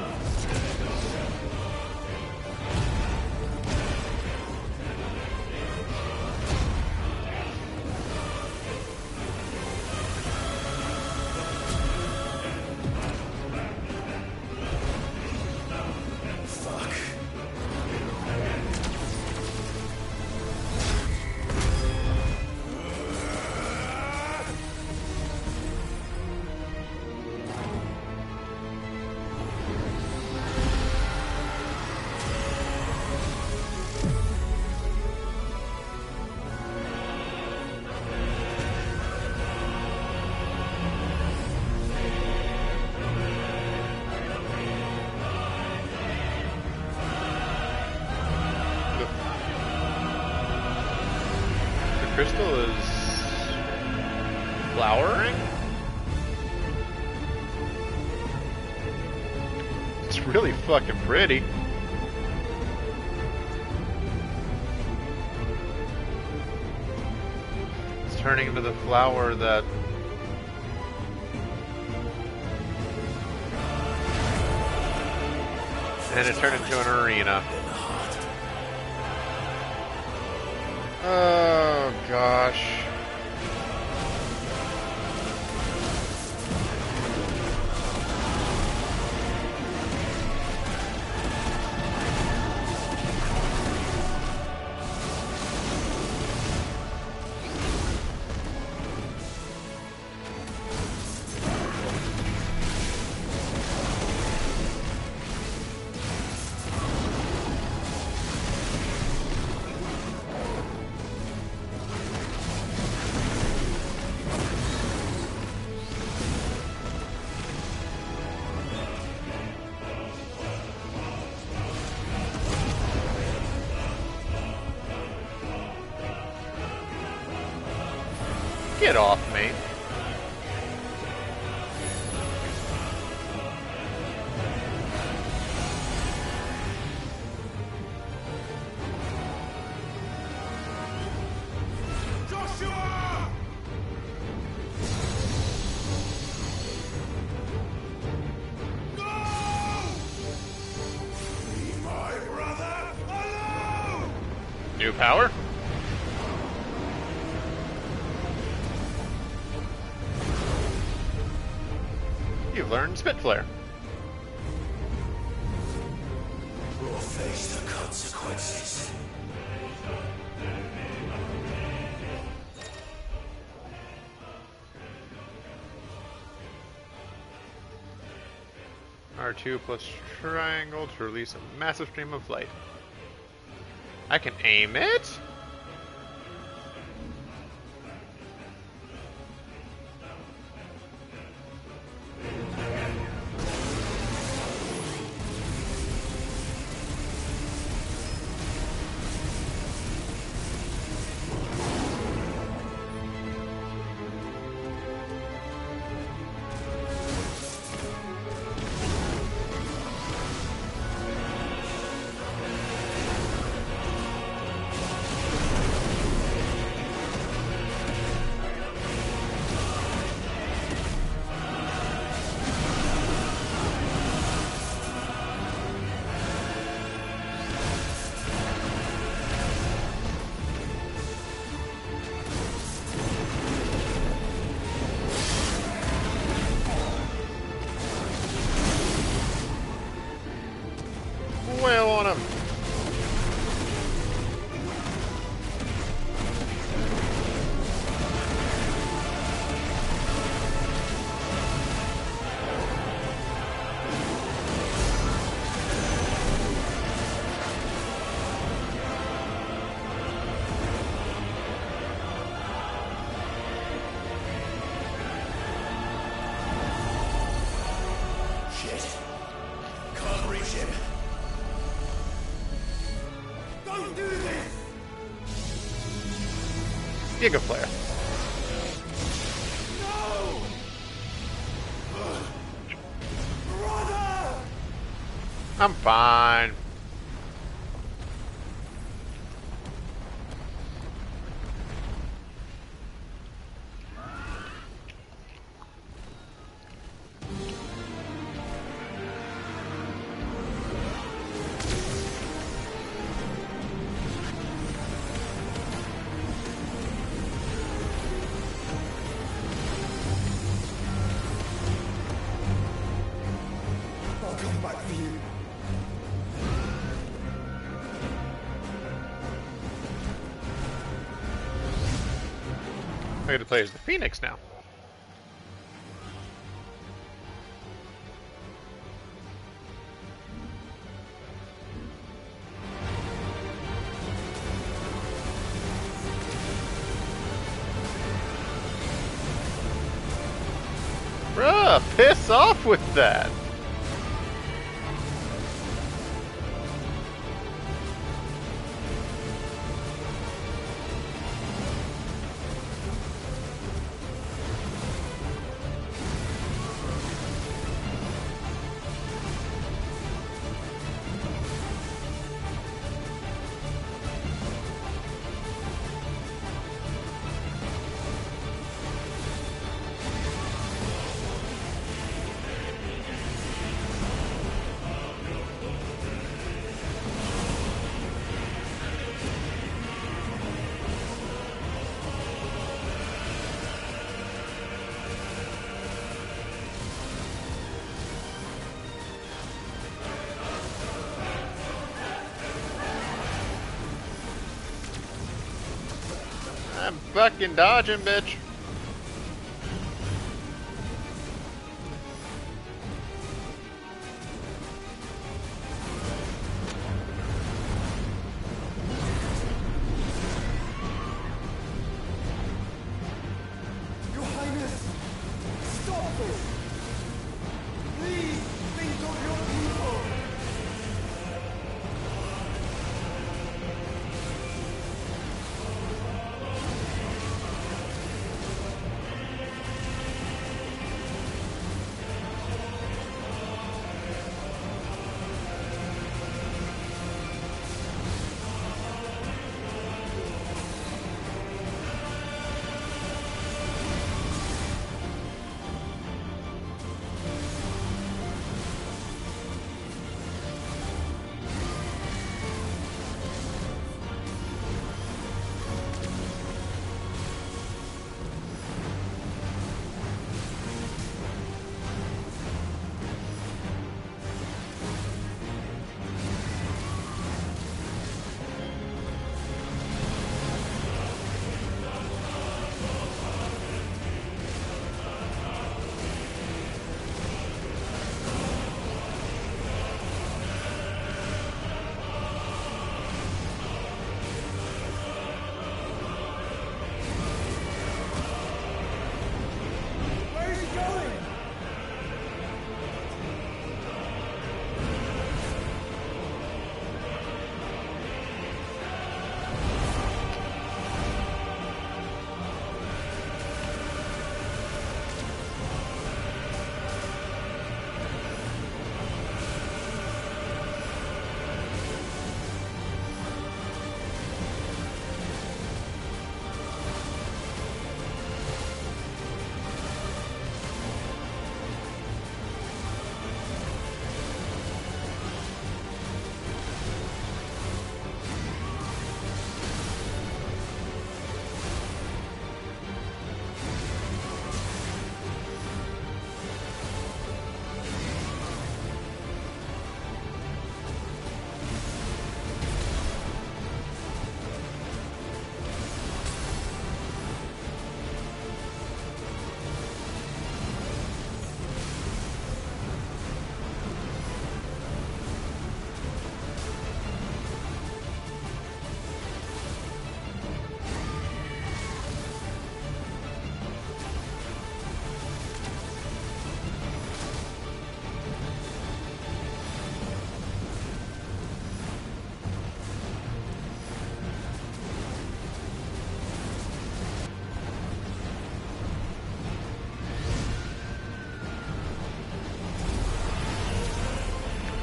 A: Crystal is flowering? It's really fucking pretty. It's turning into the flower that... And it turned into an arena. Oh gosh. Get off me.
B: Joshua!
A: power. You've learned Spitflare.
B: We'll face the consequences.
A: R2 plus triangle to release a massive stream of light. I can aim it? Wail on him.
B: Shit. Can't reach him.
G: Don't do this!
A: Giga Flare.
G: No! Brother!
A: I'm fine.
G: I'll come back for you.
A: I get to play as the Phoenix now. Bruh, piss off with that. I'm fucking dodging, bitch.
G: Your Highness, stop this! Please think of your people!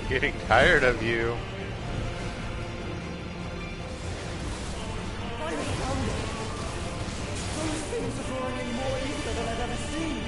A: Getting tired of you.
H: Finally found it! Those things are drawing in more ether than I've ever seen!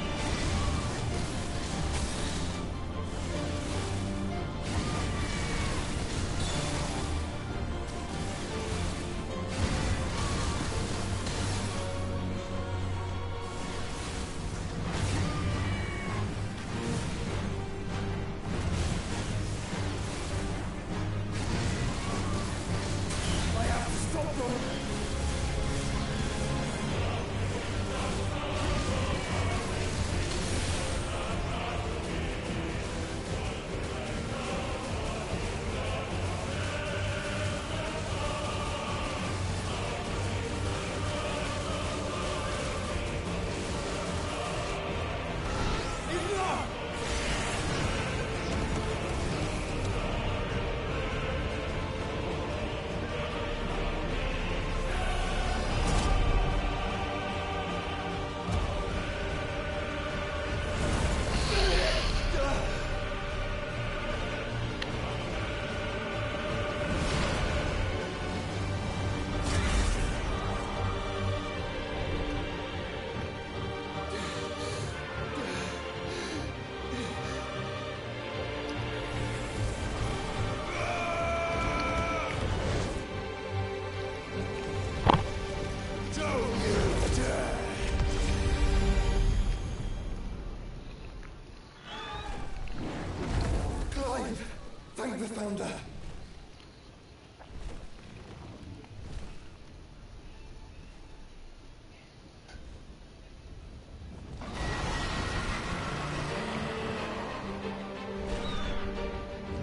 H: Thank the Founder!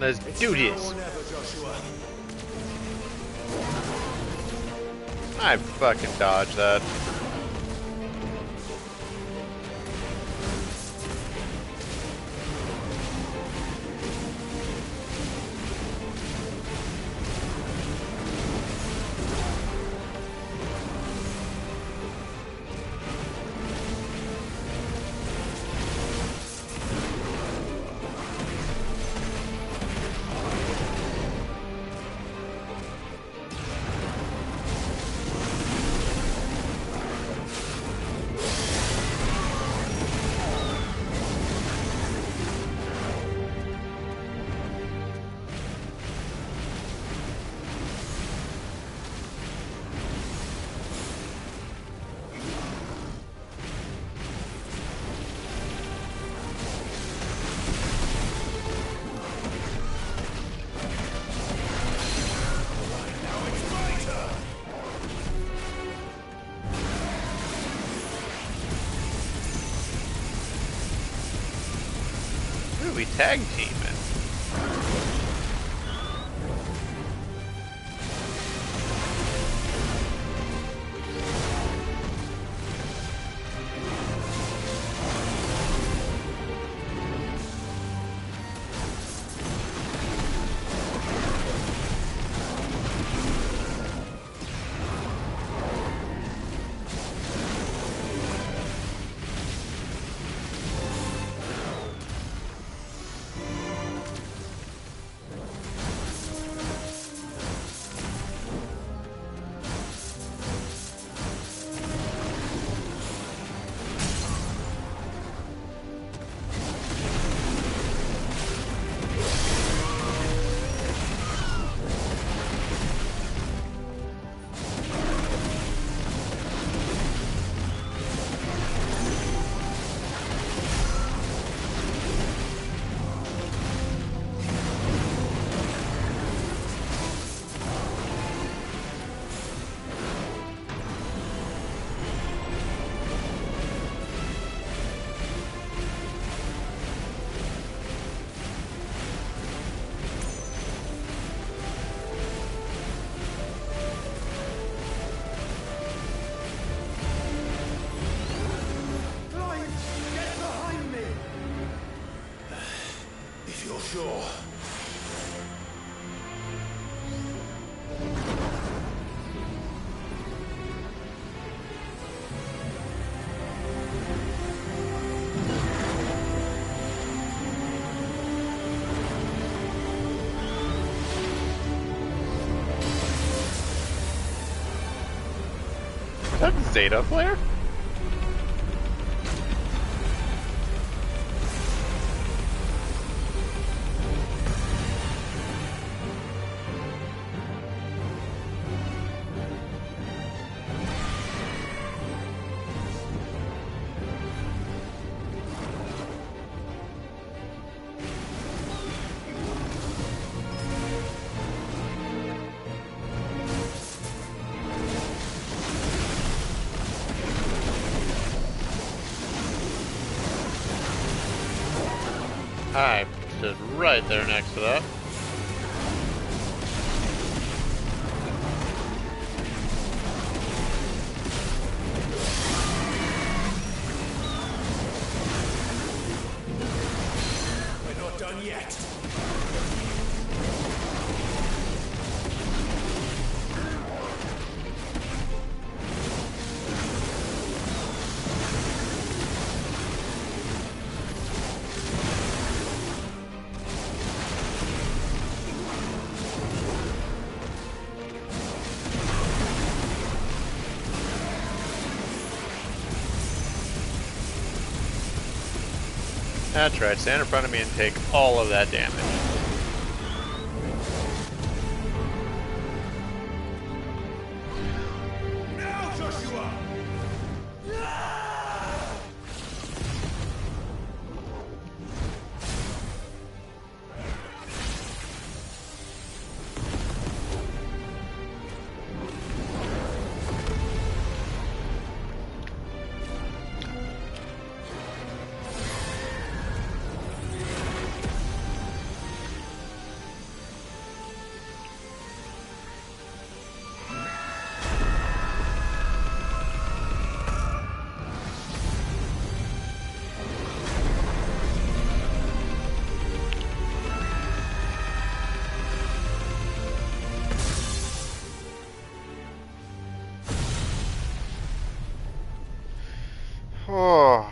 A: Let's do this. I fucking dodged that. We tag teaming.
H: Sure.
A: Zeta flare? I stood right there next to that.
W: We're not done yet.
A: That's right, stand in front of me and take all of that damage.
W: Now, Joshua!
A: Oh.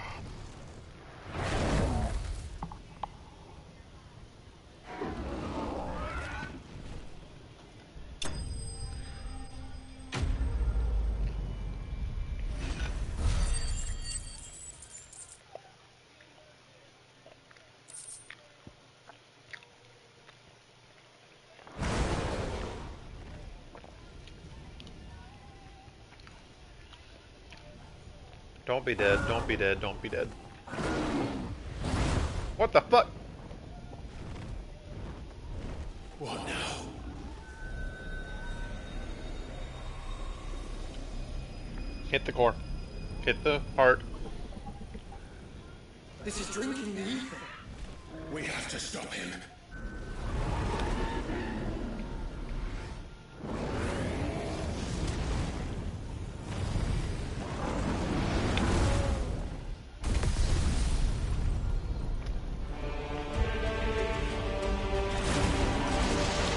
A: Don't be dead, don't be dead, don't be dead. What the fuck?
W: What now?
A: Hit the core. Hit the heart.
W: This is drinking the ether. We have to stop him.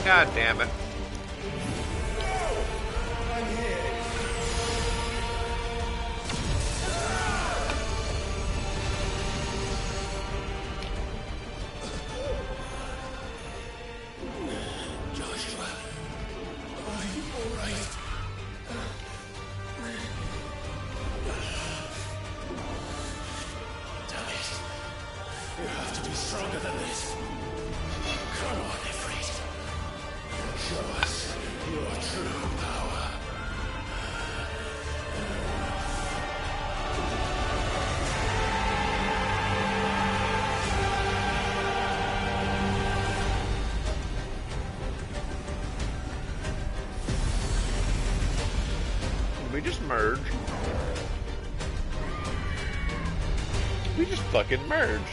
A: God damn it.
W: Joshua, are you alright? Damn it. You have to be stronger than this. Come on, Ifrit. Show us your true power.
A: We just merged. We just fucking merged.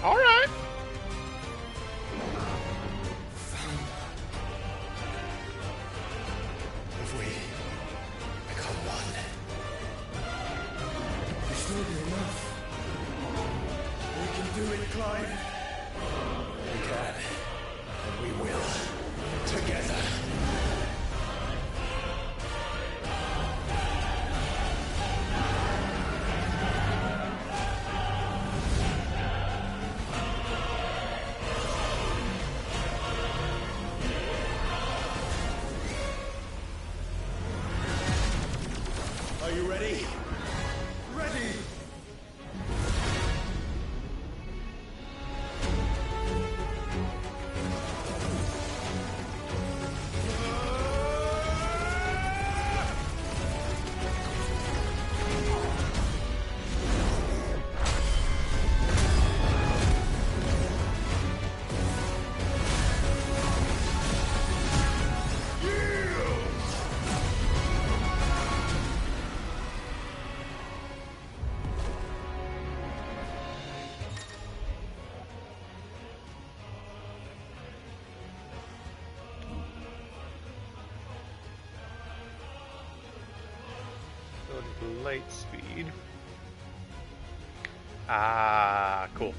A: Alright.
W: If we become one, we still be enough. We can do it, Clive. We can. And we will. Together. Are you ready? Ready!
A: Light speed. Ah, cool.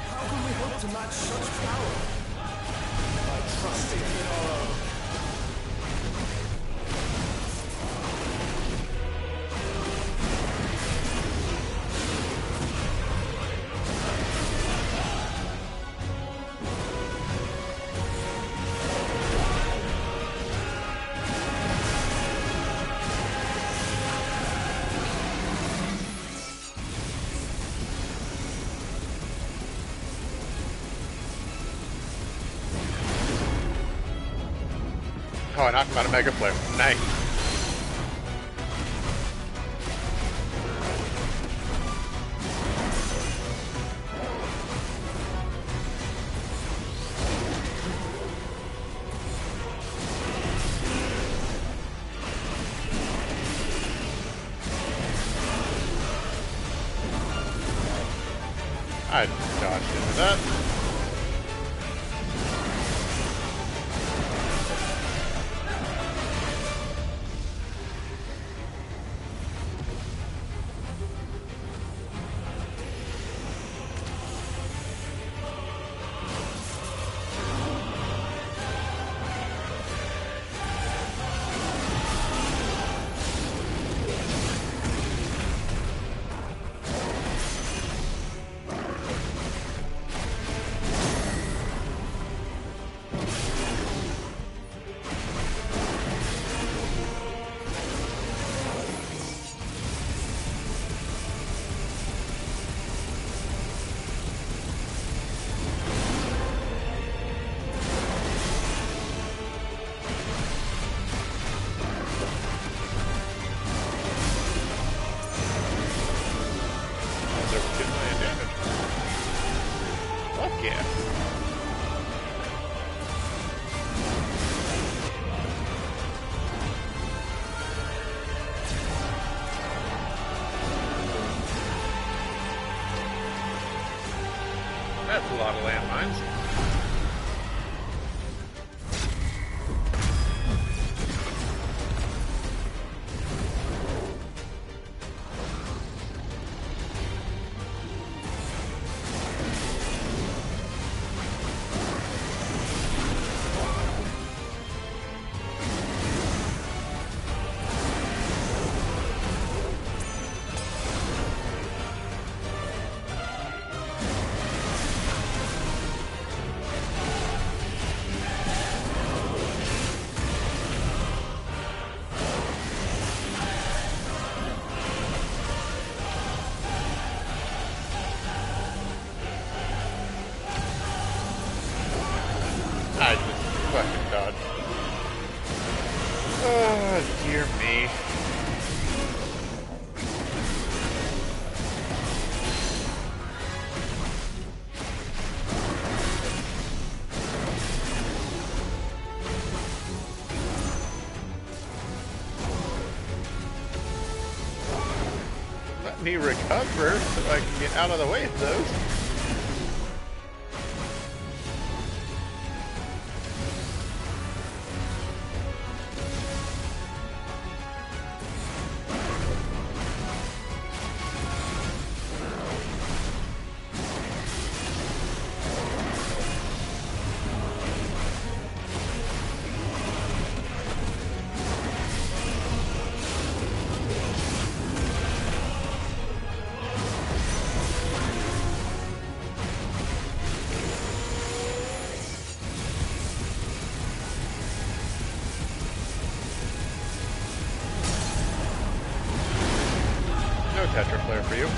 W: How can we hope to match such power? By trusting in our own.
A: Oh, I knocked him out of Mega Flare. Nice. I dodged into that. That's a lot of landmines. I just fucking dodged. Oh, dear me. Let me recover so I can get out of the way of those. Tetraflare for you.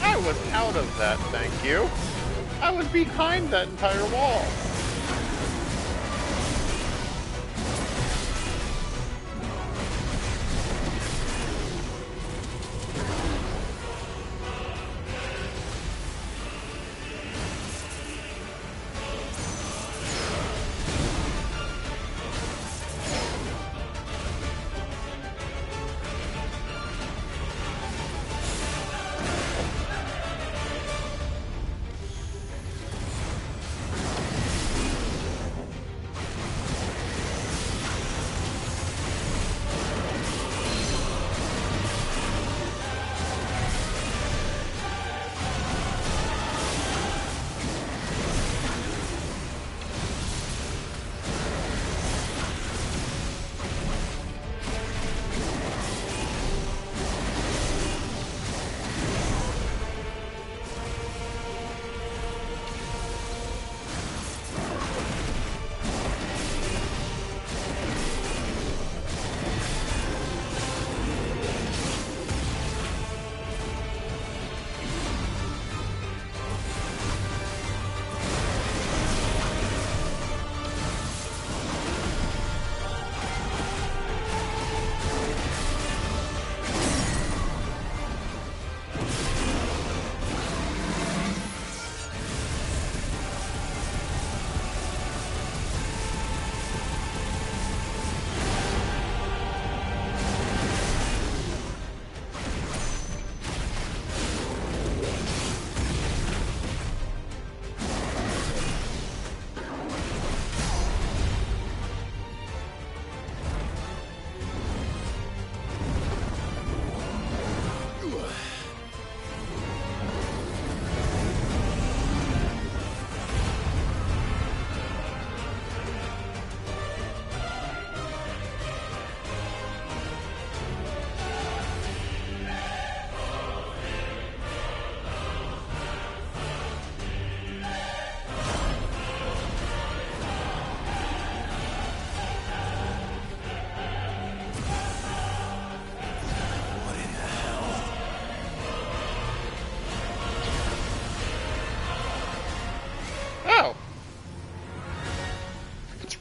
A: I was out of that, thank you. I was behind that entire wall.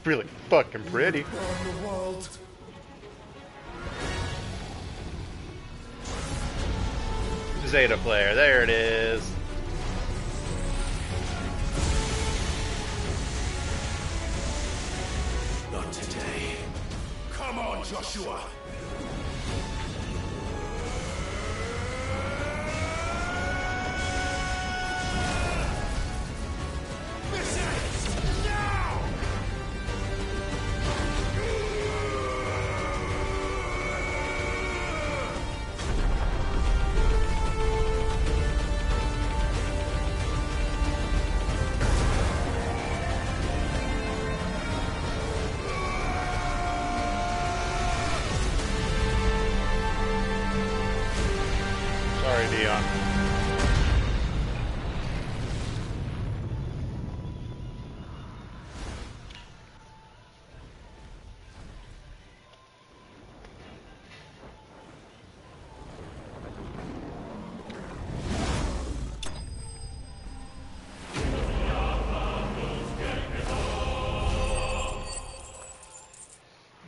A: Really fucking pretty. Zeta Flare, there it is.
B: Not today. Come on, Joshua!
A: Sorry, Dion.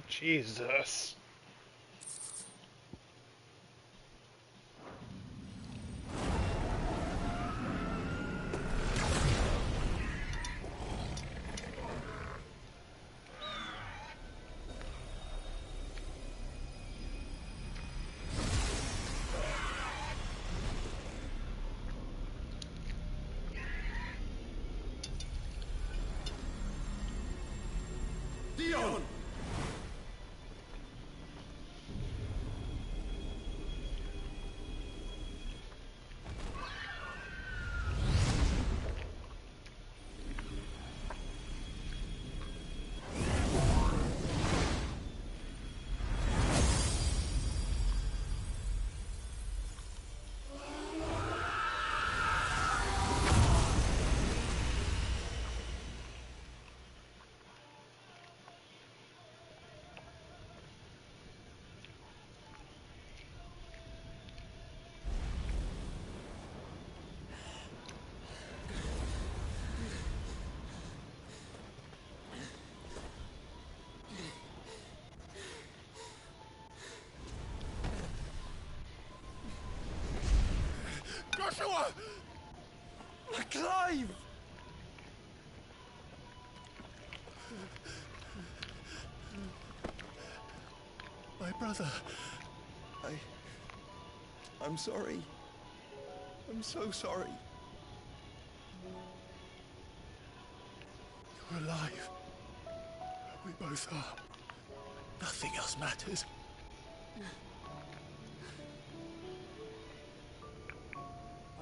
A: Jesus.
B: Dion!
W: Joshua! Clive! My brother. I'm sorry. I'm so sorry. You're alive. We both are. Nothing else matters.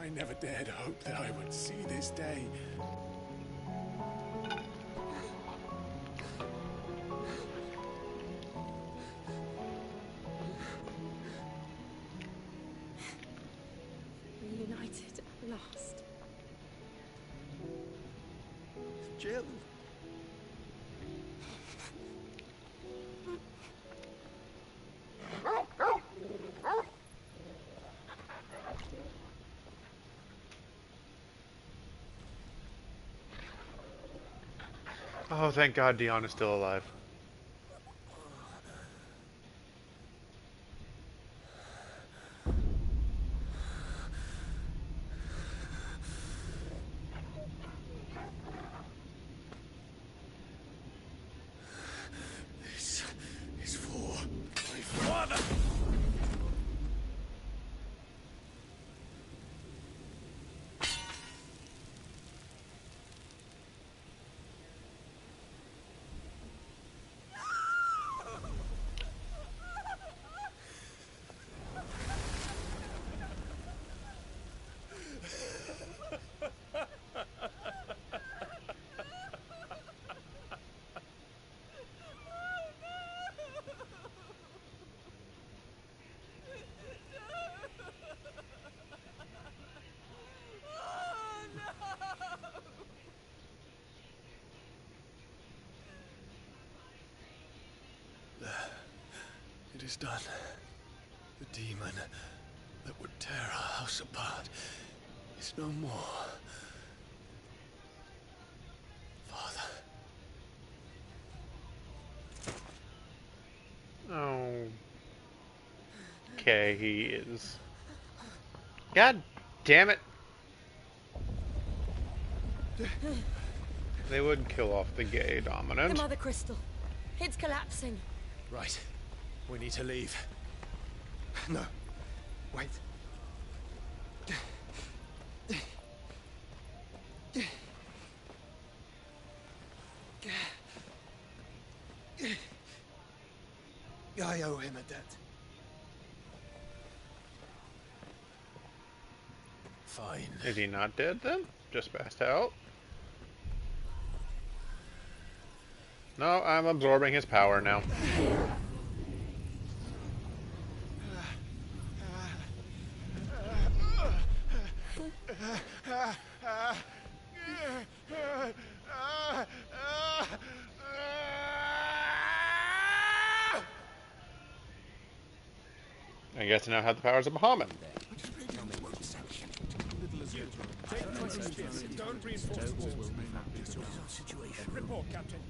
W: I never dared hope that I would see this day.
F: Reunited at last.
W: Jill.
A: Oh, thank God Dion is still alive.
W: This is for my father. It is done. The demon that would tear our house apart is no more. Father.
A: Oh. Okay, he is. God damn it. They would kill off the gay dominant.
F: The Mother Crystal. It's collapsing.
K: Right. We need to leave.
W: No. Wait. I owe him a debt.
K: Fine.
A: Is he not dead then? Just passed out? No, I'm absorbing his power now. I guess I now have the powers of Bahamut.
W: Report, Captain.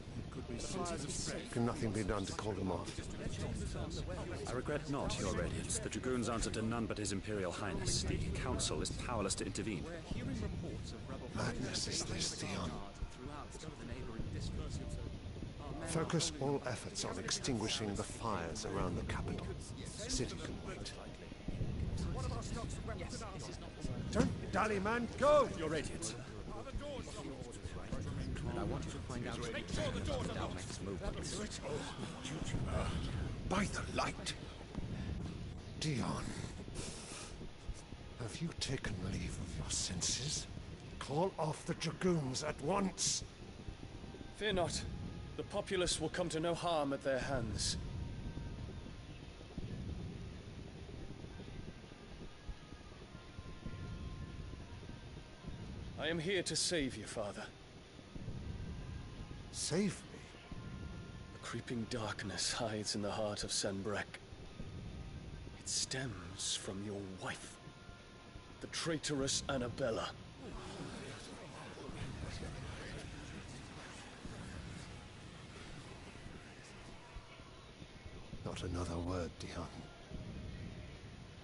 G: Can nothing be done to call them off?
V: I regret not, Your Radiance. The Dragoons answer to none but His Imperial Highness. The Council is powerless to intervene.
G: Madness is this, Theon. Focus all efforts on extinguishing the fires around the capital. City can wait. Don't dally, man. Go!
V: Your Radiance. And I wanted to find out our next movements.
G: By the light. Dion. Have you taken leave of your senses? Call off the Dragoons at once.
I: Fear not. The populace will come to no harm at their hands. I am here to save you, Father.
G: Save me?
I: The creeping darkness hides in the heart of Sanbrek. It stems from your wife, the traitorous Annabella.
G: Not another word, Dion.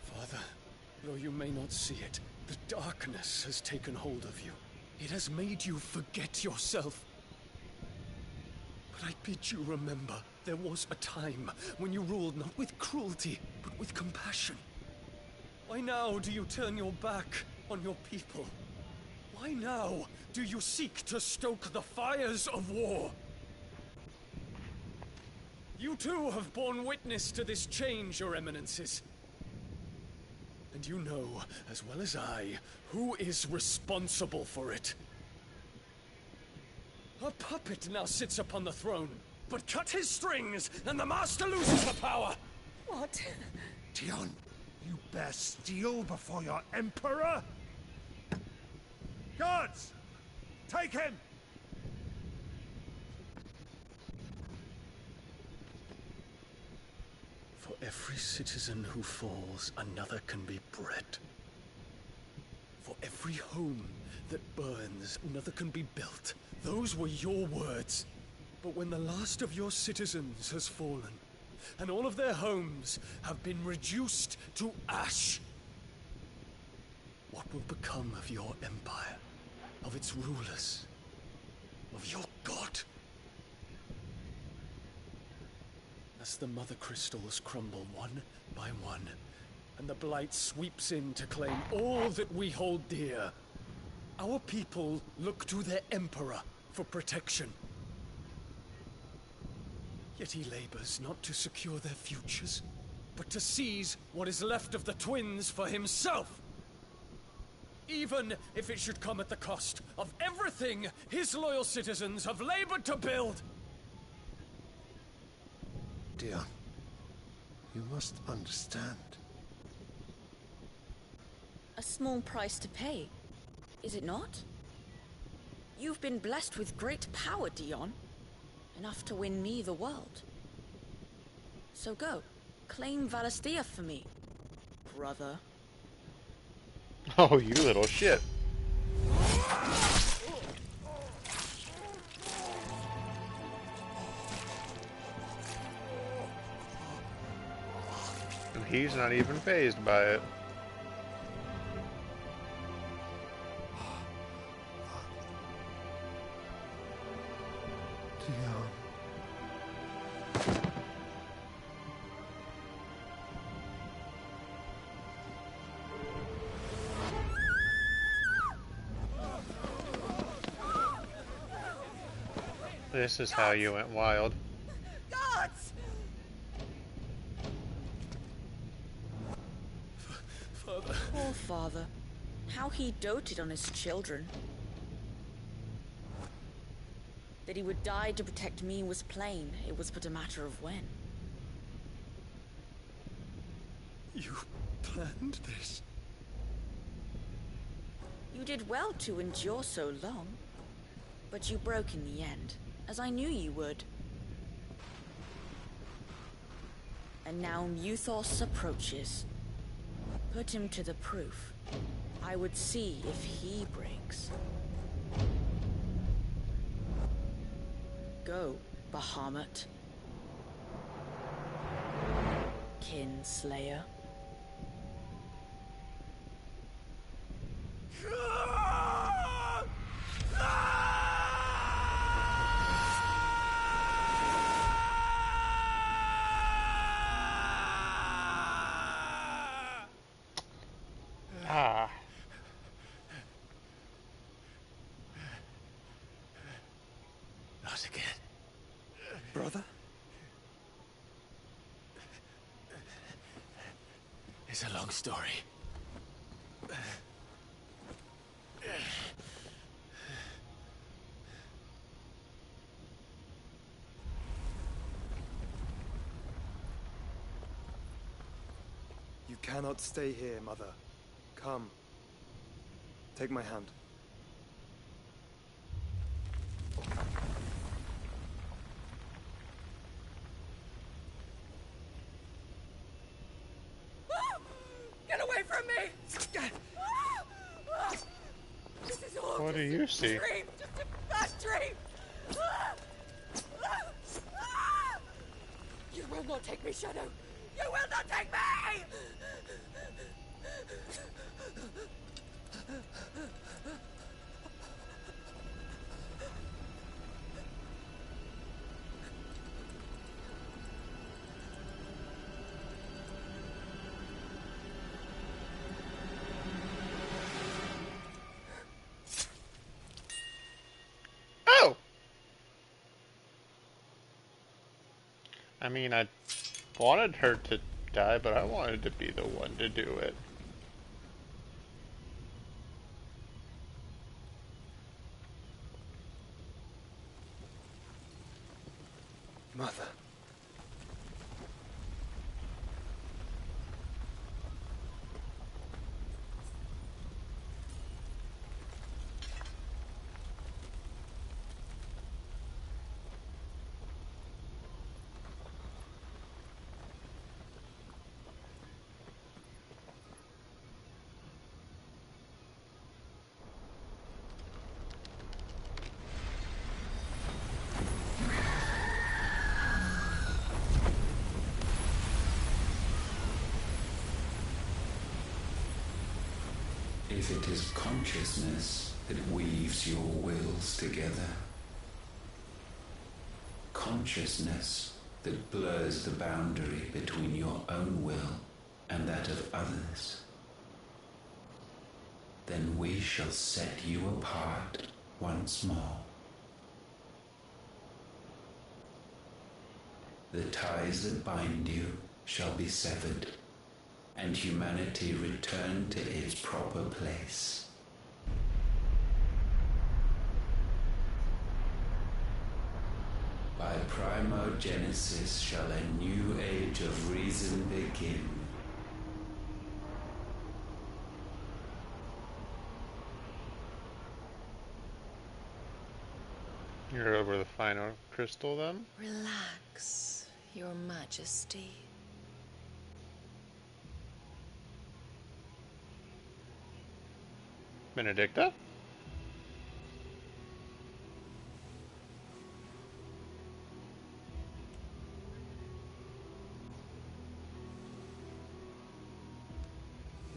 I: Father, though you may not see it, The darkness has taken hold of you. It has made you forget yourself. But I bid you remember, there was a time when you ruled not with cruelty, but with compassion. Why now do you turn your back on your people? Why now do you seek to stoke the fires of war? You too have borne witness to this change, Your Eminences. And you know, as well as I, who is responsible for it. A puppet now sits upon the throne, but cut his strings, and the master loses the power!
R: What?
G: Dion, you bear steel before your emperor? Guards! Take him!
I: For every citizen who falls, another can be bred. For every home that burns, another can be built. Those were your words. But when the last of your citizens has fallen, and all of their homes have been reduced to ash, what will become of your empire, of its rulers, of your god? As the Mother Crystals crumble one by one, and the Blight sweeps in to claim all that we hold dear, our people look to their Emperor for protection. Yet he labors not to secure their futures, but to seize what is left of the twins for himself. Even if it should come at the cost of everything his loyal citizens have labored to build.
G: Dion, you must understand.
F: A small price to pay, is it not? You've been blessed with great power, Dion. Enough to win me the world. So go, claim Valisthea for me, brother.
A: Oh, you little shit. And he's not even fazed by it.
G: Dion.
A: This is how you went wild.
L: Guards!
I: Father.
F: Poor father. How he doted on his children. That he would die to protect me was plain. It was but a matter of when.
I: You planned this?
F: You did well to endure so long. But you broke in the end, as I knew you would. And now Muthos approaches. Put him to the proof. I would see if he breaks. Go, Bahamut. Kinslayer.
A: Ah.
I: Not again. Brother? It's a long story.
O: You cannot stay here, Mother. Come. Take my hand.
L: Get away from me! This is all
A: What do
L: just
A: you
L: a
A: see?
L: dream, just a bad dream! You will not take me, Shadow! You will not take me!
A: I mean, I wanted her to die, but I wanted to be the one to do it.
O: Mother.
D: If it is consciousness that weaves your wills together, consciousness that blurs the boundary between your own will and that of others, then we shall set you apart once more. The ties that bind you shall be severed, and humanity return to its proper place. By primogenesis shall a new age of reason begin.
A: You're over the final crystal then?
C: Relax, Your Majesty.
A: Benedicta?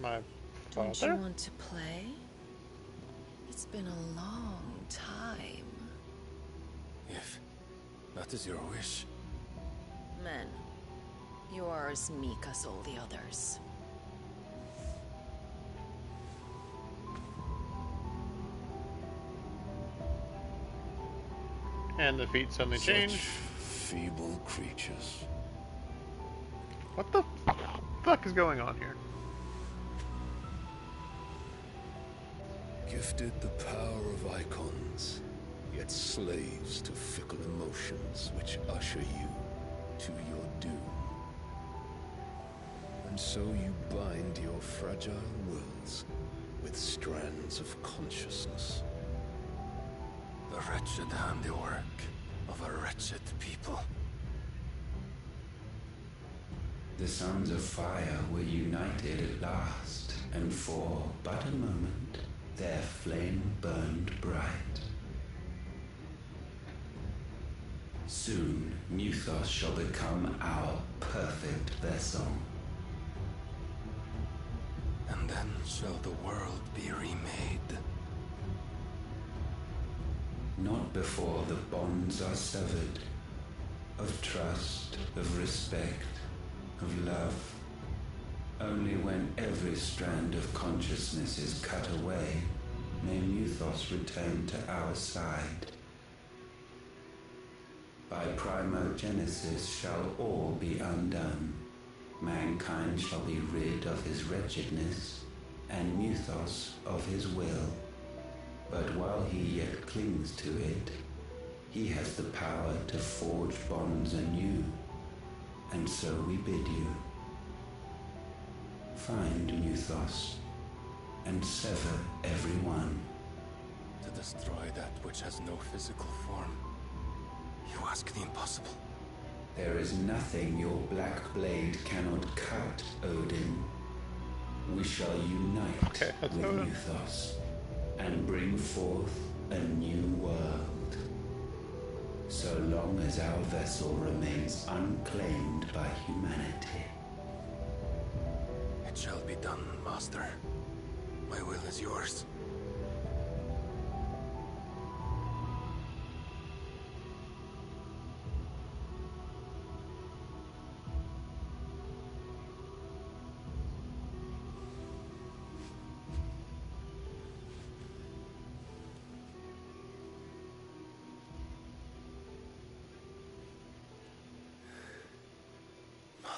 A: My father?
C: Don't you want to play? It's been a long time.
O: If that is your wish.
C: Men, you are as meek as all the others.
A: And the feet suddenly change.
B: Feeble creatures.
A: What the fuck is going on here?
B: Gifted the power of icons, yet slaves to fickle emotions which usher you to your doom. And so you bind your fragile wills with strands of consciousness.
O: The wretched handiwork of a wretched people.
D: The sons of fire were united at last, and for but a moment their flame burned bright. Soon Muthos shall become our perfect vessel.
O: And then shall the world be remade.
D: Not before the bonds are severed, of trust, of respect, of love. Only when every strand of consciousness is cut away, may Muthos return to our side. By primogenesis shall all be undone. Mankind shall be rid of his wretchedness, and Muthos of his will. But while he yet clings to it, he has the power to forge bonds anew, and so we bid you. Find Muthos, and sever every one.
O: To destroy that which has no physical form. You ask the impossible.
D: There is nothing your black blade cannot cut, Odin. We shall unite with Muthos, and bring forth a new world. So long as our vessel remains unclaimed by humanity.
O: It shall be done, Master. My will is yours.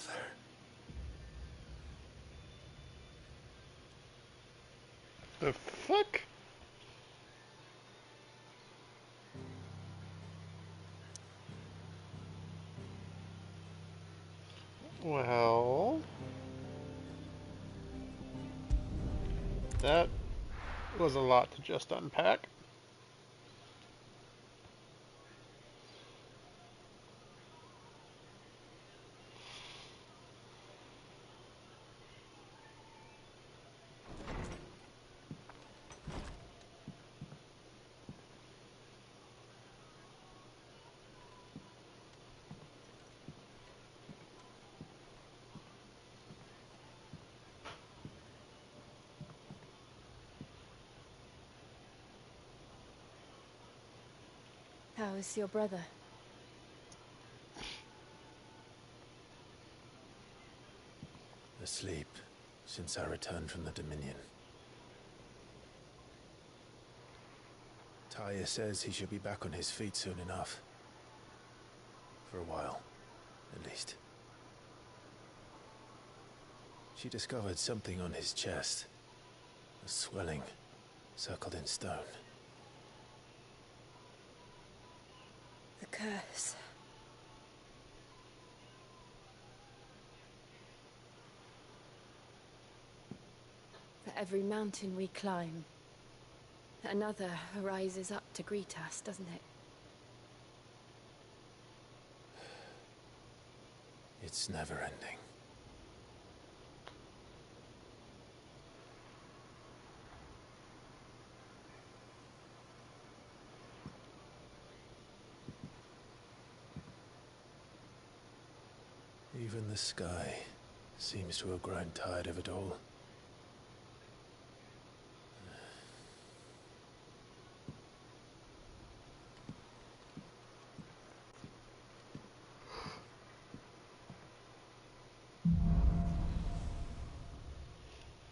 B: Father.
A: The fuck? Well, that was a lot to just unpack.
S: How is your brother?
B: Asleep since I returned from the Dominion. Taya says he should be back on his feet soon enough. For a while, at least. She discovered something on his chest. A swelling, circled in stone.
S: The curse. For every mountain we climb, another rises up to greet us, doesn't it?
B: It's never ending. Even the sky seems to have grown tired of it all.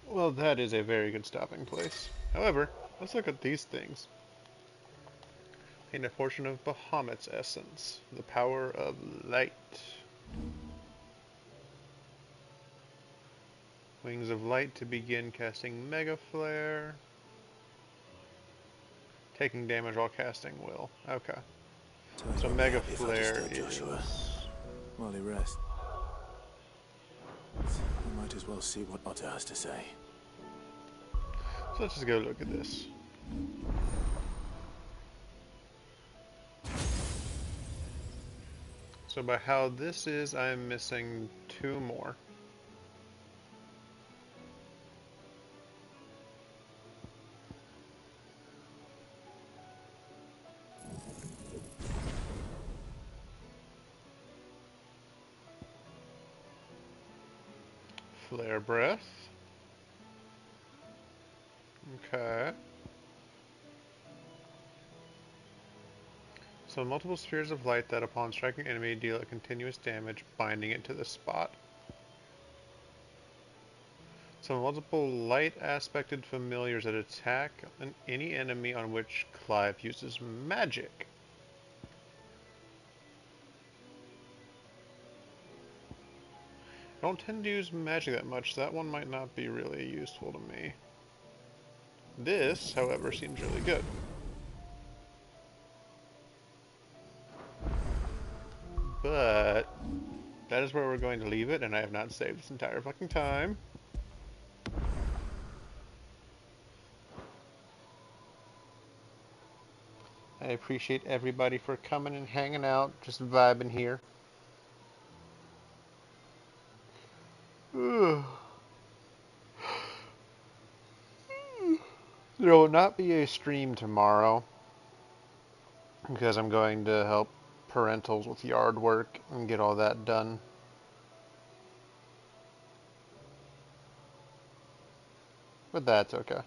A: Well, that is a very good stopping place. However, let's look at these things. In a portion of Bahamut's essence, the power of light. Wings of light to begin casting Mega Flare. Taking damage while casting will. Okay. So Mega Flare is...
B: While he rests. We might as well see what Otter has to say.
A: So let's just go look at this. So by how this is, I'm missing 2 more. Flare Breath. Okay. So multiple spheres of light that upon striking enemy deal a continuous damage, binding it to the spot. So multiple light aspected familiars that attack any enemy on which Clive uses magic. I don't tend to use magic that much, so that one might not be really useful to me. This, however, seems really good. But that is where we're going to leave it, and I have not saved this entire fucking time. I appreciate everybody for coming and hanging out, just vibing here. There will not be a stream tomorrow because I'm going to help parentals with yard work and get all that done. But that's okay.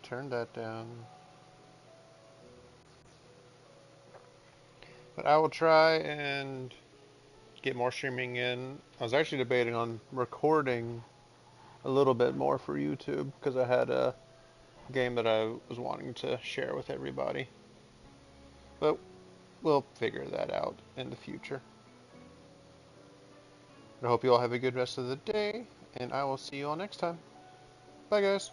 A: Turn that down. But I will try and get more streaming in. I was actually debating on recording a little bit more for YouTube because I had a game that I was wanting to share with everybody. But we'll figure that out in the future. I hope you all have a good rest of the day, and I will see you all next time. Bye, guys.